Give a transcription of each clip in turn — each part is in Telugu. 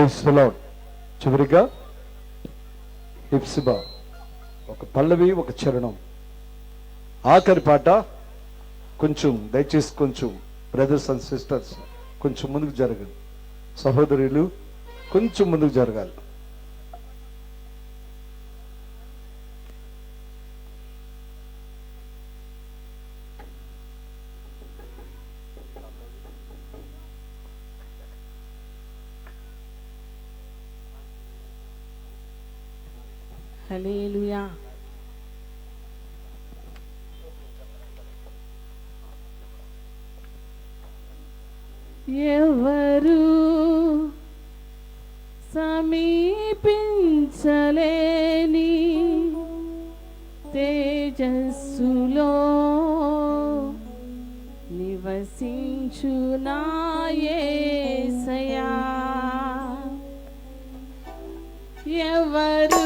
Praise the lord. చివరిగా ఇప్సిబా ఒక పల్లవి ఒక చరణం. ఆఖరి పాట కొంచెం దయచేసి కొంచెం బ్రదర్స్ అండ్ సిస్టర్స్ కొంచెం ముందుకు జరగండి. సహోదరులు కొంచెం ముందుకు జరగాలి. హల్లెలూయా. ఎవరు సమీపించలేని తేజస్సులో నివసించు నా యేసయ్యా. ఎవరు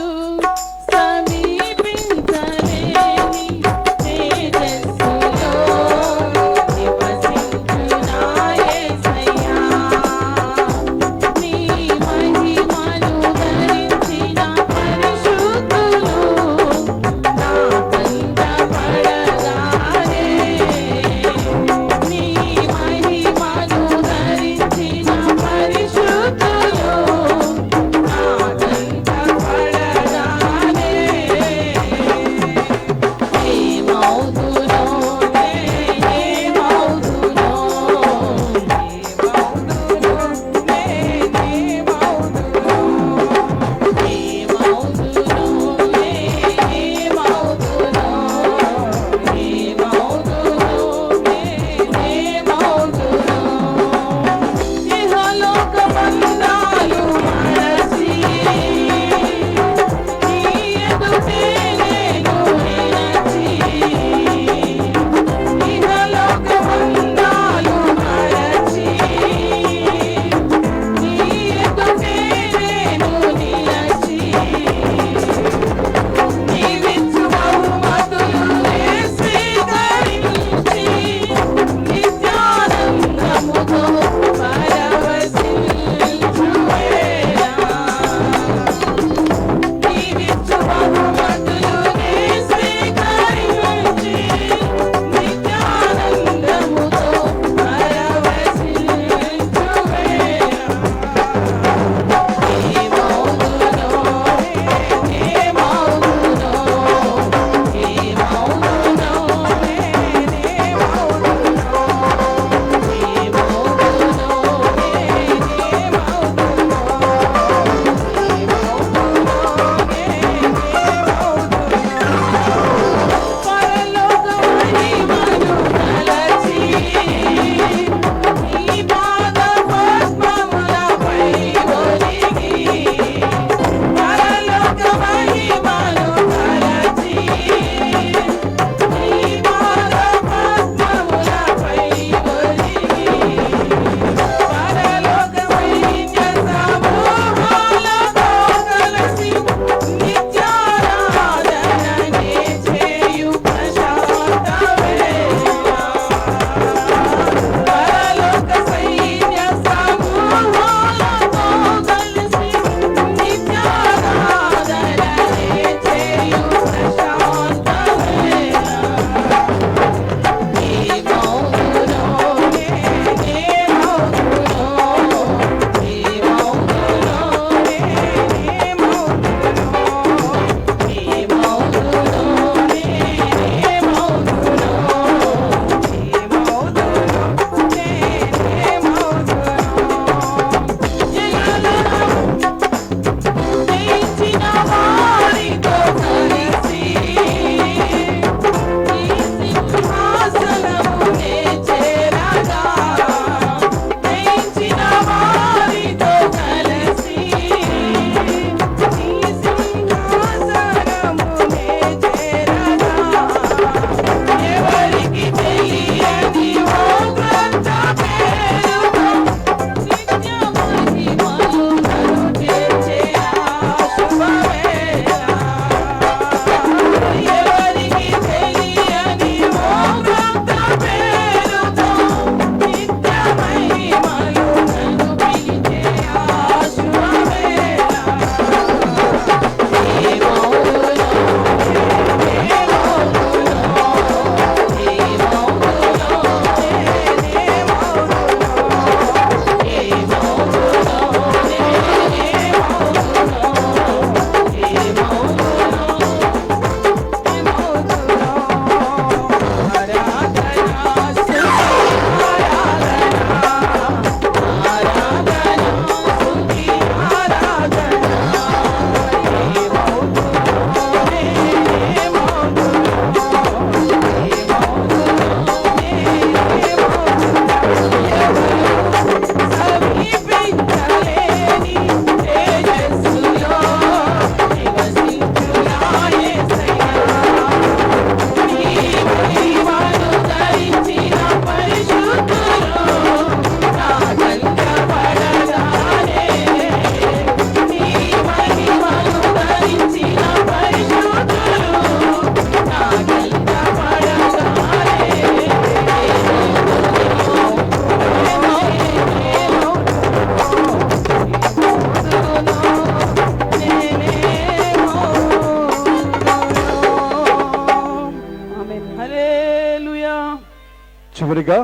చివరిగా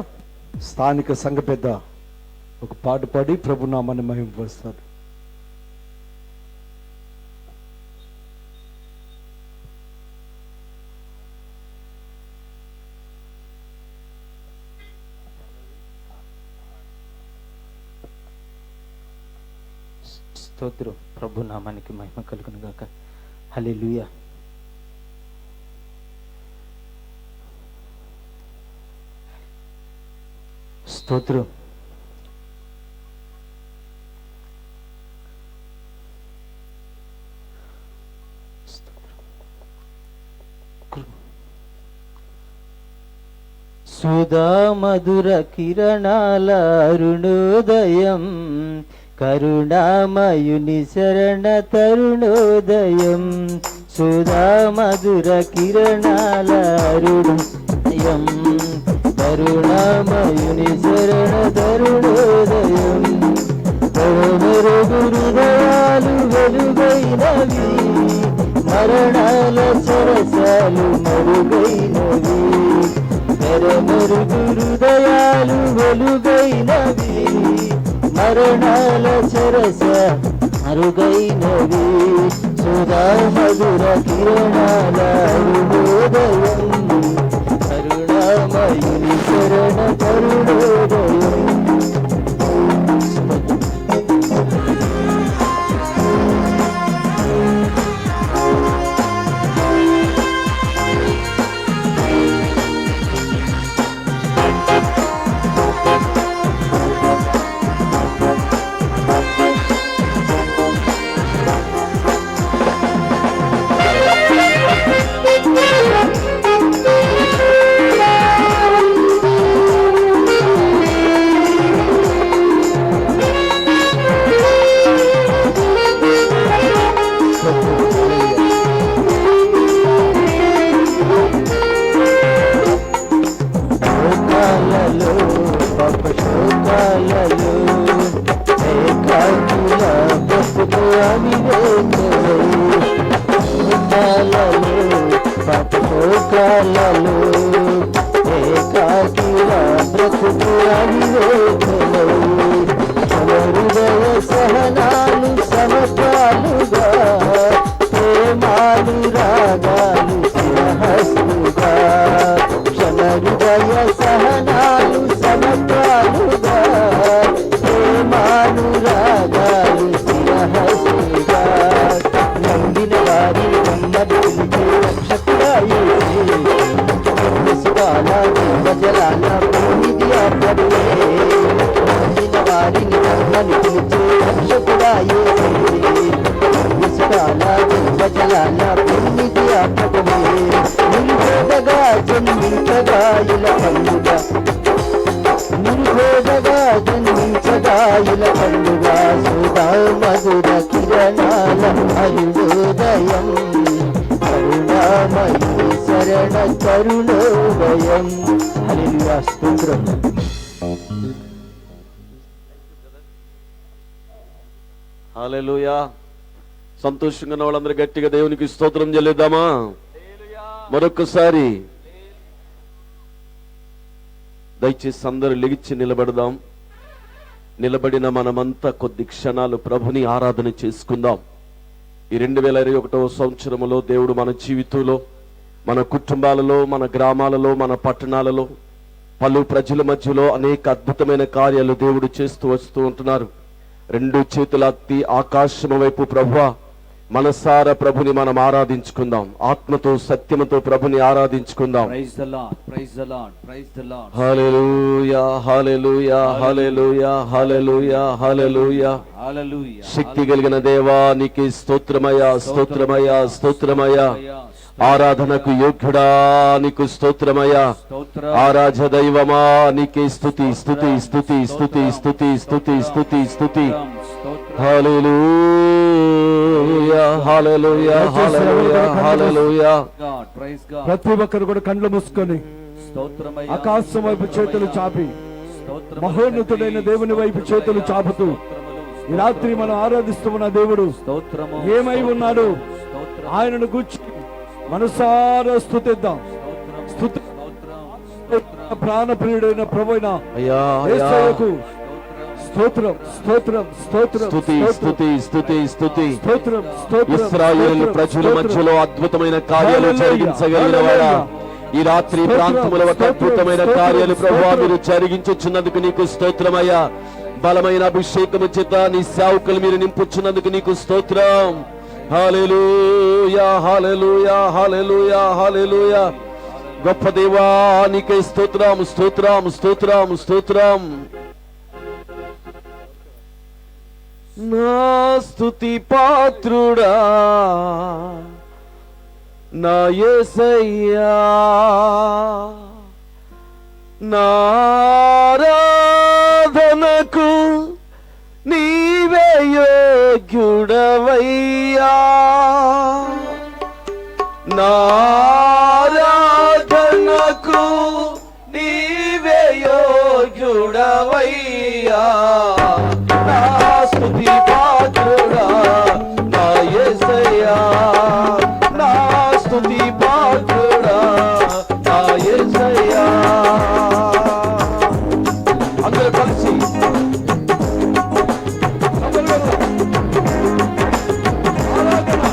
స్థానిక సంఘ పెద్ద ఒక పాట పాడి ప్రభు నామాన్ని మహిమపరుస్తారు. స్తోత్రం. ప్రభు నామానికి మహిమ కలుగును గాక. హల్లెలూయా. స్తోత్రం. సుధా మధుర కిరణాల అరుణోదయం, కరుణామయుని శరణ తరుణోదయం. సుధా మధుర కిరణాల అరుణోదయం, కరుణామయుని శరణ తరుణోదయం. హృదయాలు వెలుగైనవి, మరణాల సరసాలు మరుగైనవి. మెరుగు హృదయాలు వెలుగైనవి, మరణాల సరస మరుగైనవి. సుధా మధుర కిరణాల అరుణోదయం, కరుణామయుని శరణ తరుణోదయం. సహనాలు సమపాలుగా, ప్రేమాలు రాగాలు శిరహస్తుగా. క్షణహృదయ సహనాలు సమపాలుగా, ప్రేమాలు రాగాలు శిరహస్తుగా. నందిన వారి నమ్మది పిలిచే రక్షకుడా యేసే, సుగాల జలాల పూనిది అతడే. నందిన వారిని నమ్మని పిలిచే రక్షకుడా యేసే, సుగాల జలాల పూనిది అతడే. నిరుపేదగా జన్మించగా ఇలా పండుగ, నిరుపేదగా జన్మించగా ఇలా పండుగ. సుధా మధుర కిరణాల అరుణోదయం, కరుణామయుని శరణ తరుణోదయం. హల్లెలూయా. స్తోత్రం. హల్లెలూయా. సంతోషంగా ఉన్న వాళ్ళందరూ గట్టిగా దేవునికి స్తోత్రం చెల్లిద్దామా? మరొకసారి దయచేసి అందరూ లెగిచ్చి నిలబడదాం. నిలబడిన మనమంతా కొద్ది క్షణాలు ప్రభుని ఆరాధన చేసుకుందాం. ఈ 2021వ సంవత్సరములో దేవుడు మన జీవితంలో, మన కుటుంబాలలో, మన గ్రామాలలో, మన పట్టణాలలో, పలు ప్రజల మధ్యలో అనేక అద్భుతమైన కార్యాలు దేవుడు చేస్తూ వస్తూ ఉంటున్నారు. రెండు చేతుల ఎత్తి ఆకాశము వైపు ప్రభువా, మనసారా ప్రభుని మనం ఆరాధించుకుందాం. ఆత్మతో సత్యముతో ప్రభుని ఆరాధించుకుందాం. Praise the Lord, praise the Lord, praise the Lord. Hallelujah, hallelujah, hallelujah, hallelujah, hallelujah. Hallelujah. శక్తి కలిగిన దేవా నీకే స్తోత్రమయ్యా, స్తోత్రమయ్యా, స్తోత్రమయ్యా. ఆరాధనకు యోగ్యుడా నీకు స్తోత్రమయ్యా. ఆరాధ దైవమా నీకే స్తుతి, స్తుతి, స్తుతి, స్తుతి, స్తుతి, స్తుతి, స్తుతి, స్తుతి. హల్లెలూయా, హల్లెలూయా, హల్లెలూయా, హల్లెలూయా. God, praise God. ప్రతి ఒక్కరు కూడా కళ్ళు మూసుకొని స్తోత్రమయ్యా. ఆకాశం వైపు చేతులు చాపి, మహోన్నతుడైన దేవుని వైపు చేతులు చాపుతూ ఈ రాత్రి మనం ఆరాధిస్తున్న దేవుడు స్తోత్రము. ఏమై ఉన్నాడు, ఆయనను గూర్చి మనసారా స్తుతిద్దాం. స్తుతి ప్రాణప్రియుడైన ప్రభువైన అయ్యా యేసయ్యకు స్తోత్రం స్తోత్రం స్తోత్రం స్తుతి స్తుతి స్తుతి స్తుతి స్తోత్రం స్తోత్రం ఇశ్రాయేలు ప్రజల మధ్యలో అద్భుతమైన కార్యాలు హల్లెలూయా, జరిగించగలిగిన వాడా, ఈ రాత్రి స్తోత్రం, ప్రాంతముల ఒక స్తోత్రం, అద్భుతమైన స్తోత్రం, కార్యాలు ప్రభువా స్తోత్రం. మీరు జరిగించుచున్నందుకు నీకు స్తోత్రమయ్యా. బలమైన అభిషేకము చేత నీ సేవకులు మీరు నింపుచున్నందుకు నీకు స్తోత్రం. హల్లెలూయా హల్లెలూయా హల్లెలూయా హల్లెలూయా. గొప్ప దేవా నీకే స్తోత్రం స్తోత్రం స్తోత్రం స్తోత్రం. నా స్తుతి పాత్రుడా నా యేసయ్యా, నా ఆరాధనకు నీవే యోగ్యుడవయ్యా, నా ఆరాధనకు నీవే యోగ్యుడవయ్యా. నా స్తుతి పాత్రుడా నా యేసయ్యా, నా స్తుతి పాత్రుడా నా యేసయ్యా. అందరూ కలిసి ఆరాధన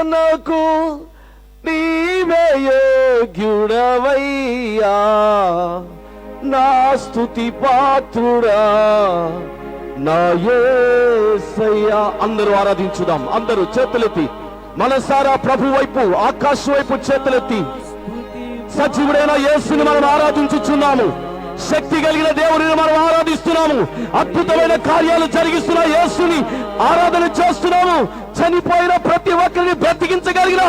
ఆరాధనకు నీవే యోగ్యుడవయ్యా, నా స్తుతి పాత్రుడా నా యేసయ్యా. అందరూ ఆరాధించుదాం, అందరూ చేతులెత్తి మనసారా ప్రభు వైపు, ఆకాశం వైపు చేతులెత్తి సజీవుడైన యేసుని మనం ఆరాధించుచున్నాము. శక్తి కలిగిన దేవుడిని మనం ఆరాధిస్తున్నాము. అద్భుతమైన కార్యాలు జరిగిస్తున్న యేసుని ఆరాధన చేస్తున్నాము. చనిపోయిన ప్రతి ఒక్కరిని బ్రతికించగలిగిన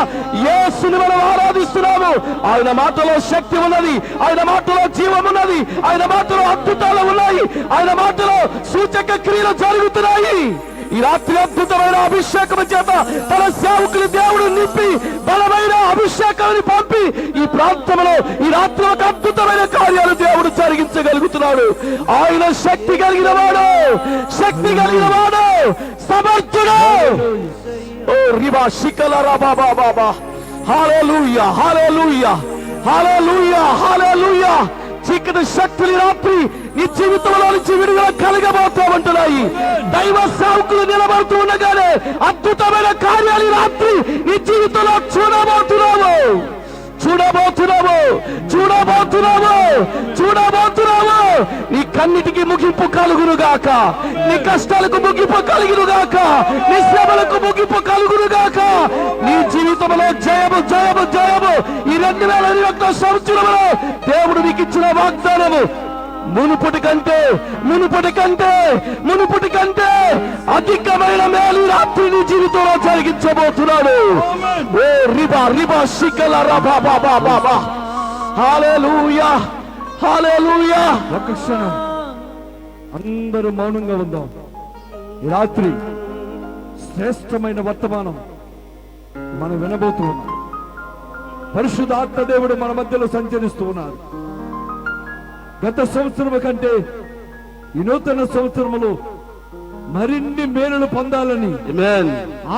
యేసుని మనం ఆరాధిస్తున్నాము. ఆయన మాటలో శక్తి ఉన్నది, ఆయన మాటలో జీవం ఉన్నది, ఆయన మాటలో అద్భుతాలు ఉన్నాయి, ఆయన మాటలో సూచక క్రియలు జరుగుతున్నాయి. ఈ రాత్రి అద్భుతమైన అభిషేకం చేత తన సేవకులు దేవుడు నింపి బలమైన అభిషేకాన్ని పంపి ఈ ప్రాంతంలో ఈ రాత్రి ఒక అద్భుతమైన కార్యాలు దేవుడు జరిగించగలుగుతున్నాడు. ఆయన శక్తి కలిగిన వాడు, శక్తి కలిగిన వాడు, సమర్థుడు. ఓ రిబా శికల రబా బాబా. హల్లెలూయా, హల్లెలూయా, హల్లెలూయా, హల్లెలూయా. చీకటి శక్తులు రాత్రి నీ జీవితంలో నుంచి విడుదల కలగబోతూ ఉంటున్నాయి. దైవ సేవకులు నిలబడుతూ ఉండగానే అద్భుతమైన కార్యాలు రాత్రి నీ జీవితంలో చూడబోతున్నావు, చూడబోతున్నావు, చూడబోతున్నావు, చూడబోతున్నావు. నీ కన్నిటికి ముగింపు కలుగునుగాక, నీ కష్టాలకు ముగింపు కలుగునుగాక, నీ శ్రమలకు ముగింపు కలుగునుగాక. నీ జీవితంలో జయము, జయము, జయము. ఈ 2021 సంవత్సరంలో దేవుడు నీకు ఇచ్చిన వాగ్దానము మునుపటి కంటే, మునుపటి కంటే, మునుపటి కంటే అధికమైన మేలు రాత్రి నీ జీవితంలో జరిగించబోతున్నాడు. ఓ రిబా రిబా శికల రబా బాబా బాబా. హల్లెలూయా, హల్లెలూయా. ఒక క్షణం అందరూ మౌనంగా ఉందాం. ఈ రాత్రి శ్రేష్టమైన వర్తమానం మనం వినబోతూ ఉన్నాం. పరిశుద్ధాత్మ దేవుడు మన మధ్యలో సంచరిస్తూ ఉన్నారు. గత సంవత్సరం కంటే ఈ నూతన సంవత్సరములో మరిన్ని మేలులు పొందాలని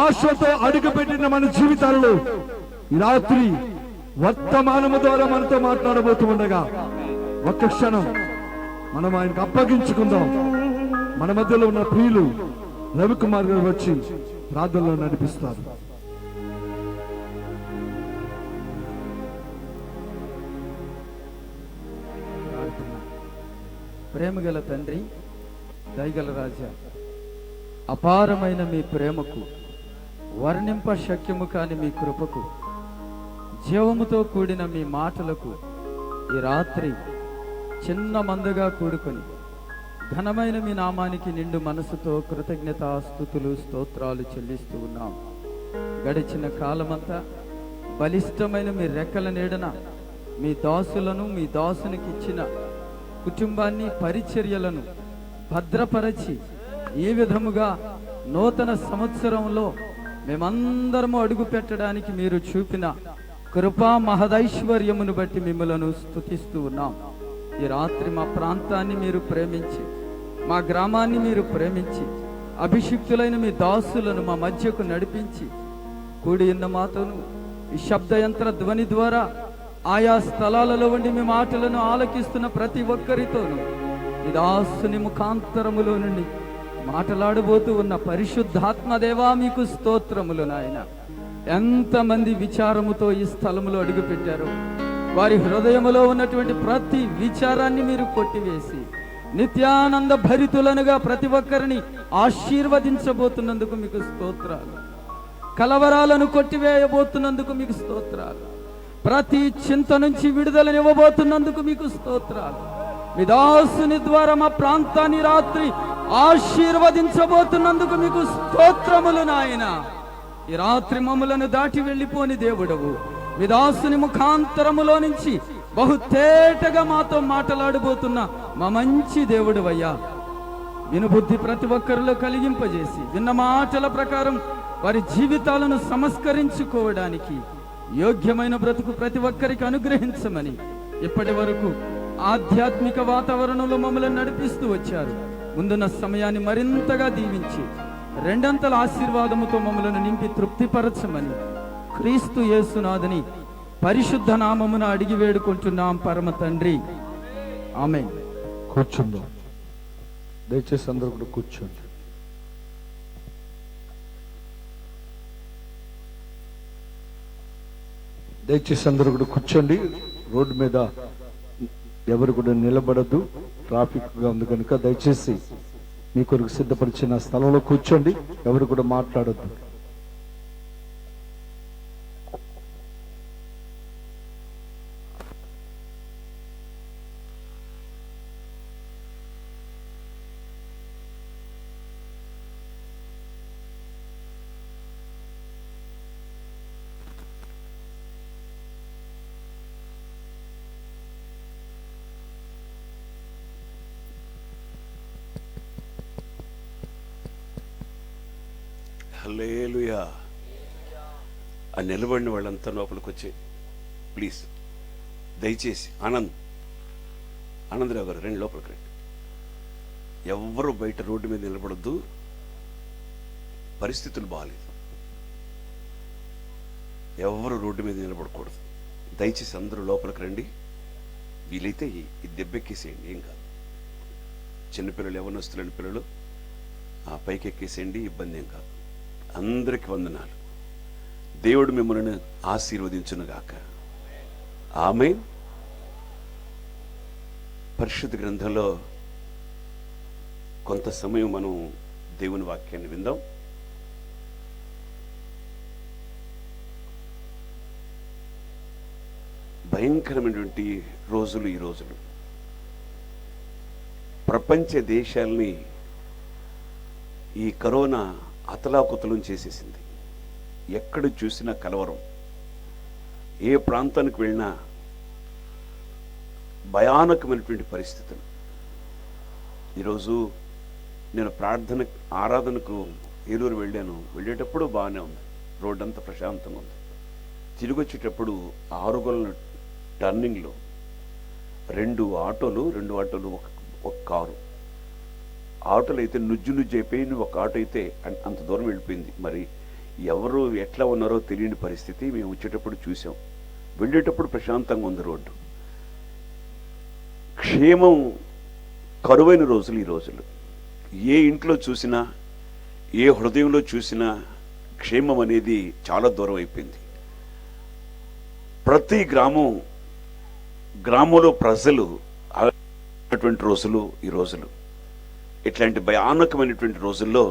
ఆశతో అడుగుపెట్టిన మన జీవితాల్లో ఈ రాత్రి వర్తమానము ద్వారా మనతో మాట్లాడబోతూ ఉండగా ఒక్క క్షణం మనం ఆయనకు అప్పగించుకుందాం. మన మధ్యలో ఉన్న ప్రియులు రవికుమార్ గారు వచ్చి ప్రార్థనలో నడిపిస్తారు. ప్రేమగల తండ్రి, దయగల రాజా, అపారమైన మీ ప్రేమకు, వర్ణింప శక్యము కాని మీ కృపకు, జీవముతో కూడిన మీ మాటలకు ఈ రాత్రి చిన్న మందుగా కూడుకొని ఘనమైన మీ నామానికి నిండు మనసుతో కృతజ్ఞతాస్తుతులు స్తోత్రాలు చెల్లిస్తూ ఉన్నాం. గడిచిన కాలమంతా బలిష్టమైన మీ రెక్కల నీడన మీ దాసులను, మీ దాసునికి ఇచ్చిన కుటుంబాన్ని, పరిచర్యలను భద్రపరచి ఈ విధముగా నూతన సంవత్సరంలో మేమందరము అడుగు పెట్టడానికి మీరు చూపిన కృపా మహదైశ్వర్యమును బట్టి మిమ్మలను స్తుతిస్తూ ఉన్నాం. ఈ రాత్రి మా ప్రాంతాన్ని మీరు ప్రేమించి, మా గ్రామాన్ని మీరు ప్రేమించి, అభిషిక్తులైన మీ దాసులను మా మధ్యకు నడిపించి, కూడి ఉన్న మాతోను ఈ శబ్దయంత్ర ధ్వని ద్వారా ఆయా స్థలాలలో ఉండి మీ మాటలను ఆలకిస్తున్న ప్రతి ఒక్కరితోనూ ఈ దాసుని ముఖాంతరములో నుండి మాట్లాడబోతూ ఉన్న పరిశుద్ధాత్మదేవా మీకు స్తోత్రములు నాయన. ఎంతమంది విచారముతో ఈ స్థలములో అడుగుపెట్టారో వారి హృదయములో ఉన్నటువంటి ప్రతి విచారాన్ని మీరు కొట్టివేసి నిత్యానంద భరితులనుగా ప్రతి ఒక్కరిని ఆశీర్వదించబోతున్నందుకు మీకు స్తోత్రాలు. కలవరాలను కొట్టివేయబోతున్నందుకు మీకు స్తోత్రాలు. ప్రతి చింత నుంచి విడుదలనివ్వబోతున్నందుకు మీకు స్తోత్రాలు. మీ దాసుని ద్వారా మా ప్రాంతాన్ని రాత్రి ఆశీర్వదించబోతున్నందుకు మీకు స్తోత్రములు నాయన. ఈ రాత్రి మమ్ములను దాటి వెళ్ళిపోని దేవుడవు, మీ దాసుని ముఖాంతరములో నుంచి బహుతేటగా మాతో మాట్లాడబోతున్న మా మంచి దేవుడు అయ్యా. వినుబుద్ధి ప్రతి ఒక్కరిలో కలిగింపజేసి విన్న మాటల ప్రకారం వారి జీవితాలను సంస్కరించుకోవడానికి యోగ్యమైన బ్రతుకు ప్రతి ఒక్కరికి అనుగ్రహించమని ఇప్పటి వరకు ఆధ్యాత్మిక వాతావరణంలో మమ్మల్ని నడిపిస్తూ వచ్చారు. ముందున్న సమయాన్ని మరింతగా దీవించి రెండంతల ఆశీర్వాదముతో మమ్మల్ని నింపి తృప్తిపరచమని క్రీస్తు యేసునాథుని పరిశుద్ధ నామమున అడిగి వేడుకుంటున్నాం పరమ తండ్రి, ఆమేన్. కూర్చుందాం, దయచేసి అందరూ కూడా కూర్చోండి. దయచేసి అందరూ కూడా కూర్చోండి. రోడ్డు మీద ఎవరు కూడా నిలబడద్దు, ట్రాఫిక్గా ఉంది కనుక దయచేసి మీ కొరకు సిద్ధపరిచిన స్థలంలో కూర్చోండి. ఎవరు కూడా మాట్లాడొద్దు. హల్లెలూయా. ఆ నిలబడిన వాళ్ళంతా లోపలికి వచ్చి ప్లీజ్ దయచేసి ఆనందరావు గారు రండి, లోపలికి రండి. ఎవ్వరు బయట రోడ్డు మీద నిలబడద్దు, పరిస్థితులు బాగాలేదు. ఎవరు రోడ్డు మీద నిలబడకూడదు. దయచేసి అందరూ లోపలికి రండి. వీలైతే ఈ దెబ్బెక్కేసేయండి, ఏం కాదు. చిన్నపిల్లలు, యవ్వనస్తులని పిల్లలు ఆ పైకి ఎక్కేసేయండి, ఇబ్బంది ఏం కాదు. అందరికి వందనాలు. దేవుడు మిమ్మల్ని ఆశీర్వదించునుగాక. ఆమేన్. పరిశుద్ధ గ్రంథంలో కొంత సమయం మనం దేవుని వాక్యాన్ని విందాం. భయంకరమైనటువంటి రోజులు ఈ రోజులు. ప్రపంచ దేశాలని ఈ కరోనా అతలాకుతలం చేసేసింది. ఎక్కడ చూసినా కలవరం, ఏ ప్రాంతానికి వెళ్ళినా భయానకమైనటువంటి పరిస్థితులు. ఈరోజు నేను ఆరాధనకు ఏలూరు వెళ్ళాను. వెళ్ళేటప్పుడు బాగానే ఉంది, రోడ్డు అంతా ప్రశాంతంగా ఉంది. తిరిగి వచ్చేటప్పుడు ఆరుగొల టర్నింగ్లో రెండు ఆటోలు ఒక కారు. ఆటోలు అయితే నుజ్జు అయిపోయింది, ఒక ఆటో అయితే అంత దూరం వెళ్ళిపోయింది. మరి ఎవరు ఎట్లా ఉన్నారో తెలియని పరిస్థితి. మేము వచ్చేటప్పుడు చూసాం, వెళ్ళేటప్పుడు ప్రశాంతంగా ఉంది రోడ్డు. క్షేమం కరువైన రోజులు ఈ రోజులు. ఏ ఇంట్లో చూసినా, ఏ హృదయంలో చూసినా క్షేమం అనేది చాలా దూరం అయిపోయింది. ప్రతి గ్రామంలో ప్రజలు అటువంటి రోజులు ఈ రోజులు. ఇట్లాంటి భయానకమైనటువంటి రోజుల్లో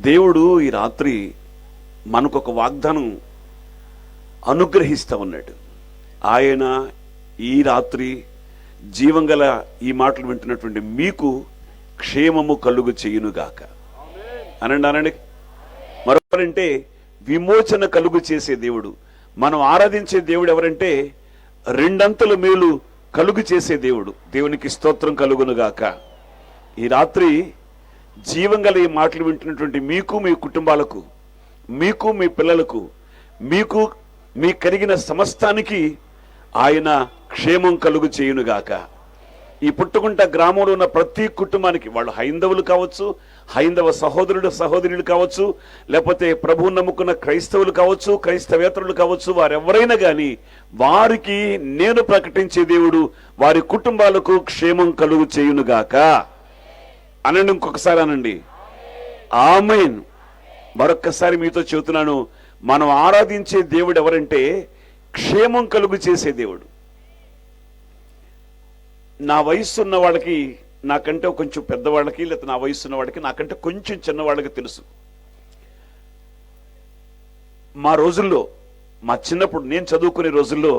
దేవుడు ఈ రాత్రి మనకొక వాగ్దానం అనుగ్రహిస్తా ఉన్నాడు. ఆయన ఈ రాత్రి జీవంగల ఈ మాటలు వింటున్నటువంటి మీకు క్షేమము కలుగు చేయునుగాక. అనండి. మరొకరంటే విమోచన కలుగు చేసే దేవుడు. మనం ఆరాధించే దేవుడు ఎవరంటే రెండంతల మేలు కలుగు చేసే దేవుడు. దేవునికి స్తోత్రం కలుగునుగాక. ఈ రాత్రి జీవంగల ఈ మాటలు వింటున్నటువంటి మీకు, మీ కుటుంబాలకు, మీకు, మీ పిల్లలకు, మీకు కలిగిన సమస్తానికి ఆయన క్షేమం కలుగు చేయునుగాక. ఈ పుట్టుకుంట గ్రామంలో ఉన్న ప్రతి కుటుంబానికి, వాళ్ళు హైందవులు కావచ్చు, హైందవ సహోదరులు కావచ్చు, లేకపోతే ప్రభువుని నమ్ముకున్న క్రైస్తవులు కావచ్చు, క్రైస్తవేతరులు కావచ్చు, వారెవరైనా కానీ వారికి నేను ప్రకటించే దేవుడు వారి కుటుంబాలకు క్షేమం కలుగు చేయునుగాక. అనండి, ఇంకొకసారి అనండి. ఆమేన్. మరొక్కసారి మీతో చెబుతున్నాను, మనం ఆరాధించే దేవుడు ఎవరంటే క్షేమం కలుగు చేసే దేవుడు. నా వయస్సు ఉన్న వాళ్ళకి, నాకంటే కొంచెం పెద్దవాళ్ళకి, లేకపోతే నా వయస్సు ఉన్న వాళ్ళకి, నాకంటే కొంచెం చిన్నవాళ్ళకి తెలుసు. మా రోజుల్లో, మా చిన్నప్పుడు నేను చదువుకునే రోజుల్లో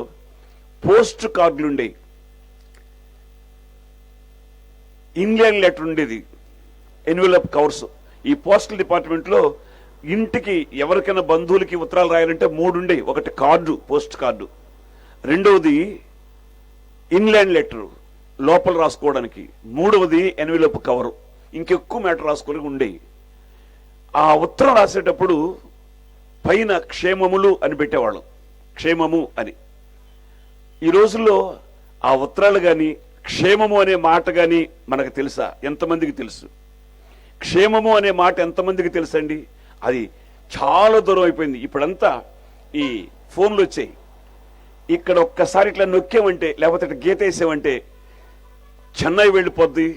పోస్ట్ కార్డులు ఉండేవి. ఇంగ్లాండ్ లెటర్ ఉండేది, ఎన్వెలప్ కవర్స్. ఈ పోస్టల్ డిపార్ట్మెంట్లో ఇంటికి ఎవరికైనా బంధువులకి ఉత్తరాలు రాయాలంటే 3 ఉండేవి. ఒకటి కార్డు, పోస్ట్ కార్డు. రెండవది ఇన్లాండ్ లెటర్, లోపల రాసుకోవడానికి. మూడవది ఎన్వెలప్ కవరు, ఇంకెక్కువ మ్యాటర్ రాసుకోవడానికి ఉండేవి. ఆ ఉత్తరం రాసేటప్పుడు పైన క్షేమములు అని పెట్టేవాళ్ళం, క్షేమము అని. ఈ రోజుల్లో ఆ ఉత్తరాలు కానీ, క్షేమము అనే మాట కానీ మనకు తెలుసా? ఎంతమందికి తెలుసు? క్షేమము అనే మాట ఎంతమందికి తెలుసండి? అది చాలా దూరం అయిపోయింది. ఇప్పుడంతా ఈ ఫోన్లు వచ్చాయి. ఇక్కడ ఒక్కసారి ఇట్లా నొక్కామంటే, లేకపోతే ఇట్లా గీత వేసామంటే చెన్నై వెళ్ళిపోద్ది,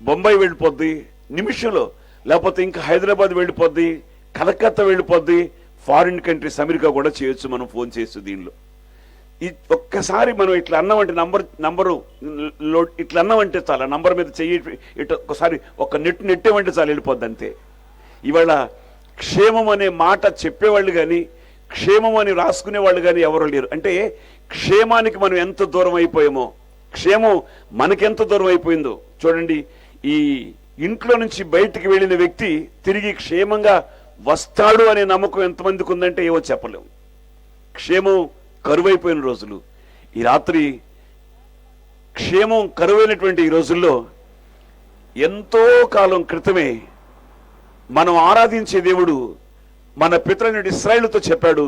బొంబాయి వెళ్ళిపోద్ది నిమిషంలో, లేకపోతే ఇంకా హైదరాబాద్ వెళ్ళిపోద్ది, కలకత్తా వెళ్ళిపోద్ది, ఫారిన్ కంట్రీస్ అమెరికా కూడా చేయొచ్చు మనం ఫోన్ చేస్తూ దీనిలో. ఒక్కసారి మనం ఇట్లా అన్నామంటే నంబరు ఇట్లా అన్నామంటే చాలా, నంబర్ మీద చెయ్యి ఇట్లా ఒక్కసారి ఒక నెట్టేమంటే చాలా వెళ్ళిపోద్ది అంతే. ఇవాళ క్షేమం అనే మాట చెప్పేవాళ్ళు కానీ క్షేమం అని రాసుకునే వాళ్ళు కానీ ఎవరు లేరు. అంటే క్షేమానికి మనం ఎంత దూరం అయిపోయామో, క్షేమం మనకెంత దూరం అయిపోయిందో చూడండి. ఈ ఇంట్లో నుంచి బయటికి వెళ్ళిన వ్యక్తి తిరిగి క్షేమంగా వస్తాడు అనే నమ్మకం ఎంతమందికి ఉందంటే ఏవో చెప్పలేము. క్షేమం కరువైపోయిన రోజులు. ఈ రాత్రి క్షేమం కరువైనటువంటి ఈ రోజుల్లో ఎంతో కాలం క్రితమే మనం ఆరాధించే దేవుడు మన పితరుని ఇశ్రాయేలుతో చెప్పాడు,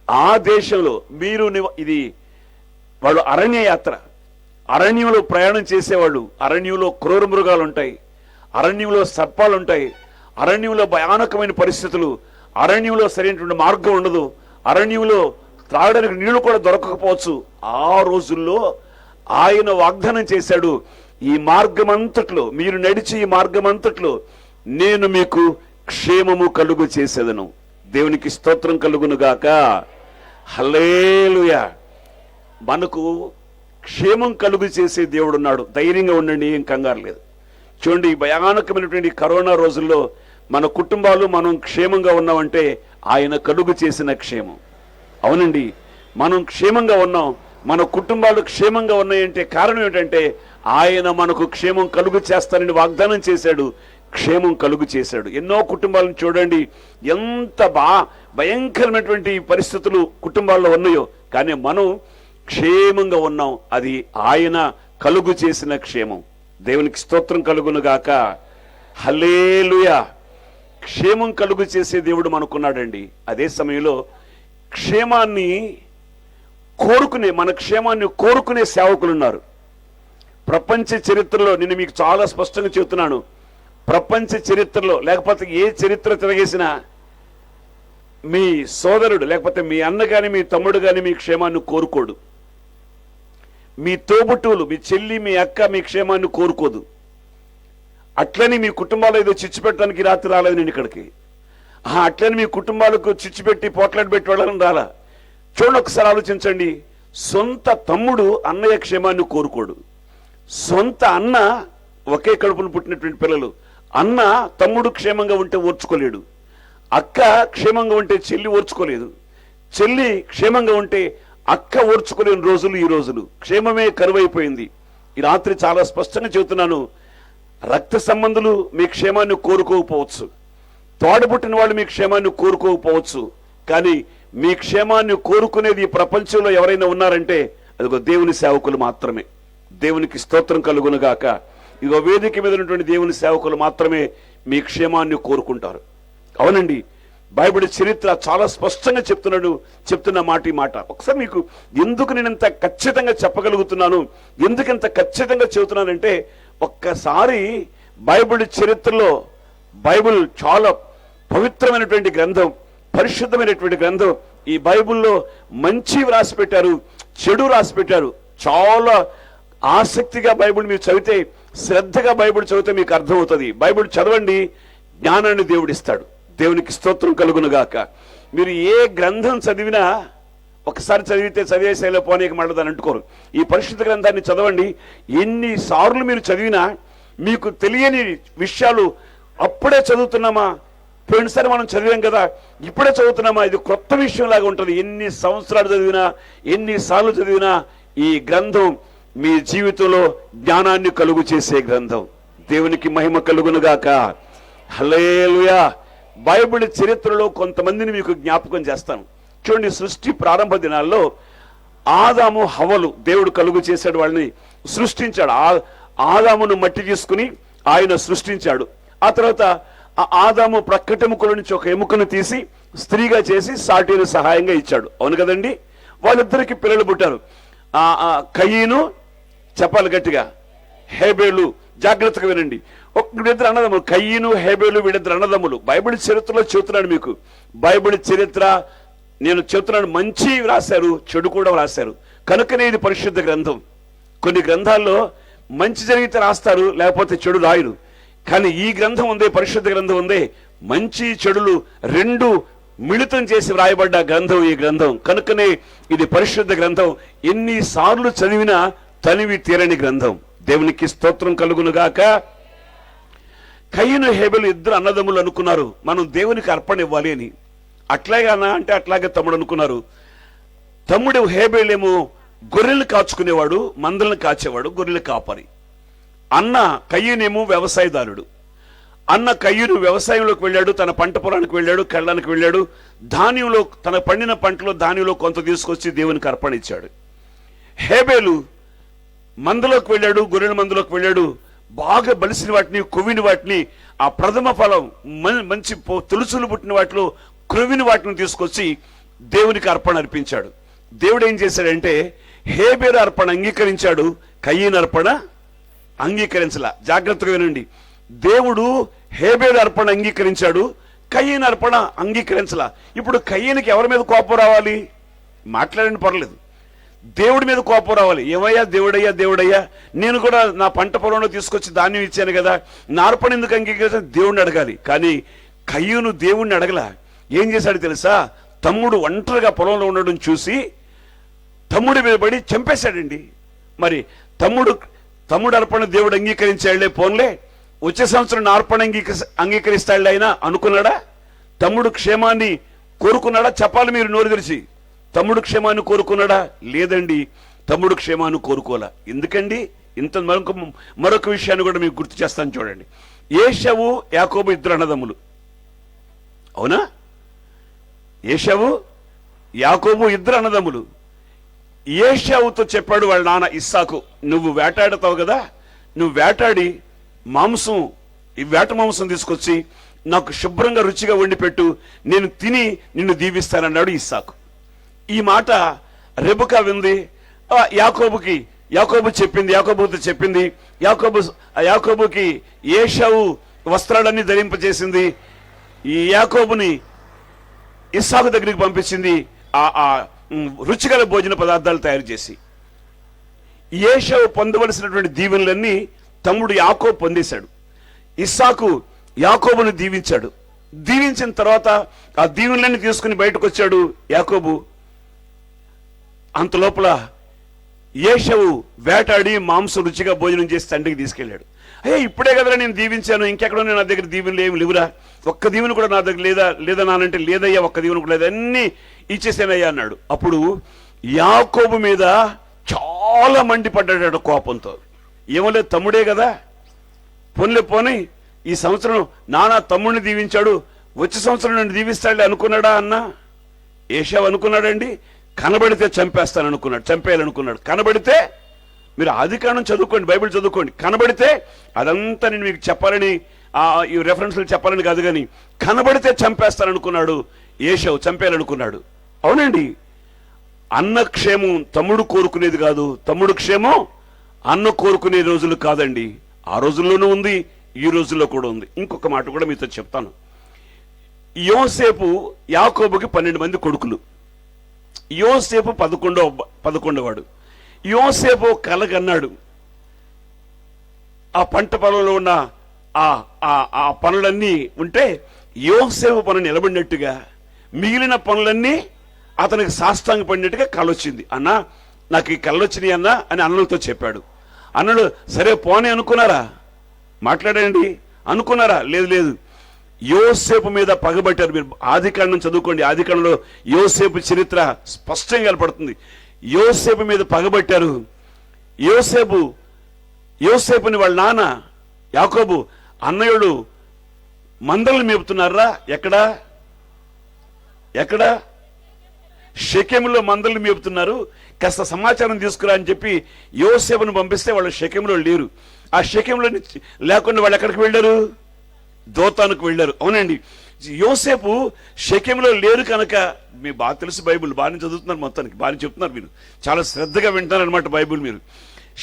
ఆ దేశంలో మీరు ఇది వాళ్ళు అరణ్య యాత్ర, అరణ్యంలో ప్రయాణం చేసేవాళ్ళు, అరణ్యంలో క్రూర మృగాలు ఉంటాయి, అరణ్యంలో సర్పాలు ఉంటాయి, అరణ్యంలో భయానకమైన పరిస్థితులు, అరణ్యంలో సరైనటువంటి మార్గం ఉండదు, అరణ్యంలో త్రాగడానికి నీళ్లు కూడా దొరకకపోవచ్చు. ఆ రోజుల్లో ఆయన వాగ్దానం చేశాడు, ఈ మార్గమంతట్లో మీరు నడిచి ఈ మార్గమంతట్లో నేను మీకు క్షేమము కలుగు చేసేదను. దేవునికి స్తోత్రం కలుగును గాక. హల్లెలూయా. మనకు క్షేమం కలుగు చేసే దేవుడు ఉన్నాడు. ధైర్యంగా ఉండండి, ఏం కంగారు లేదు. చూడండి, భయానకమైనటువంటి కరోనా రోజుల్లో మన కుటుంబాలు మనం క్షేమంగా ఉన్నామంటే ఆయన కలుగు చేసిన క్షేమం. అవునండి, మనం క్షేమంగా ఉన్నాం, మన కుటుంబాలు క్షేమంగా ఉన్నాయంటే కారణం ఏంటంటే ఆయన మనకు క్షేమం కలుగు చేస్తానని వాగ్దానం చేశాడు, క్షేమం కలుగు చేశాడు. ఎన్నో కుటుంబాలను చూడండి, ఎంత భయంకరమైనటువంటి పరిస్థితులు కుటుంబాల్లో ఉన్నాయో, కానీ మనం క్షేమంగా ఉన్నాం. అది ఆయన కలుగు చేసిన క్షేమం. దేవునికి స్తోత్రం కలుగును గాక. హల్లెలూయా. క్షేమం కలుగు చేసే దేవుడు మనకున్నాడండి. అదే సమయంలో క్షేమాన్ని కోరుకునే, మన క్షేమాన్ని కోరుకునే సేవకులు ఉన్నారు. ప్రపంచ చరిత్రలో నేను మీకు చాలా స్పష్టంగా చెబుతున్నాను, ప్రపంచ చరిత్రలో లేకపోతే ఏ చరిత్ర తిరగేసినా మీ సోదరుడు లేకపోతే మీ అన్న కానీ మీ తమ్ముడు కానీ మీ క్షేమాన్ని కోరుకోడు. మీ తోబుట్టువులు, మీ చెల్లి, మీ అక్క మీ క్షేమాన్ని కోరుకోదు. అట్లని మీ కుటుంబాలు ఏదో చిచ్చు పెట్టడానికి రాత్రి రాలేదు నేను ఇక్కడికి. అట్లని మీ కుటుంబాలకు చిచ్చు పెట్టి పోట్లాడి పెట్టి వెళ్ళాలని రాలా. చూడండి, ఒకసారి ఆలోచించండి. సొంత తమ్ముడు అన్నయ్య క్షేమాన్ని కోరుకోడు. సొంత అన్న, ఒకే కడుపును పుట్టినటువంటి పిల్లలు, అన్న తమ్ముడు క్షేమంగా ఉంటే ఓర్చుకోలేడు. అక్క క్షేమంగా ఉంటే చెల్లి ఓర్చుకోలేదు. చెల్లి క్షేమంగా ఉంటే అక్క ఓర్చుకోలేని రోజులు ఈ రోజులు. క్షేమమే కరువైపోయింది. ఈ రాత్రి చాలా స్పష్టంగా చెబుతున్నాను, రక్త సంబంధులు మీ క్షేమాన్ని కోరుకోకపోవచ్చు, తోడబుట్టిన వాళ్ళు మీ క్షేమాన్ని కోరుకోకపోవచ్చు, కానీ మీ క్షేమాన్ని కోరుకునేది ఈ ప్రపంచంలో ఎవరైనా ఉన్నారంటే అదిగో దేవుని సేవకులు మాత్రమే. దేవునికి స్తోత్రం కలుగును గాక. ఇదిగో వేదిక మీద ఉన్నటువంటి దేవుని సేవకులు మాత్రమే మీ క్షేమాన్ని కోరుకుంటారు. అవునండి, బైబిల్ చరిత్ర చాలా స్పష్టంగా చెప్తున్న మాట ఈ మాట. ఒకసారి మీకు ఎందుకు నేను ఇంత ఖచ్చితంగా చెప్పగలుగుతున్నాను, ఎందుకు ఇంత ఖచ్చితంగా చెబుతున్నానంటే, ఒక్కసారి బైబిల్ చరిత్రలో, బైబిల్ చాలా పవిత్రమైనటువంటి గ్రంథం, పరిశుద్ధమైనటువంటి గ్రంథం. ఈ బైబిల్లో మంచి రాసి పెట్టారు, చెడు రాసి పెట్టారు. చాలా ఆసక్తిగా బైబిల్ మీరు చదివితే, శ్రద్ధగా బైబిల్ చదివితే మీకు అర్థమవుతుంది. బైబిల్ చదవండి, జ్ఞానాన్ని దేవుడిస్తాడు. దేవునికి స్తోత్రం కలుగును గాక. మీరు ఏ గ్రంథం చదివినా ఒకసారి చదివితే చదివేసేలో పోనీకి మళ్ళదని అంటుకోరు. ఈ పరిశుద్ధ గ్రంథాన్ని చదవండి. ఎన్నిసార్లు మీరు చదివినా మీకు తెలియని విషయాలు అప్పుడే చదువుతున్నామా, పోయినసారి మనం చదివాం కదా ఇప్పుడే చదువుతున్నామా, ఇది కొత్త విషయం లాగా ఉంటుంది. ఎన్ని సంవత్సరాలు చదివినా, ఎన్నిసార్లు చదివినా ఈ గ్రంథం మీ జీవితంలో జ్ఞానాన్ని కలుగు చేసే గ్రంథం. దేవునికి మహిమ కలుగును గాక. హల్లెలూయా. బైబిల్ చరిత్రలో కొంతమందిని మీకు జ్ఞాపకం చేస్తాను. చూడండి, సృష్టి ప్రారంభ దినాల్లో ఆదాము హవ్వలు దేవుడు కలుగు చేశాడు, వాళ్ళని సృష్టించాడు. ఆదామును మట్టి తీసుకుని ఆయన సృష్టించాడు. ఆ తర్వాత ఆ ఆదాము ప్రక్కటెముకల నుంచి ఒక ఎముకను తీసి స్త్రీగా చేసి సాటిని సహాయంగా ఇచ్చాడు. అవును కదండి. వాళ్ళిద్దరికి పిల్లలు పుట్టారు. కయీను, చెప్పాలి గట్టిగా, హేబేలు. జాగ్రత్తగా వినండి, వీళ్ళిద్దరు అన్నదమ్ములు, కయీను హేబేలు, వీళ్ళిద్దరు అన్నదమ్ములు. బైబిల్ చరిత్రలో చెబుతున్నాను మీకు. బైబిల్ చరిత్ర నేను చెబుతున్నాను, మంచి రాశారు, చెడు కూడా రాశారు. కనుకనే ఇది పరిశుద్ధ గ్రంథం. కొన్ని గ్రంథాల్లో మంచి జరిగితే రాస్తారు, లేకపోతే చెడు రాయరు. కానీ ఈ గ్రంథం ఉందే, పరిశుద్ధ గ్రంథం ఉందే, మంచి చెడులు రెండు మిళితం చేసి వ్రాయబడ్డ గ్రంథం ఈ గ్రంథం. కనుకనే ఇది పరిశుద్ధ గ్రంథం. ఎన్నిసార్లు చదివినా తనివి తీరని గ్రంథం. దేవునికి స్తోత్రం కలుగునుగాక. కయ్యను హేబెలు ఇద్దరు అన్నదమ్ములు అనుకున్నారు మనం దేవునికి అర్పణ ఇవ్వాలి అని. అట్లాగే అన్న అంటే అట్లాగే తమ్ముడు అనుకున్నారు. తమ్ముడు హేబెలేమో గొర్రెలు కాచుకునేవాడు, మందలను కాచేవాడు, గొర్రెలు కాపరి. అన్న కయ్యనేమో వ్యవసాయదారుడు. అన్న కయ్యూరు వ్యవసాయంలోకి వెళ్ళాడు, తన పంట పొలానికి వెళ్ళాడు, కళ్ళానికి వెళ్ళాడు. ధాన్యంలో తన పండిన పంటలో ధాన్యంలో కొంత తీసుకొచ్చి దేవునికి అర్పణ ఇచ్చాడు. హేబేలు మందలోకి వెళ్ళాడు, గొర్రెల మందలోకి వెళ్ళాడు. బాగా బలిసిన వాటిని, కొవ్విన వాటిని, ఆ ప్రథమ ఫలం మంచి తులుసులు పుట్టిన వాటిలో క్రొవ్విన వాటిని తీసుకొచ్చి దేవునికి అర్పణ అర్పించాడు. దేవుడు ఏం చేశాడంటే హేబేలు అర్పణ అంగీకరించాడు, కయ్యను అర్పణ అంగీకరించలా. జాగ్రత్తగా వినండి. దేవుడు హేబేలు అర్పణ అంగీకరించాడు, కయ్యను అర్పణ అంగీకరించలా. ఇప్పుడు కయ్యనికి ఎవరి మీద కోపం రావాలి? మాట్లాడండి, పర్లేదు. దేవుడి మీద కోపం రావాలి. ఏమయ్యా దేవుడయ్యా, దేవుడయ్యా నేను కూడా నా పంట పొలంలో తీసుకొచ్చి ధాన్యం ఇచ్చాను కదా, నా అర్పణ ఎందుకు అంగీకరించాను? దేవుడిని అడగాలి. కానీ కయ్యూను దేవుణ్ణి అడగల. ఏం చేశాడు తెలుసా? తమ్ముడు ఒంటరిగా పొలంలో ఉండడం చూసి తమ్ముడి మీద పడి చంపేశాడండి. మరి తమ్ముడు అర్పణ దేవుడు అంగీకరించాడులే, పోన్లే వచ్చే సంవత్సరం నా అర్పణ అంగీకరిస్తాడులే అయినా అనుకున్నాడా? తమ్ముడు క్షేమాన్ని కోరుకున్నాడా? చెప్పాలి మీరు నోరు తెరిచి. తమ్ముడు క్షేమాన్ని కోరుకున్నాడా? లేదండి, తమ్ముడు క్షేమాన్ని కోరుకోలే. ఎందుకండి? ఇంత మరొక విషయాన్ని కూడా మీకు గుర్తు చేస్తాను చూడండి. ఏశావు యాకోబు ఇద్దరు అన్నదమ్ములు, అవునా? ఏశావు యాకోబు ఇద్దరు అన్నదమ్ములు. ఏశావుతో చెప్పాడు వాళ్ళ నాన్న ఇస్సాకు, నువ్వు వేటాడతావు కదా, నువ్వు వేటాడి మాంసం, ఈ వేట మాంసం తీసుకొచ్చి నాకు శుభ్రంగా రుచిగా వండి పెట్టు, నేను తిని నిన్ను దీవిస్తానన్నాడు ఇస్సాకు. ఈ మాట రెబెకా వింది. యాకోబుతో చెప్పింది. యాకోబుకి ఏశావు వస్త్రాలన్నీ ధరింపచేసింది. ఈ యాకోబుని ఇస్సాకు దగ్గరికి పంపించింది ఆ రుచిగల భోజన పదార్థాలు తయారు చేసి. ఏశావు పొందవలసినటువంటి దీవెనలన్నీ తమ్ముడు యాకోబు పొందేశాడు. ఇస్సాకు యాకోబుని దీవించాడు. దీవించిన తర్వాత ఆ దీవెనలన్నీ తీసుకుని బయటకు వచ్చాడు యాకోబు. అంత లోపల ఏశావు వేటాడి మాంసం రుచిగా భోజనం చేసి తండ్రికి తీసుకెళ్ళాడు. అయ్యే ఇప్పుడే కదరా నేను దీవించాను, ఇంకెక్కడో నా దగ్గర దీవెనలు ఏమి లేవురా, ఒక్క దీవెన కూడా నా దగ్గర లేదా నానంటే లేదయ్యా, ఒక్క దీవెన కూడా లేదా, అన్నీ ఇచ్చేసానయ్యా అన్నాడు. అప్పుడు యాకోబు మీద చాలా మండిపడ్డాడు కోపంతో. ఏమలేదు, తమ్ముడే కదా, పోనీ ఈ సంవత్సరం నాన్న తమ్ముడిని దీవించాడు, వచ్చే సంవత్సరం నన్ను దీవిస్తాడులే అనుకున్నాడా అన్న? ఏశావు అనుకున్నాడండి? కనబడితే చంపేయాలనుకున్నాడు. కనబడితే, మీరు ఆదికాండం చదువుకోండి, బైబిల్ చదువుకోండి, కనబడితే అదంతా నేను మీకు చెప్పాలని ఈ రెఫరెన్స్లు చెప్పాలని కాదు, కానీ కనబడితే చంపేస్తాననుకున్నాడు ఏశావు, చంపేయాలనుకున్నాడు. అవునండి, అన్న క్షేమం తమ్ముడు కోరుకునేది కాదు, తమ్ముడు క్షేమం అన్న కోరుకునే రోజులు కాదండి. ఆ రోజుల్లోనూ ఉంది, ఈ రోజుల్లో కూడా ఉంది. ఇంకొక మాట కూడా మీతో చెప్తాను. యోసేపు యాకోబుకి 12 మంది కొడుకులు. యోసేపు 11వాడు. యోసేపు కలగన్నాడు. ఆ పంట పొలంలో ఉన్న ఆ పనులన్నీ ఉంటే యోసేపు పనులు నిలబడినట్టుగా మిగిలిన పనులన్నీ అతనికి సాష్టాంగ పడినట్టుగా కళ్ళొచ్చింది. అన్నా నాకు ఈ కళ్ళొచ్చినాయి అన్నా అని అన్నలతో చెప్పాడు. అన్నలు సరే పోనీ అనుకున్నారా? మాట్లాడండి, అనుకున్నారా? లేదు. యోసేపు మీద పగబట్టారు. మీరు ఆదికాండం చదువుకోండి, ఆదికాండంలో యోసేపు చరిత్ర స్పష్టంగా కనపడుతుంది. యోసేపు మీద పగబట్టారు. యోసేపుని వాళ్ళ నాన్న యాకోబు అన్నయ్యుడు మందలను మేపుతున్నారా? ఎక్కడ? షెకెములో మందలను మేపుతున్నారు, కాస్త సమాచారం తీసుకురా అని చెప్పి యోసేపును పంపిస్తే వాళ్ళు షెకెములో లేరు. ఆ షెకెములో లేకుండా వాళ్ళు ఎక్కడికి వెళ్ళారు? దోతానుకు వెళ్ళారు. అవునండి, యోసేపు షెకెములో లేరు కనుక, మీకు బాగా తెలుసు బైబుల్, బాగానే చదువుతున్నారు, మొత్తానికి బాగానే చెప్తున్నారు, మీరు చాలా శ్రద్ధగా వింటున్నారు అనమాట బైబుల్. మీరు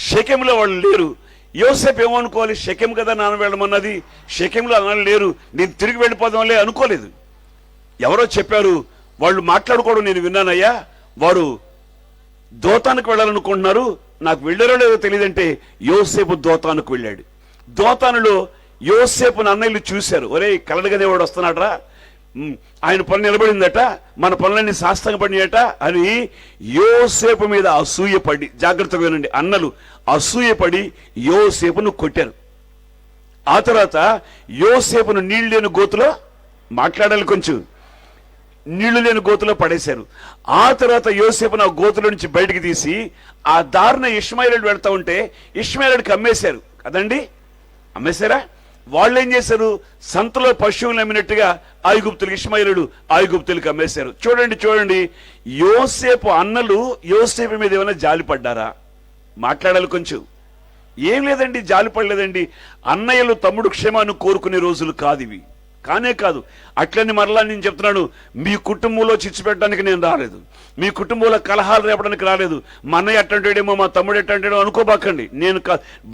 షెకెములో వాళ్ళు లేరు. యోసేపు ఏమనుకోవాలి? షెకెం కదా నాన్న వెళ్ళమన్నది, షెకెంలో అన్న లేరు, నేను తిరిగి వెళ్ళిపోదాంలే అనుకోలేదు. ఎవరో చెప్పారు, వాళ్ళు మాట్లాడుకోవడం నేను విన్నానయ్యా, వారు దోతానికి వెళ్ళాలనుకుంటున్నారు, నాకు వెళ్ళారో లేదో తెలియదంటే యోసేపు దోతానుకు వెళ్ళాడు. దోతానులో యోసేపుని అన్నయ్యలు చూశారు. ఒరే కలలుగానే వాడు వస్తున్నాడరా, ఆయన పనులు నిలబడిందట, మన పనులన్నీ సాష్టంగపడినట అని యోసేపు మీద అసూయపడి, జాగ్రత్తగా వినండి, అన్నలు అసూయపడి యోసేపును కొట్టారు. ఆ తర్వాత యోసేపును నీళ్లు లేని గోతులో, మాట్లాడాలి కొంచెం, నీళ్లు లేని గోతులో పడేశారు. ఆ తర్వాత యోసేపును ఆ గోతుల నుంచి బయటికి తీసి ఆ దారిన ఇష్మాయేలు వెళ్తా ఉంటే ఇష్మాయేలుడికి అమ్మేశారు కదండి. అమ్మేశారా? వాళ్ళు ఏం చేశారు? సంతలో పశువులు అమ్మినట్టుగా ఐగుప్తులకు, ఇష్మాయేలుడు ఐగుప్తులకు అమ్మేశారు. చూడండి, యోసేపు అన్నలు యోసేపు మీద ఏమైనా జాలి పడ్డారా? మాట్లాడాలి కొంచెం. ఏం లేదండి, జాలి పడలేదండి. అన్నయ్యలు తమ్ముడు క్షేమాన్ని కోరుకునే రోజులు కాదు ఇవి, కానే కాదు. అట్లని మరలా నేను చెప్తున్నాను, మీ కుటుంబంలో చిచ్చు పెట్టడానికి నేను రాలేదు, మీ కుటుంబంలో కలహాలు రేపడానికి రాలేదు. మా అన్నయ్య ఎట్టంటాడేమో, మా తమ్ముడు ఎట్టంటాడో అనుకోబాకండి. నేను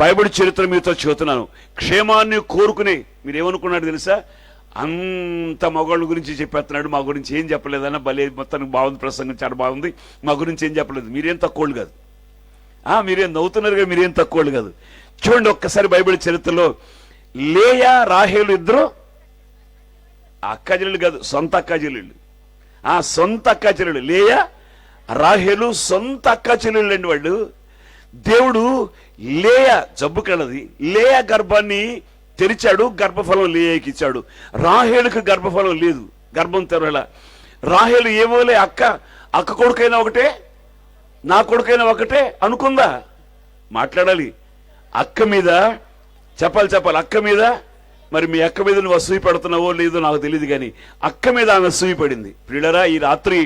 బైబిల్ చరిత్ర మీతో చెబుతున్నాను. క్షేమాన్ని కోరుకునే, మీరేమనుకున్నాడు తెలుసా? అంత మగవాళ్ళ గురించి చెప్పేస్తున్నాడు, మా గురించి ఏం చెప్పలేదన్న, భలే మొత్తానికి బాగుంది, ప్రసంగం చాలా బాగుంది, మా గురించి ఏం చెప్పలేదు. మీరేం తక్కువలు కాదు, మీరేం నవ్వుతున్నారుగా, మీరేం తక్కువలు కాదు. చూడండి ఒక్కసారి బైబిల్ చరిత్రలో, లేయా రాహేలు ఇద్దరు అక్క చెల్లెళ్ళు కాదు, సొంత అక్క చెల్లెళ్ళు. సొంత అక్క చెల్లెళ్ళు లేయా రాహేలు, సొంత అక్క చెల్లెళ్ళు అండి వాళ్ళు. దేవుడు లేయా జబ్బు కలది, లేయా గర్భాన్ని తెరిచాడు, గర్భఫలం లేయాకి ఇచ్చాడు. రాహేలుకు గర్భఫలం లేదు, గర్భం తెరవల. రాహేలు ఏమోలే, అక్క కొడుకైనా ఒకటే, నా కొడుకైనా ఒకటే అనుకుందా? మాట్లాడాలి. అక్క మీద చెప్పాలి, అక్క మీద. మరి మీ అక్క మీద నువ్వు అసూయ పడుతున్నావో లేదో నాకు తెలియదు, కానీ అక్క మీద ఆమె అసూయ పడింది. ప్రియులరా, ఈ రాత్రి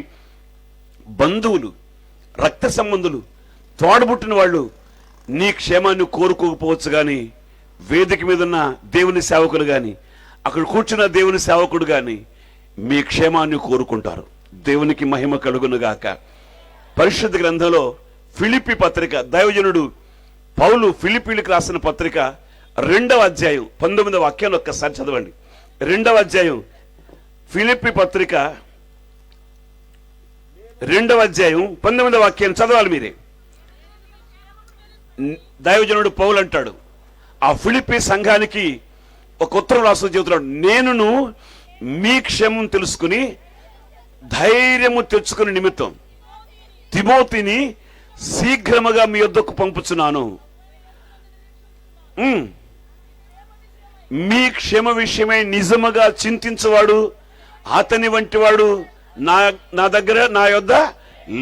బంధువులు, రక్త సంబంధులు, తోడబుట్టిన వాళ్ళు నీ క్షేమాన్ని కోరుకోకపోవచ్చు, కానీ వేదిక మీద ఉన్న దేవుని సేవకులు కానీ, అక్కడ కూర్చున్న దేవుని సేవకుడు కానీ మీ క్షేమాన్ని కోరుకుంటారు. దేవునికి మహిమ కలుగునుగాక. పరిశుద్ధ గ్రంథంలో ఫిలిప్పి పత్రిక, దైవజనుడు పౌలు ఫిలిప్పీలకు రాసిన పత్రిక 2వ అధ్యాయం 19వ వాక్యాన్ని ఒక్కసారి చదవండి. 2వ అధ్యాయం ఫిలిప్పి పత్రిక 2వ అధ్యాయం 19వ వాక్యాన్ని చదవాలి మీరే. దైవజనుడు పౌలు అంటాడు, ఆ ఫిలిప్పి సంఘానికి ఒక ఉత్తరం రాస్తూ చెబుతున్నాడు, నేనును మీ క్షేమం తెలుసుకుని ధైర్యము తెచ్చుకునే నిమిత్తం తిమోతిని శీఘ్రముగా మీ యొద్దకు పంపుచున్నాను. మీ క్షేమ విషయమై నిజముగా చింతించువాడు అతని వంటి వాడు నా దగ్గర, నా యొద్ద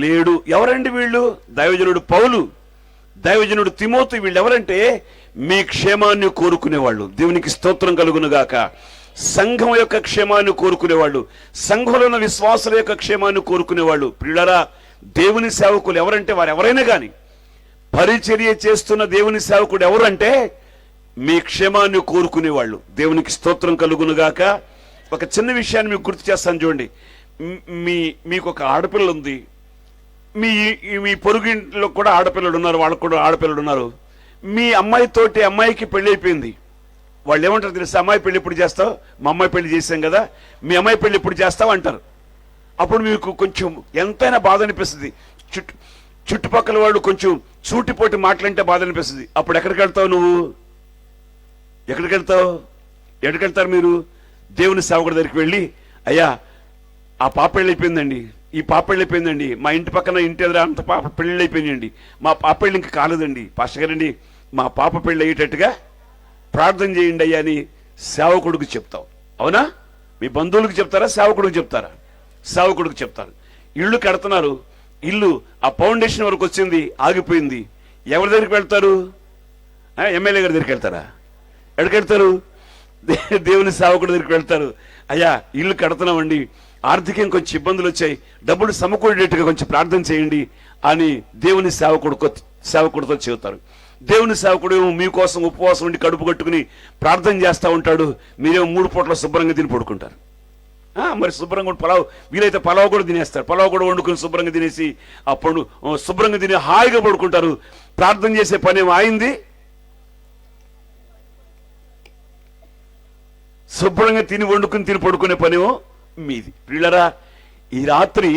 లేడు. ఎవరండి వీళ్ళు? దైవజనుడు పౌలు, దైవజనుడు తిమోతి. వీళ్ళు ఎవరంటే మీ క్షేమాన్ని కోరుకునేవాళ్ళు. దేవునికి స్తోత్రం కలుగునుగాక. సంఘం యొక్క క్షేమాన్ని కోరుకునేవాళ్ళు, సంఘంలో ఉన్న విశ్వాసుల యొక్క క్షేమాన్ని కోరుకునేవాళ్ళు. ప్రియులారా, దేవుని సేవకులు ఎవరంటే, వారు ఎవరైనా కానీ పరిచర్య చేస్తున్న దేవుని సేవకుడు ఎవరంటే మీ క్షేమాన్ని కోరుకునేవాళ్ళు. దేవునికి స్తోత్రం కలుగునుగాక. ఒక చిన్న విషయాన్ని మీకు గుర్తు చేస్తాను చూడండి. మీకు ఒక ఆడపిల్ల ఉంది, మీ పొరుగింట్లో కూడా ఆడపిల్లలు ఉన్నారు, వాళ్ళకు కూడా ఆడపిల్లలు ఉన్నారు. మీ అమ్మాయితోటి అమ్మాయికి పెళ్లి అయిపోయింది. వాళ్ళు ఏమంటారు తెలుసా? అమ్మాయి పెళ్లి ఎప్పుడు చేస్తావు? మా అమ్మాయి పెళ్లి చేశాం కదా, మీ అమ్మాయి పెళ్లి ఎప్పుడు చేస్తావు అంటారు. అప్పుడు మీకు కొంచెం ఎంతైనా బాధ అనిపిస్తుంది. చుట్టుపక్కల వాళ్ళు కొంచెం సూటిపోటి మాటలంటే బాధ అనిపిస్తుంది. అప్పుడు ఎక్కడికి వెళ్తావు నువ్వు? ఎక్కడికి వెళ్తారు మీరు? దేవుని సేవకుడి దగ్గరికి వెళ్ళి, అయ్యా ఆ పాప పెళ్ళి అయిపోయిందండి, ఈ పాప పెళ్ళి అయిపోయిందండి, మా ఇంటి పక్కన ఇంటి ఎదురు అంత పాప పెళ్ళి అయిపోయిందండి, మా పాప పెళ్ళి ఇంకా కాలేదండి, పాస్టర్ గారండి మా పాప పెళ్ళి అయ్యేటట్టుగా ప్రార్థన చేయండి అయ్యా అని సేవకుడికి చెప్తావు. అవునా? మీ బంధువులకు చెప్తారా? సేవకుడికి చెప్తారా? సేవకుడికి చెప్తారు. ఇల్లు కడుతున్నారు, ఇల్లు ఆ ఫౌండేషన్ వరకు వచ్చింది, ఆగిపోయింది. ఎవరి దగ్గరికి వెళ్తారు? ఎమ్మెల్యే గారి దగ్గరికి వెళ్తారా? ఎక్కడికి వెళ్తారు? దేవుని సేవకుడి దగ్గరికి వెళ్తారు. అయ్యా ఇల్లు కడుతున్నామండి, ఆర్థికంగా కొంచెం ఇబ్బందులు వచ్చాయి, డబ్బులు సమకూడేట్టుగా కొంచెం ప్రార్థన చేయండి అని దేవుని సేవకుడితో చెబుతారు. దేవుని సేవకుడు మీకోసం ఉపవాసం ఉండి కడుపు కట్టుకుని ప్రార్థన చేస్తూ ఉంటాడు, మీరేమో 3 పూట్ల శుభ్రంగా తిని పడుకుంటారు. మరి శుభ్రంగా పలావ్, వీలైతే పలావ్ కూడా తినేస్తారు, పలావ్ కూడా వండుకుని శుభ్రంగా తినేసి అప్పుడు శుభ్రంగా తిని హాయిగా పడుకుంటారు. ప్రార్థన చేసే పనేమో ఆయింది, శుభ్రంగా తిని వండుకుని తిని పడుకునే పనేమో మీది. ప్రియులారా, ఈ రాత్రి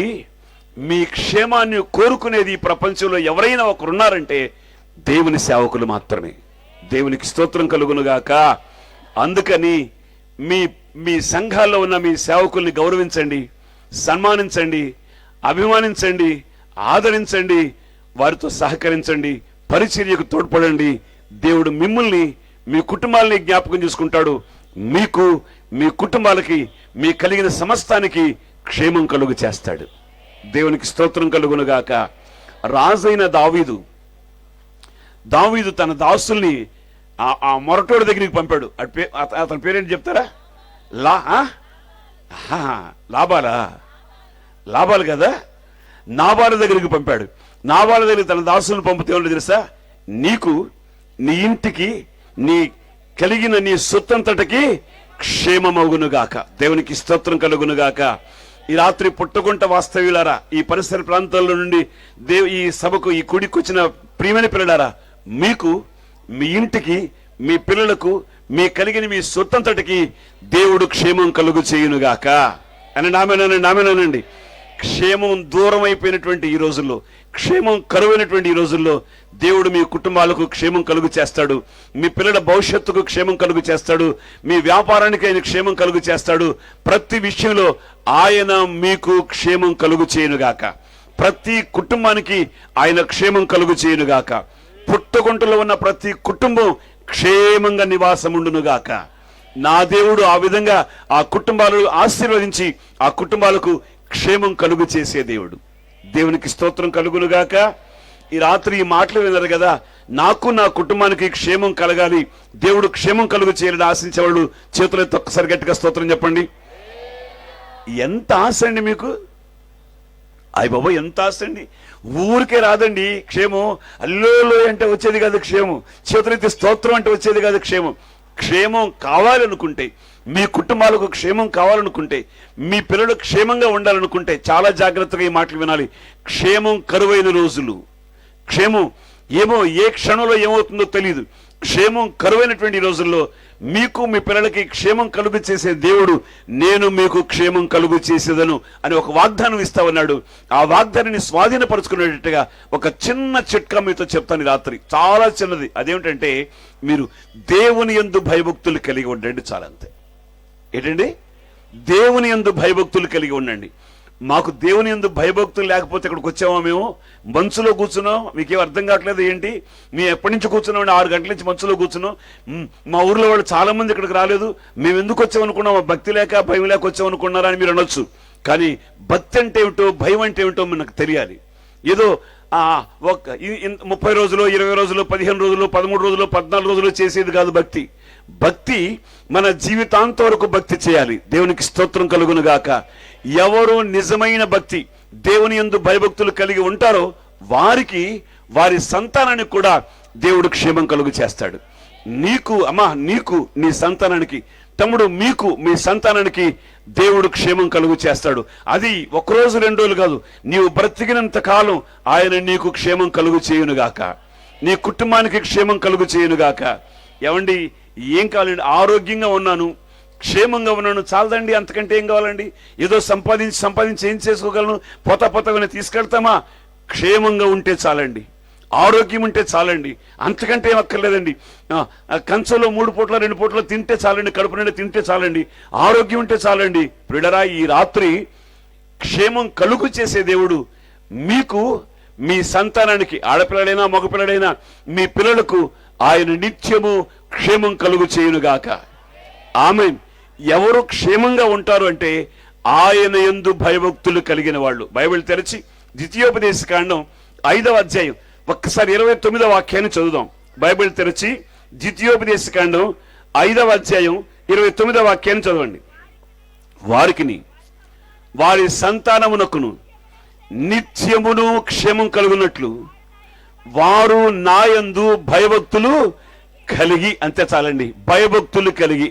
మీ క్షేమాన్ని కోరుకునేది ఈ ప్రపంచంలో ఎవరైనా ఒకరున్నారంటే దేవుని సేవకులు మాత్రమే. దేవునికి స్తోత్రం కలుగునుగాక. అందుకని మీ సంఘాల్లో ఉన్న మీ సేవకుల్ని గౌరవించండి, సన్మానించండి, అభిమానించండి, ఆదరించండి, వారితో సహకరించండి, పరిచర్యకు తోడ్పడండి. దేవుడు మిమ్మల్ని, మీ కుటుంబాలని జ్ఞాపకం చేసుకుంటాడు. మీకు, మీ కుటుంబాలకి, మీ కలిగిన సమస్తానికి క్షేమం కలుగు చేస్తాడు. దేవునికి స్తోత్రం కలుగునుగాక. రాజైన దావీదు తన దాసుల్ని ఆ మొరటోడి దగ్గరికి పంపాడు. అతని పేరేంటి చెప్తారా? లాబాలు కదా. నాబాలు దగ్గరికి పంపాడు. నాబాలు దగ్గరికి తన దాసులను పంపితే ఏమో తెలుసా? నీకు, నీ ఇంటికి, నీ కలిగిన నీ సొత్తంతటికి క్షేమమగునుగాక. దేవునికి స్తోత్రం కలుగునుగాక. ఈ రాత్రి పుట్టగుంట వాస్తవ్యులారా, ఈ పరిసర ప్రాంతాల నుండి ఈ సభకు, ఈ కుడికొచ్చిన ప్రియమైన పిల్లలారా, మీకు, మీ ఇంటికి, మీ పిల్లలకు, మీ కలిగిన మీ సొత్తంతటికి దేవుడు క్షేమం కలుగు చేయునుగాక అని నామేనండి. క్షేమం దూరం అయిపోయినటువంటి ఈ రోజుల్లో, క్షేమం కరువైనటువంటి ఈ రోజుల్లో దేవుడు మీ కుటుంబాలకు క్షేమం కలుగు చేస్తాడు. మీ పిల్లల భవిష్యత్తుకు క్షేమం కలుగు చేస్తాడు. మీ వ్యాపారానికి ఆయన క్షేమం కలుగు చేస్తాడు. ప్రతి విషయంలో ఆయన మీకు క్షేమం కలుగు చేయునుగాక. ప్రతి కుటుంబానికి ఆయన క్షేమం కలుగు చేయునుగాక. పుట్టగుంటలో ఉన్న ప్రతి కుటుంబం క్షేమంగా నివాసముండునుగాక. నా దేవుడు ఆ విధంగా ఆ కుటుంబాలను ఆశీర్వదించి ఆ కుటుంబాలకు క్షేమం కలుగు చేసే దేవుడు. దేవునికి స్తోత్రం కలుగునుగాక. ఈ రాత్రి ఈ మాటలు విన్నారు కదా, నాకు, నా కుటుంబానికి క్షేమం కలగాలి, దేవుడు క్షేమం కలుగు చేయాలని ఆశించేవాళ్ళు చేతులెత్తి ఒక్కసారి గట్టిగా స్తోత్రం చెప్పండి. ఎంత ఆశ అండి మీకు! అయ్య బాబా, ఎంత ఆశ అండి! ఊరికే రాదండి క్షేమం. అల్లోలో అంటే వచ్చేది కాదు క్షేమం. చేతులెత్తి స్తోత్రం అంటే వచ్చేది కాదు క్షేమం. క్షేమం కావాలనుకుంటే, మీ కుటుంబాలకు క్షేమం కావాలనుకుంటే, మీ పిల్లలు క్షేమంగా ఉండాలనుకుంటే చాలా జాగ్రత్తగా ఈ మాటలు వినాలి. క్షేమం కరువైన రోజులు, క్షేమం ఏమో ఏ క్షణంలో ఏమవుతుందో తెలియదు. క్షేమం కరువైనటువంటి రోజుల్లో మీకు, మీ పిల్లలకి క్షేమం కలుగు చేసే దేవుడు, నేను మీకు క్షేమం కలుగు చేసేదను అని ఒక వాగ్దానం ఇస్తా ఉన్నాడు. ఆ వాగ్దానాన్ని స్వాధీనపరుచుకునేటట్టుగా ఒక చిన్న చిట్కా మీతో చెప్తాను ఈ రాత్రి. చాలా చిన్నది. అదేమిటంటే, మీరు దేవుని యందు భయభక్తులు కలిగి ఉండండి. చాలంతే. ఏంటండి? దేవుని యందు భయభక్తులు కలిగి ఉండండి. మాకు దేవుని యందు భయభక్తులు లేకపోతే ఇక్కడికి వచ్చామా? మేము మంచులో కూర్చున్నాం. మీకేం అర్థం కావట్లేదు ఏంటి? మేము ఎప్పటి నుంచి కూర్చున్నాం? 6 గంటల నుంచి మంచులో కూర్చున్నాం. మా ఊర్లో వాళ్ళు చాలా మంది ఇక్కడికి రాలేదు. మేము ఎందుకు వచ్చామనుకున్నాం? భక్తి లేక, భయం లేక వచ్చామనుకున్నారా అని మీరు అనొచ్చు. కానీ భక్తి అంటే ఏమిటో, భయం అంటే ఏమిటో మనకు తెలియాలి. ఏదో 30 రోజులు, 20 రోజులు, 15 రోజులు, 13 రోజులు, 14 రోజులు చేసేది కాదు భక్తి. భక్తి మన జీవితాంతం వరకు భక్తి చేయాలి. దేవునికి స్తోత్రం కలుగునుగాక. ఎవరు నిజమైన భక్తి, దేవుని యందు భయభక్తులు కలిగి ఉంటారో వారికి, వారి సంతానానికి కూడా దేవుడు క్షేమం కలుగు చేస్తాడు. నీకు అమ్మా, నీకు, నీ సంతానానికి, తమ్ముడు, మీకు, మీ సంతానానికి దేవుడు క్షేమం కలుగు చేస్తాడు. అది 1 రోజు 2 రోజులు కాదు. నీవు బ్రతికినంత కాలం ఆయన నీకు క్షేమం కలుగు చేయునుగాక. నీ కుటుంబానికి క్షేమం కలుగు చేయునుగాక. ఏమండి, ఏం కావాలండి? ఆరోగ్యంగా ఉన్నాను, క్షేమంగా ఉన్నాను చాలదండి. అంతకంటే ఏం కావాలండి? ఏదో సంపాదించి ఏం చేసుకోగలను? పోతా తీసుకెళ్తామా? క్షేమంగా ఉంటే చాలండి. ఆరోగ్యం ఉంటే చాలండి. అంతకంటే ఏం అక్కర్లేదండి. కంచంలో 3 పూట్ల 2 పూట్ల తింటే చాలండి. కడుపు నిండా తింటే చాలండి. ఆరోగ్యం ఉంటే చాలండి. ప్రియులారా, ఈ రాత్రి క్షేమం కలుగు చేసే దేవుడు మీకు, మీ సంతానానికి, ఆడపిల్లడైనా మగపిల్లడైనా, మీ పిల్లలకు ఆయన నిత్యము క్షేమం కలుగు చేయునుగాక. ఆమేన్. ఎవరు క్షేమంగా ఉంటారు అంటే ఆయన యందు భయభక్తులు కలిగిన వాళ్ళు. బైబిల్ తెరచి ద్వితీయోపదేశ కాండం 5వ అధ్యాయం ఒక్కసారి 29వ వాక్యాన్ని చదువుదాం. బైబిల్ తెరచి ద్వితీయోపదేశ కాండం 5వ అధ్యాయం 29వ వాక్యాన్ని చదవండి. వారికిని, వారి సంతానమునకును నిత్యమును క్షేమం కలుగునట్లు వారు నాయందు భయభక్తులు కలిగి, అంతే చాలండి. భయభక్తులు కలిగి,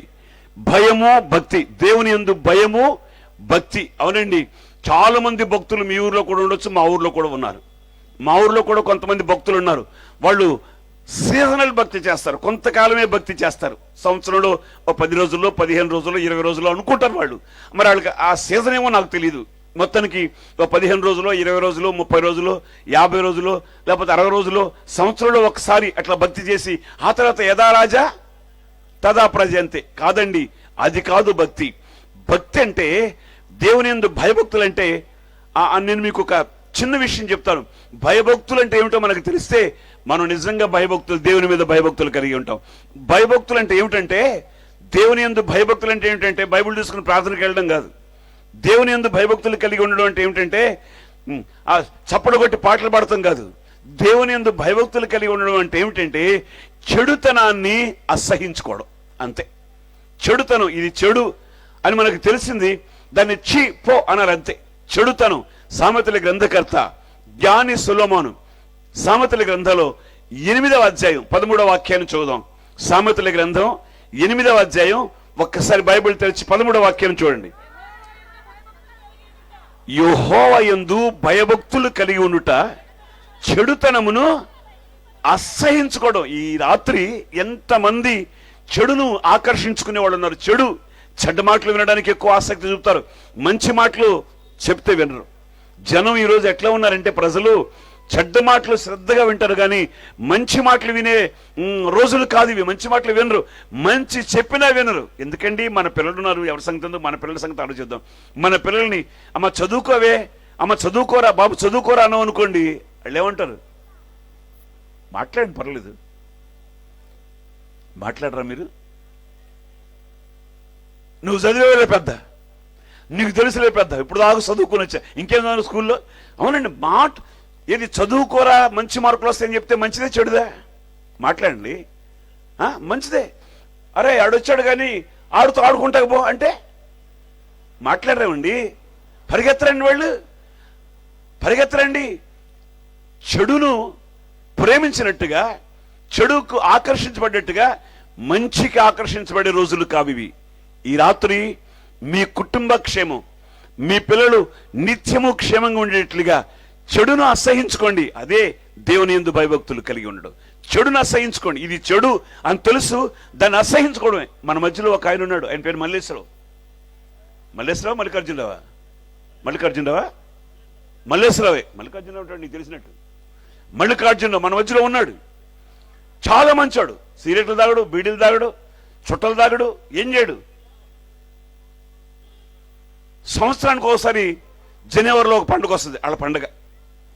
భయము, భక్తి. దేవుని యందు భయము, భక్తి. అవునండి, చాలా మంది భక్తులు మీ ఊర్లో కూడా ఉండొచ్చు, మా ఊర్లో కూడా ఉన్నారు. మా ఊర్లో కూడా కొంతమంది భక్తులు ఉన్నారు. వాళ్ళు సీజనల్ భక్తి చేస్తారు, కొంతకాలమే భక్తి చేస్తారు. సంవత్సరంలో 10 రోజుల్లో, 15 రోజుల్లో, 20 రోజుల్లో అనుకుంటారు వాళ్ళు. మరి వాళ్ళకి ఆ సీజన్ ఏమో నాకు తెలియదు. మొత్తానికి 15 రోజులు, 20 రోజులు, 30 రోజులు, 50 రోజులు, లేకపోతే 60 రోజులు, సంవత్సరంలో ఒకసారి అట్లా భక్తి చేసి ఆ తర్వాత యథా రాజా తదా ప్రజ, అంతే. కాదండి, అది కాదు భక్తి. భక్తి అంటే దేవుని యందు భయభక్తులు అంటే నేను మీకు ఒక చిన్న విషయం చెప్తాను. భయభక్తులు అంటే ఏమిటో మనకు తెలిస్తే మనం నిజంగా భయభక్తులు, దేవుని మీద భయభక్తులు కలిగి ఉంటాం. భయభక్తులు అంటే ఏమిటంటే, దేవుని యందు భయభక్తులు అంటే ఏమిటంటే బైబిల్ తీసుకుని ప్రార్థనకి వెళ్ళడం కాదు. దేవుని యందు భయభక్తులు కలిగి ఉండడం అంటే ఏమిటంటే చప్పడు కొట్టి పాటలు పాడతాం కాదు. దేవుని యందు భయభక్తులు కలిగి ఉండడం అంటే ఏమిటంటే చెడుతనాన్ని అసహించుకోవడం, అంతే. చెడుతనం, ఇది చెడు అని మనకు తెలిసింది, దాన్ని ఛీ పో అన్నారు, అంతే. చెడుతనం. సామెతల గ్రంథకర్త జ్ఞాని సొలొమోను సామెతల గ్రంథంలో 8వ అధ్యాయం 13వ వాక్యాన్ని చూద్దాం. సామెతల గ్రంథం 8వ అధ్యాయం, ఒక్కసారి బైబిల్ తెరిచి 13వ వాక్యాన్ని చూడండి. యెహోవా యందు భయభక్తులు కలిగి ఉండుట చెడుతనమును అసహించుకోవడం. ఈ రాత్రి ఎంతమంది చెడును ఆకర్షించుకునే వాళ్ళు ఉన్నారు. చెడ్డ మాటలు వినడానికి ఎక్కువ ఆసక్తి చూపుతారు, మంచి మాటలు చెప్తే వినరు. జనం ఈరోజు ఎట్లా ఉన్నారంటే, ప్రజలు చెడ్డ మాటలు శ్రద్ధగా వింటారు కానీ మంచి మాటలు వినే రోజులు కాదు ఇవి. మంచి మాటలు వినరు, మంచి చెప్పినా వినరు. ఎందుకండి, మన పిల్లలు ఉన్నారు, ఎవరి సంగతి ఉందో మన పిల్లల సంగతి ఆలోచిద్దాం. మన పిల్లల్ని అమ్మ చదువుకోవే, అమ్మ చదువుకోరా బాబు చదువుకోరా అన్నాం అనుకోండి, వాళ్ళు ఏమంటారు? మాట్లాడండి, పర్లేదు, మాట్లాడరా మీరు, నువ్వు చదివేలే పెద్ద, నీకు తెలుసులే పెద్ద, ఇప్పుడు దాకా చదువుకొని వచ్చా, ఇంకేం స్కూల్లో. అవునండి, ఏది చదువుకోరా మంచి మార్కులు వస్తాయని చెప్తే మంచిదే చెడుదా? మాట్లాడండి, మంచిదే. అరే ఆడొచ్చాడు కానీ ఆడుతూ ఆడుకుంటాక పో అంటే మాట్లాడరేమండి. పరిగెత్తరండి, వాళ్ళు పరిగెత్తరండి. చెడును ప్రేమించినట్టుగా, చెడుకు ఆకర్షించబడ్డట్టుగా మంచికి ఆకర్షించబడే రోజులు కావివి. ఈ రాత్రి మీ కుటుంబ క్షేమం, మీ పిల్లలు నిత్యము క్షేమంగా ఉండేట్లుగా చెడును అసహించుకోండి. అదే దేవుని యందు భయభక్తులు కలిగి ఉండడం. చెడును అసహించుకోండి. ఇది చెడు అని తెలుసు, దాన్ని అసహించుకోవడమే. మన మధ్యలో ఒక ఆయన ఉన్నాడు, ఆయన పేరు మల్లేశ్వరరావు. మల్లికార్జునరావా? మల్లేశ్వరరావే. మల్లికార్జునరావు ఉంటాడు, నీకు తెలిసినట్టు. మల్లికార్జునరావు మన మధ్యలో ఉన్నాడు. చాలా మంచాడు. సిగరెట్లు తాగడు, బీడీలు తాగడు, చుట్టలు తాగడు, ఏం చేయడు. సంవత్సరానికి ఒకసారి జనవరిలో ఒక పండుగ వస్తుంది, వాళ్ళ పండుగ.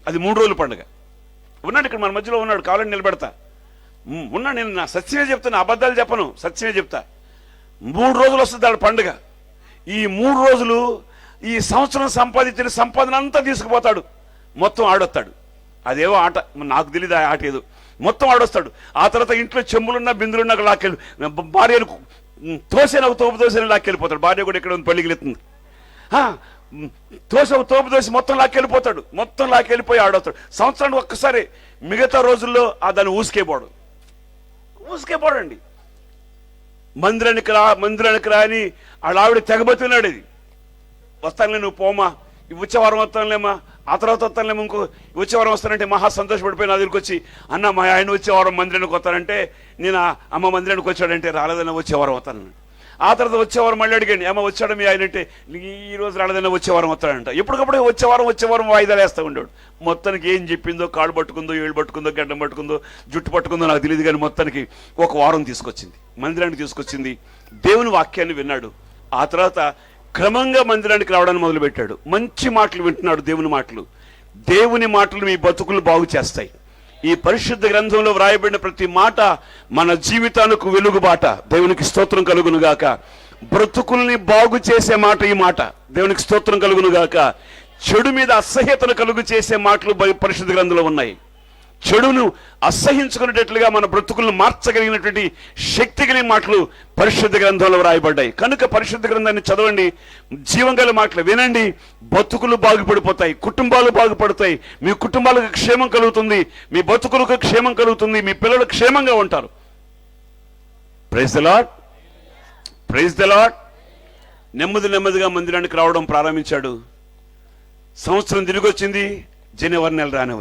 అది 3 రోజుల పండుగ. ఉన్నాడు ఇక్కడ మన మధ్యలో ఉన్నాడు, కావాలని నిలబెడతా. ఉన్నాడు, నేను నా సత్యమే చెప్తాను, అబద్ధాలు చెప్పను, సత్యమే చెప్తా. 3 రోజులు వస్తుంది వాళ్ళ పండుగ. ఈ 3 రోజులు ఈ సంవత్సరం సంపాదించిన సంపాదన అంతా తీసుకుపోతాడు, మొత్తం ఆడొస్తాడు. అదేవో ఆట, నాకు తెలియదు ఆ ఆట ఏదో, మొత్తం ఆడొస్తాడు. ఆ తర్వాత ఇంట్లో చెంబులున్నా బిందులున్నా లాక్కెళ్ళి భార్యను తోపు తోసేని లాక్కెళ్ళిపోతాడు. భార్య కూడా ఇక్కడ పెళ్లిగిలుతుంది, తోపు తోసి మొత్తం లాక్కెళ్ళిపోతాడు. మొత్తం లాక్కెళ్ళిపోయి ఆడొస్తాడు. సంవత్సరానికి ఒక్కసారి, మిగతా రోజుల్లో దాన్ని ఊసుకేపోడండి. మందిరానికి రా అని వాళ్ళ ఆవిడ తెగబతున్నాడు. ఇది వస్తానులే, నువ్వు పోమా, వచ్చే వారం వస్తానులేమా, ఆ తర్వాత వస్తానులేమో, ఇంకో వచ్చే వారం వస్తానంటే మహా సంతోషపడిపోయి నా దగ్గరికి వచ్చి, అన్న మా ఆయన వచ్చే వారం మందిరానికి వస్తానంటే, నేను అమ్మ మందిరానికి వచ్చాడంటే రాలేదన్నా, వచ్చే వారం వస్తాను. ఆ తర్వాత వచ్చేవారం మళ్ళీ అడిగాను, అమ్మ వచ్చాడు మీ ఆయన అంటే, ఈ రోజు రాలేదన్నా వచ్చే వారం వస్తాడంట. ఎప్పటికప్పుడే వచ్చే వారం వాయిదాలు వేస్తూ ఉండేవాడు. మొత్తానికి ఏం చెప్పిందో, కాళ్ళు పట్టుకుందో, ఏళ్ళు పట్టుకుందో, గడ్డం పట్టుకుందో, జుట్టు పట్టుకుందో నాకు తెలియదు కానీ మొత్తానికి ఒక వారం తీసుకొచ్చింది, మందిరానికి తీసుకొచ్చింది. దేవుని వాక్యాన్ని విన్నాడు. ఆ తర్వాత క్రమంగా మందిరానికి రావడానికి మొదలుపెట్టాడు. మంచి మాటలు వింటున్నాడు, దేవుని మాటలు. దేవుని మాటలు మీ బతుకులు బాగు చేస్తాయి. ఈ పరిశుద్ధ గ్రంథంలో వ్రాయబడిన ప్రతి మాట మన జీవితాలకు వెలుగుబాట. దేవునికి స్తోత్రం కలుగును గాక. బ్రతుకుల్ని బాగు చేసే మాట ఈ మాట. దేవునికి స్తోత్రం కలుగును గాక. చెడు మీద అసహ్యతను కలుగు చేసే మాటలు పరిశుద్ధ గ్రంథంలో ఉన్నాయి. చెడును అసహించుకునేటట్లుగా మన బ్రతుకులను మార్చగలిగినటువంటి శక్తి కలిగిన మాటలు పరిశుద్ధ గ్రంథంలో వ్రాయబడ్డాయి. కనుక పరిశుద్ధ గ్రంథాన్ని చదవండి, జీవంగల మాటలు వినండి, బతుకులు బాగుపడిపోతాయి, కుటుంబాలు బాగుపడతాయి, మీ కుటుంబాలకు క్షేమం కలుగుతుంది, మీ బతుకులకు క్షేమం కలుగుతుంది, మీ పిల్లలు క్షేమంగా ఉంటారు. Praise the Lord, praise the Lord. నెమ్మదిగా మందిరానికి రావడం ప్రారంభించాడు. సంవత్సరం తిరిగి వచ్చింది, జనవరి నెల రానే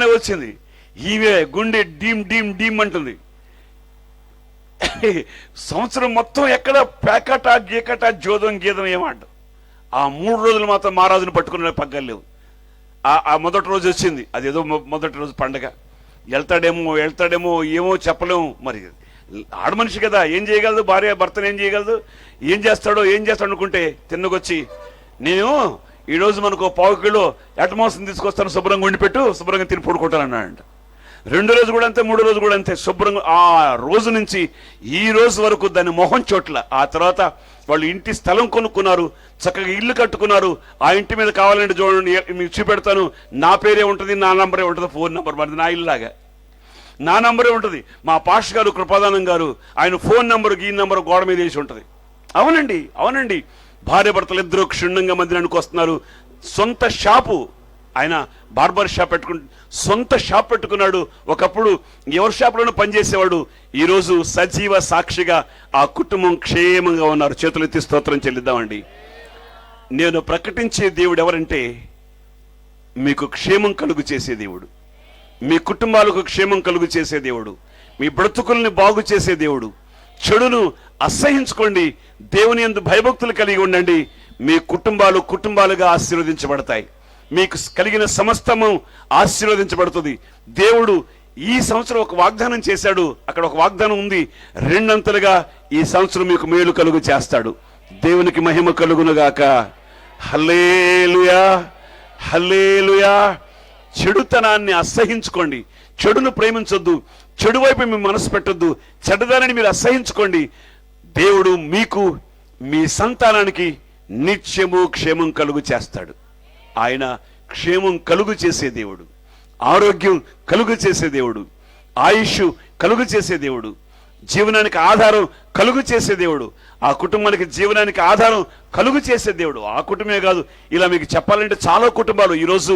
వచ్చింది. ఈవే గుండె డీమ్ డీమ్ డీమ్ అంటుంది. సంవత్సరం మొత్తం ఎక్కడ పేకట గీకట జోదం గీదం ఏమాట. ఆ 3 రోజులు మాత్రం మహారాజును పట్టుకునే పగ్గలేవు. ఆ మొదటి రోజు వచ్చింది, అదేదో మొదటి రోజు పండగ. వెళ్తాడేమో ఏమో చెప్పలేము. మరి ఆడ మనిషి కదా, ఏం చేయగలదు, భార్య భర్తను ఏం చేయగలదు, ఏం చేస్తాడో అనుకుంటే తిన్నగొచ్చి నేను ఈరోజు మనకు 1/4 కిలో ఎటమాసం తీసుకొస్తాను, శుభ్రంగా వండిపెట్టు, శుభ్రంగా తిని పడుకుంటాను అన్నాడంట. 2వ రోజు కూడా అంతే, 3వ రోజు కూడా అంతే. శుభ్రంగా ఆ రోజు నుంచి ఈ రోజు వరకు దాని మొహం చోట్ల. ఆ తర్వాత వాళ్ళు ఇంటి స్థలం కొనుక్కున్నారు, చక్కగా ఇల్లు కట్టుకున్నారు. ఆ ఇంటి మీద కావాలంటే చూడండి, మీకు చూపెడతాను, నా పేరే ఉంటుంది, నా నంబరే ఉంటుంది, ఫోన్ నెంబర్ మరి నా ఇల్లులాగా నా నంబరే ఉంటుంది. మా పాష్ గారు కృపాదానం గారు ఆయన ఫోన్ నెంబరు ఈ నెంబరు గోడ మీద వేసి ఉంటుంది. అవునండి భార్య భర్తలు ఇద్దరు క్షుణ్ణంగా మందిరానికి వస్తున్నారు. సొంత షాపు, ఆయన బార్బర్ షాప్ సొంత షాప్ పెట్టుకున్నాడు. ఒకప్పుడు ఎవరి షాప్లోనూ పనిచేసేవాడు. ఈరోజు సజీవ సాక్షిగా ఆ కుటుంబం క్షేమంగా ఉన్నారు. చేతులెత్తి స్తోత్రం చెల్లిద్దామండి. నేను ప్రకటించే దేవుడు ఎవరంటే మీకు క్షేమం కలుగు చేసే దేవుడు, మీ కుటుంబాలకు క్షేమం కలుగు చేసే దేవుడు, మీ బ్రతుకుల్ని బాగు చేసే దేవుడు. చెడును అసహించుకోండి, దేవుని యందు భయభక్తులు కలిగి ఉండండి. మీ కుటుంబాలుగా ఆశీర్వదించబడతాయి. మీకు కలిగిన సమస్తము ఆశీర్వదించబడుతుంది. దేవుడు ఈ సంవత్సరం ఒక వాగ్దానం చేశాడు. అక్కడ ఒక వాగ్దానం ఉంది, 2 అంతలుగా ఈ సంవత్సరం మీకు మేలు కలుగు చేస్తాడు. దేవునికి మహిమ కలుగునుగాక. హల్లెలూయా, హల్లెలూయా. చెడుతనాన్ని అసహించుకోండి, చెడును ప్రేమించొద్దు, చెడు వైపు మీ మనసు పెట్టొద్దు, చెడ్డదానిని మీరు అసహించుకోండి. దేవుడు మీకు మీ సంతానానికి నిత్యము క్షేమం కలుగు చేస్తాడు. ఆయన క్షేమం కలుగు చేసే దేవుడు, ఆరోగ్యం కలుగు చేసే దేవుడు, ఆయుష్ కలుగు చేసే దేవుడు, జీవనానికి ఆధారం కలుగు చేసే దేవుడు, ఆ కుటుంబానికి జీవనానికి ఆధారం కలుగు చేసే దేవుడు. ఆ కుటుంబమే కాదు, ఇలా మీకు చెప్పాలంటే చాలా కుటుంబాలు ఈరోజు